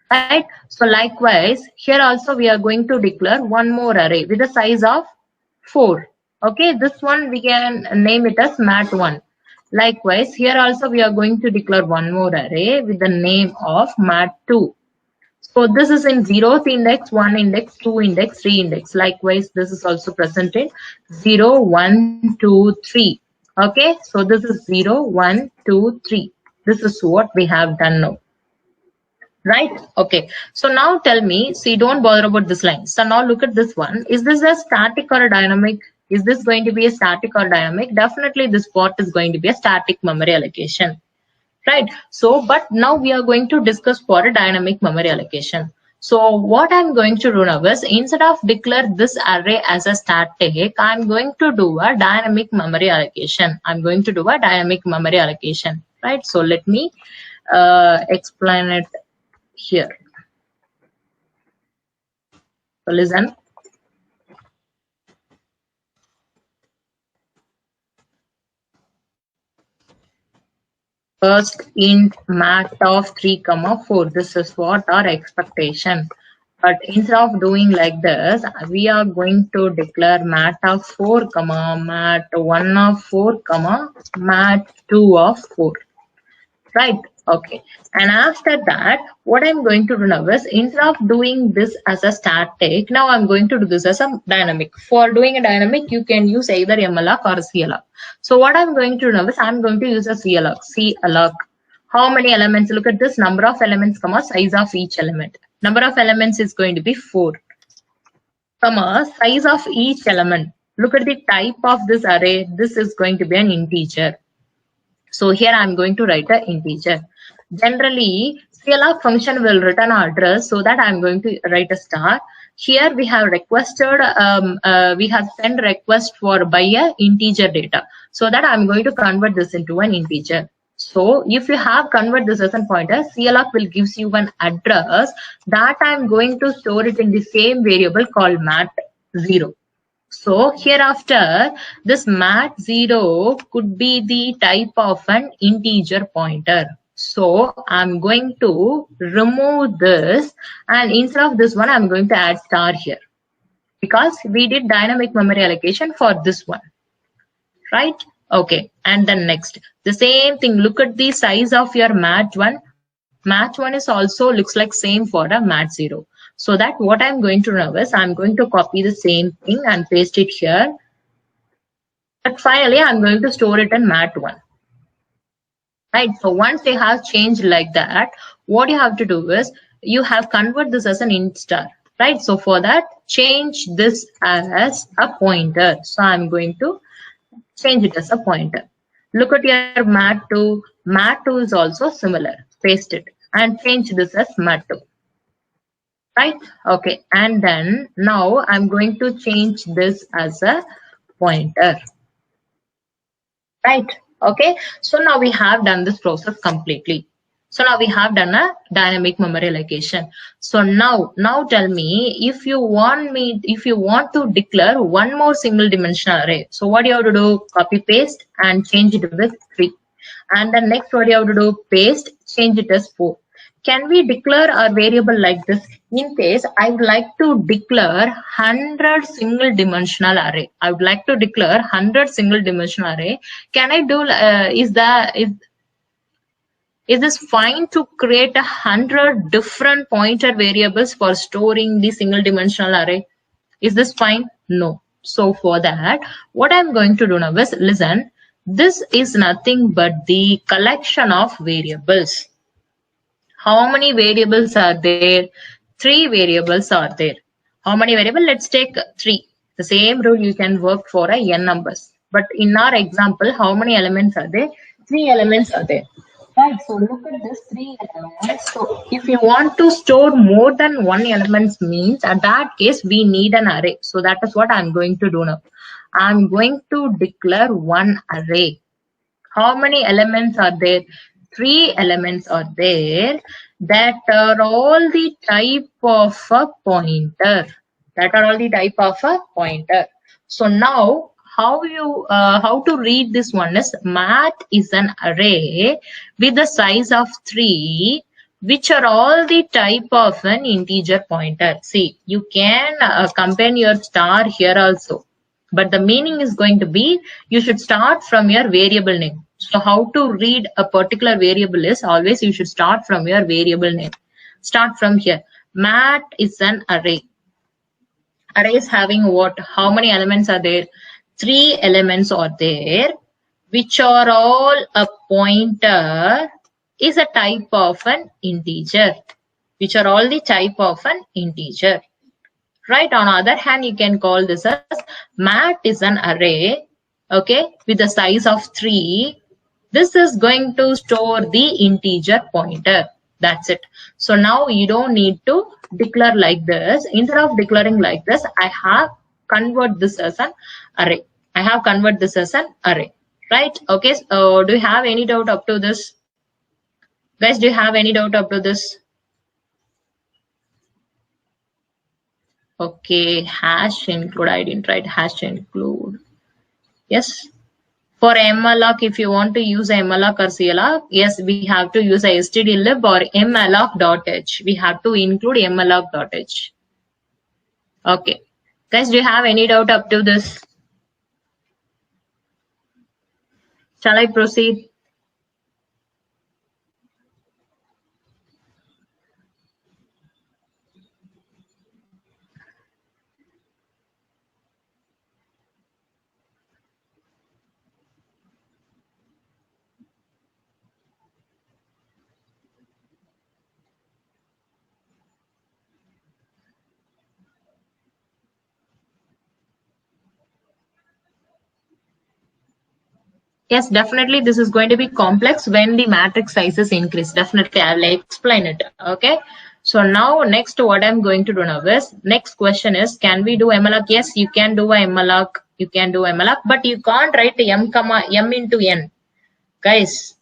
Right, so likewise, here also we are going to declare one more array with a size of 4. Okay, this one we can name it as mat1. Likewise, here also we are going to declare one more array with the name of mat2. So this is in 0th index, 1 index, 2 index, 3 index. Likewise, this is also presented 0, 1, 2, 3. Okay, so this is 0, 1, 2, 3. This is what we have done now. Right? Okay. So now tell me, see, don't bother about this line. So now look at this one. Is this a static or a dynamic? Is this going to be a static or dynamic? Definitely this part is going to be a static memory allocation. Right? So, but now we are going to discuss for a dynamic memory allocation. So what I'm going to do now is, instead of declare this array as a static, I'm going to do a dynamic memory allocation. I'm going to do a dynamic memory allocation. Right? So let me explain it here. So listen. First int mat of 3 comma 4. This is what our expectation. But instead of doing like this, we are going to declare mat of 4, comma, mat 1 of 4, comma, mat 2 of 4. Right? Okay. And after that, what I'm going to do now is, instead of doing this as a static, now I'm going to do this as a dynamic. For doing a dynamic, you can use either MLOC or CLOC. So what I'm going to do now is, I'm going to use a CLOC. CLOC. How many elements? Look at this number of elements, comma, size of each element. Number of elements is going to be 4, comma, size of each element. Look at the type of this array. This is going to be an integer. So here I'm going to write an integer. Generally, CLOC function will return an address, so that I'm going to write a star. Here we have requested, we have sent request for by a integer data, so that I'm going to convert this into an integer. So if you have convert this as a pointer, CLOC will gives you an address that I'm going to store it in the same variable called mat0. So hereafter, this mat0 could be the type of an integer pointer. So I'm going to remove this, and instead of this one, I'm going to add star here, because we did dynamic memory allocation for this one, right? Okay, and then next, the same thing. Look at the size of your mat1. Mat1 is also looks like same for a mat0. So that what I'm going to do is, I'm going to copy the same thing and paste it here. But finally, I'm going to store it in mat1. Right. So once they have changed like that, what you have to do is, you have convert this as an int star. Right. So for that, change this as a pointer. So I'm going to change it as a pointer. Look at your mat2. Mat2 is also similar. Paste it and change this as mat2. Right? Okay. And then now I'm going to change this as a pointer. Right? Okay. So now we have done this process completely. So now we have done a dynamic memory allocation. So now tell me, if you want to declare one more single dimensional array. So what you have to do? Copy paste and change it with 3. And then next, what you have to do? Paste, change it as 4. Can we declare our variable like this? In case I would like to declare 100 single dimensional array. I would like to declare 100 single dimensional array. Can I do? Is this fine to create 100 different pointer variables for storing the single dimensional array? Is this fine? No. So for that, what I'm going to do now is, listen. This is nothing but the collection of variables. How many variables are there? 3 variables are there. How many variables? Let's take 3. The same rule you can work for a n numbers. But in our example, how many elements are there? 3 elements are there. Right. So look at this 3 elements. So if you want to store more than 1 element, means at that case we need an array. So that is what I'm going to do now. I'm going to declare one array. How many elements are there? 3 elements are there that are all the type of a pointer. So now how to read this one is, mat is an array with the size of 3, which are all the type of an integer pointer. See, you can compare your star here also, but the meaning is going to be, you should start from your variable name. So how to read a particular variable is, always you should start from your variable name. Start from here. Mat is an array. Array is having what? How many elements are there? 3 elements are there, which are all a pointer, is a type of an integer. Which are all the type of an integer. Right? On the other hand, you can call this as mat is an array, okay, with the size of 3. This is going to store the integer pointer. That's it. So now you don't need to declare like this. Instead of declaring like this, I have convert this as an array. Right? Okay. So do you have any doubt up to this? Guys, do you have any doubt up to this? Okay, hash include, I didn't write hash include. Yes. For malloc, if you want to use malloc or CLOC, yes, we have to use a stdlib or malloc.h. We have to include malloc.h. Okay. Guys, do you have any doubt up to this? Shall I proceed? Yes, definitely this is going to be complex when the matrix sizes increase. Definitely I will explain it. Okay. So now next what I'm going to do now is, next question is, can we do malloc? Yes, you can do a malloc. You can do a malloc, but you can't write m comma m into n. Guys,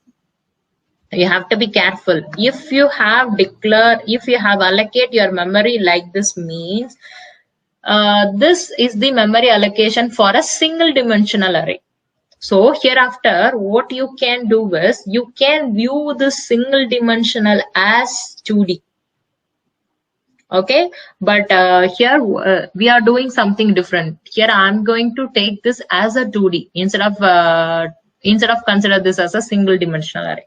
you have to be careful. If you have allocate your memory like this means, this is the memory allocation for a single dimensional array. So hereafter, what you can do is, you can view the single dimensional as 2D. Okay, but here we are doing something different. Here I'm going to take this as a 2D instead of consider this as a single dimensional array.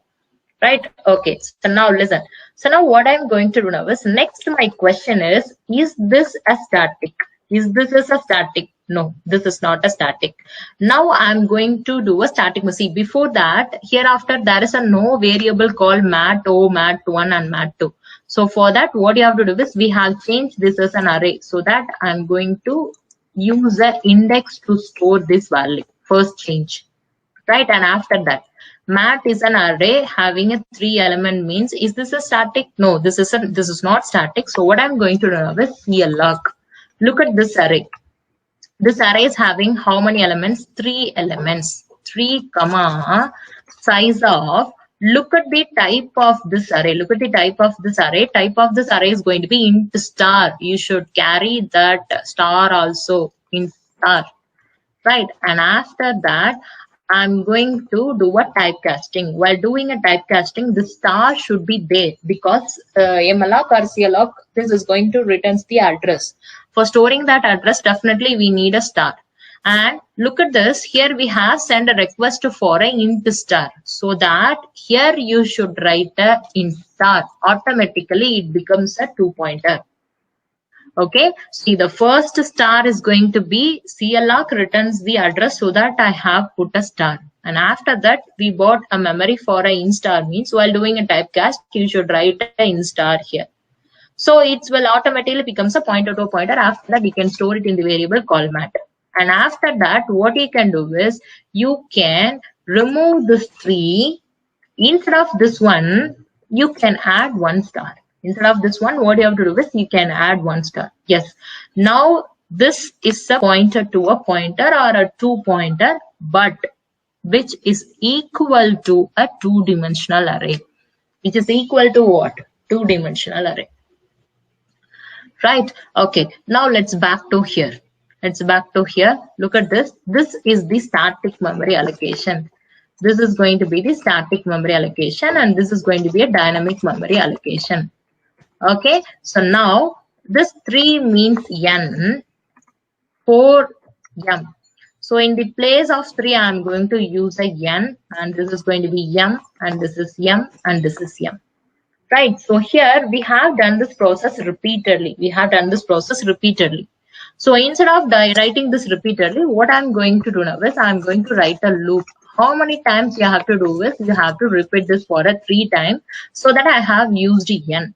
Right? Okay. So now listen. So now what I'm going to do now is, next my question is this a static? Is this a static? No, this is not a static. Now I'm going to do a static. See, before that, hereafter there is a no variable called mat0, mat1 and mat2. So for that, what you have to do is, we have changed this as an array, so that I'm going to use an index to store this value. First change. Right? And after that, mat is an array having a 3 element means, is this a static? No, this is not static. So what I'm going to do now is CLOC. Look at this array. This array is having how many elements? 3 elements. 3 comma size of, look at the type of this array. Look at the type of this array. Type of this array is going to be int star. You should carry that star also, int star. Right? And after that, I'm going to do a typecasting. While doing a typecasting, the star should be there, because malloc or CLOC, this is going to return the address. For storing that address, definitely we need a star. And look at this. Here we have sent a request for a int star. So that here you should write a int star. Automatically it becomes a 2-pointer. Okay, see, the first star is going to be CLOC returns the address, so that I have put a star. And after that, we bought a memory for a int star means, while doing a typecast, you should write a int star here. So it will automatically becomes a pointer to a pointer. After that, you can store it in the variable called mat. And after that, what you can do is, you can remove this 3. Instead of this one, you can add 1 star. Instead of this one, what you have to do is, you can add 1 star. Yes. Now this is a pointer to a pointer or a 2-pointer, but which is equal to a 2-dimensional array. Which is equal to what? 2-dimensional array. Right? Okay. Now let's back to here. Let's back to here. Look at this. This is the static memory allocation. This is going to be the static memory allocation, and this is going to be a dynamic memory allocation. Okay, so now this 3 means n, 4 m. So in the place of 3, I am going to use a n, and this is going to be m, and this is m, and this is m. Right, so here we have done this process repeatedly. So instead of writing this repeatedly, what I'm going to do now is, I'm going to write a loop. How many times you have to do is, you have to repeat this for a 3 times, so that I have used n.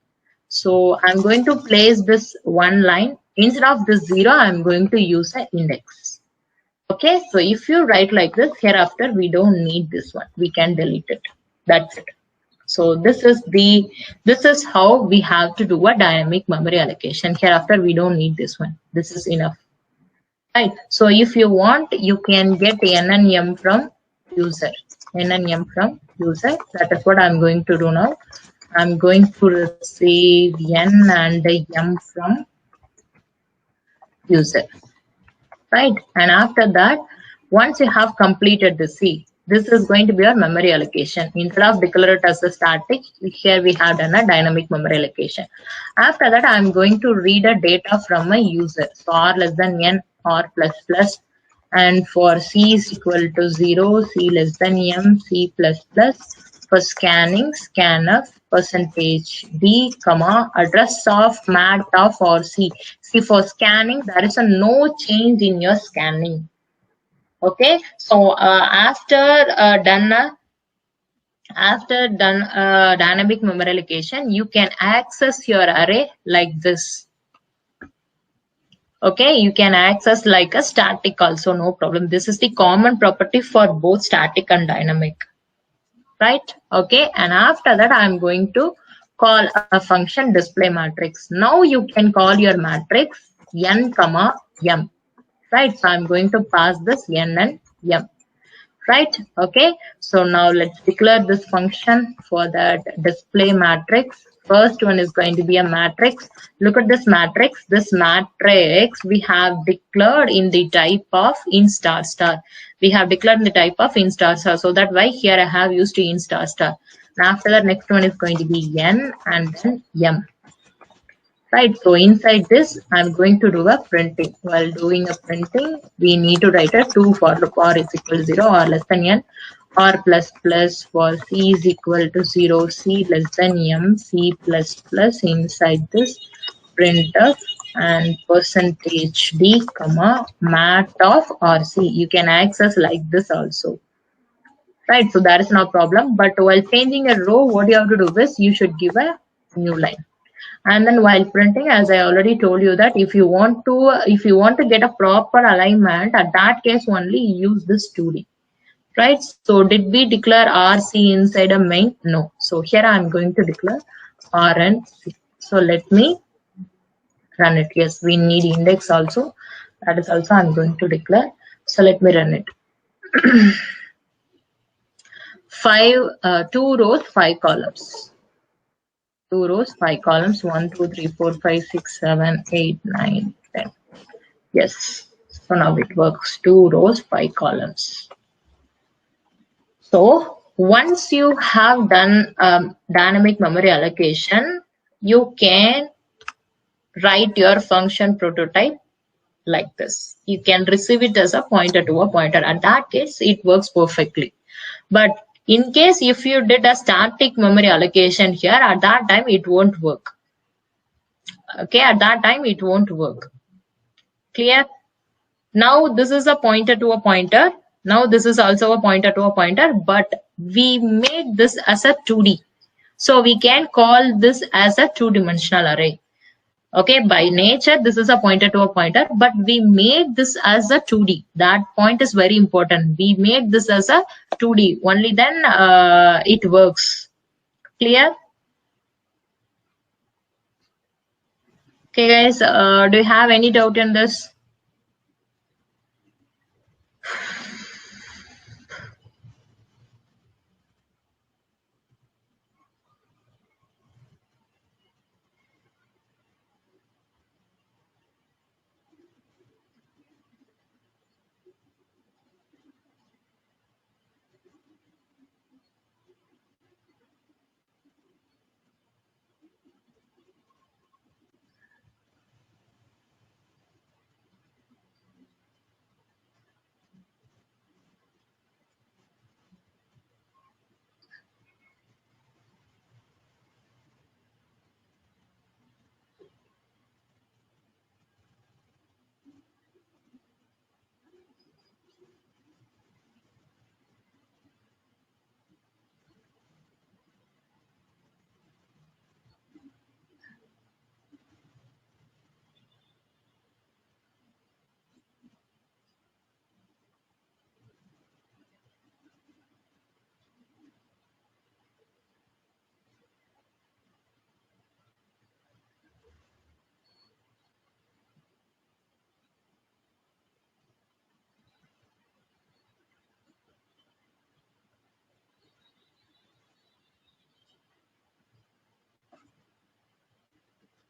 So I'm going to place this 1 line. Instead of this 0, I'm going to use an index. Okay, so if you write like this, hereafter we don't need this one. We can delete it. That's it. So this is how we have to do a dynamic memory allocation. Hereafter we don't need this one. This is enough. Right. So if you want, you can get n and m from user. N and m from user. That is what I'm going to do now. I'm going to receive n and m from user. Right. And after that, once you have completed the C, This is going to be our memory allocation. Instead of declare it as a static, here we have done a dynamic memory allocation. After that, I'm going to read a data from a user. So r less than n, r plus plus, and for c is equal to 0, c less than m, c plus plus. For scanning, scanf percentage d, comma, address of mat of or c. See, for scanning, there is a no change in your scanning. Okay, so after done dynamic memory allocation, you can access your array like this. Okay, you can access like a static also, no problem. This is the common property for both static and dynamic, right? Okay, and after that I'm going to call a function display matrix. Now you can call your matrix n comma m, right? So I'm going to pass this n and m, right? Okay, so now let's declare this function for that display matrix. First one is going to be a matrix. Look at this matrix. This matrix we have declared in the type of int star star. We have declared in the type of int star star. So that why here I have used int star star. And after that, next one is going to be n and then m. Right, so inside this, I'm going to do a printing. While doing a printing, we need to write a 2 for loop r is equal to 0 or less than n, r plus plus for c is equal to 0, c less than m, c plus plus inside this printf and percentage d, comma, mat of rc. You can access like this also. Right, so that is no problem. But while changing a row, what you have to do is you should give a new line. And then while printing, as I already told you that if you want to get a proper alignment, at that case only use this 2D, right? So did we declare RC inside a main? No. So here I'm going to declare R and C. So let me run it. Yes, we need index also. That is also I'm going to declare. So let me run it. 2 rows, 5 columns. 2 rows, 5 columns, 1, 2, 3, 4, 5, 6, 7, 8, 9, 10. Yes, so now it works. 2 rows, 5 columns. So once you have done dynamic memory allocation, you can write your function prototype like this. You can receive it as a pointer to a pointer. At that case, it works perfectly. But in case if you did a static memory allocation here, at that time it won't work. Okay, at that time it won't work. Clear? Now this is a pointer to a pointer. Now this is also a pointer to a pointer, but we made this as a 2D. So we can call this as a two-dimensional array. Okay, by nature, this is a pointer to a pointer, but we made this as a 2D. That point is very important. We made this as a 2D. Only then it works. Clear? Okay, guys, do you have any doubt in this?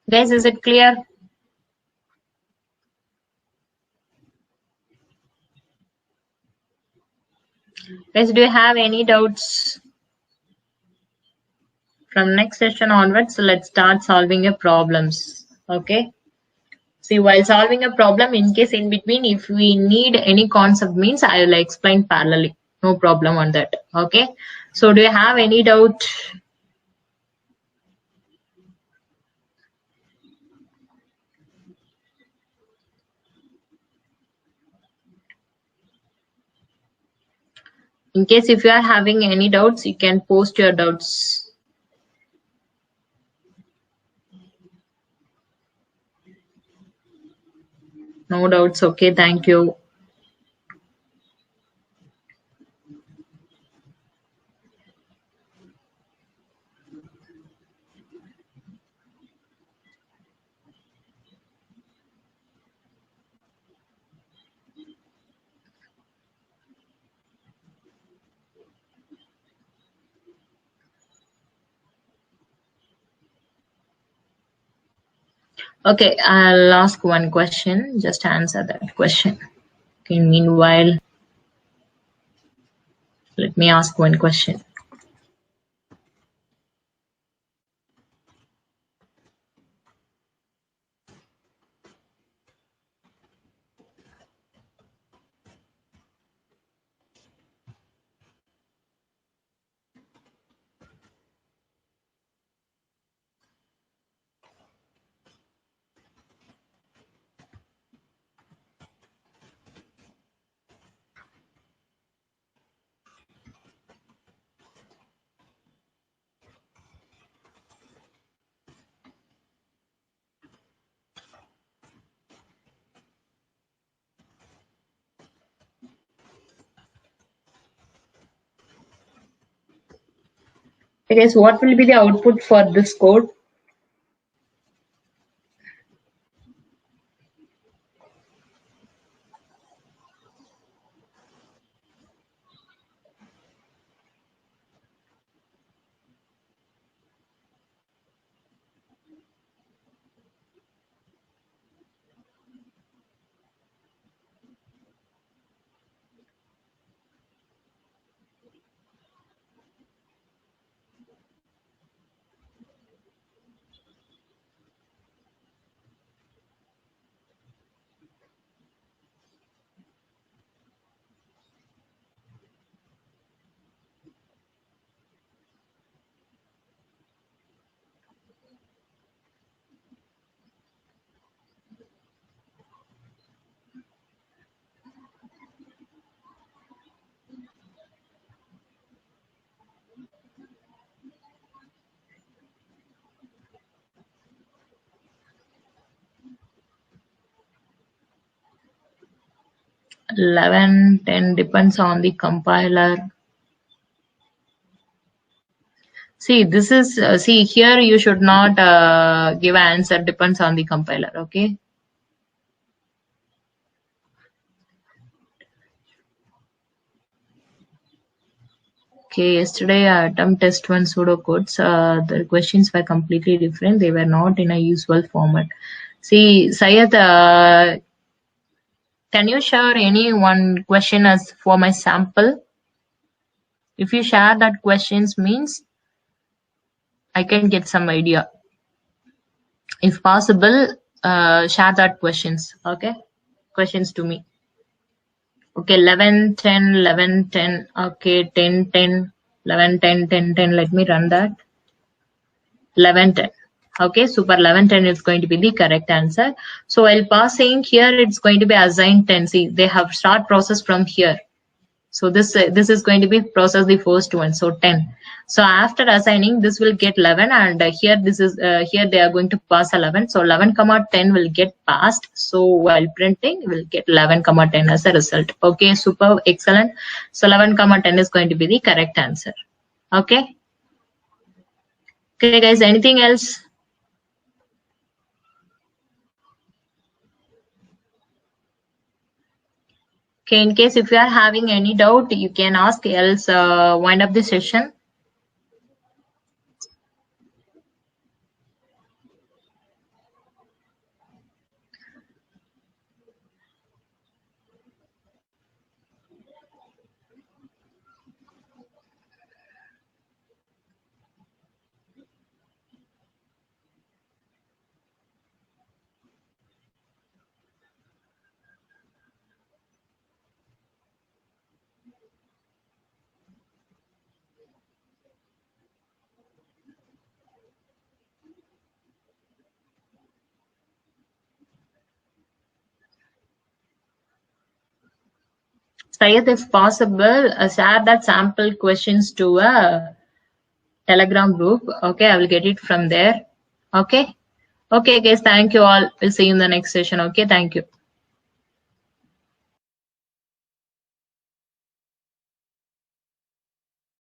Guys, is it clear? Guys, do you have any doubts? From next session onwards, let's start solving your problems. Okay. See, while solving a problem, in case in between, if we need any concept means, I will explain parallelly. No problem on that. Okay. So do you have any doubt? In case if you are having any doubts, you can post your doubts. No doubts. Okay. Thank you. Okay. I'll ask one question. Just answer that question. Okay. Meanwhile, let me ask one question. Okay, guys, what will be the output for this code? Eleven, 10 depends on the compiler. See, this is, see here you should not give answer depends on the compiler. Okay. Okay, yesterday I attempt test one pseudocodes. The questions were completely different. They were not in a usual format. See, Syed, can you share any one question as for my sample? If you share that questions means I can get some idea. If possible, share that questions. Okay, questions to me. Okay, 11, 10, 11, 10. Okay, 10, 10, 11, 10, 10, 10. Let me run that. 11, 10. Okay, super 11, 10 is going to be the correct answer. So while passing here, it's going to be assigned 10. See, they have start process from here. So this is going to be process the first one. So 10. So after assigning, this will get 11, and here this is here they are going to pass 11. So 11 comma 10 will get passed. So while printing, we'll get 11 comma 10 as a result. Okay, super excellent. So 11 comma 10 is going to be the correct answer. Okay. Okay, guys. Anything else? Okay, in case if you are having any doubt, you can ask, else wind up the session. Syed, if possible, share that sample questions to a Telegram group. Okay, I will get it from there. Okay. Okay, guys. Thank you all. We'll see you in the next session. Okay, thank you.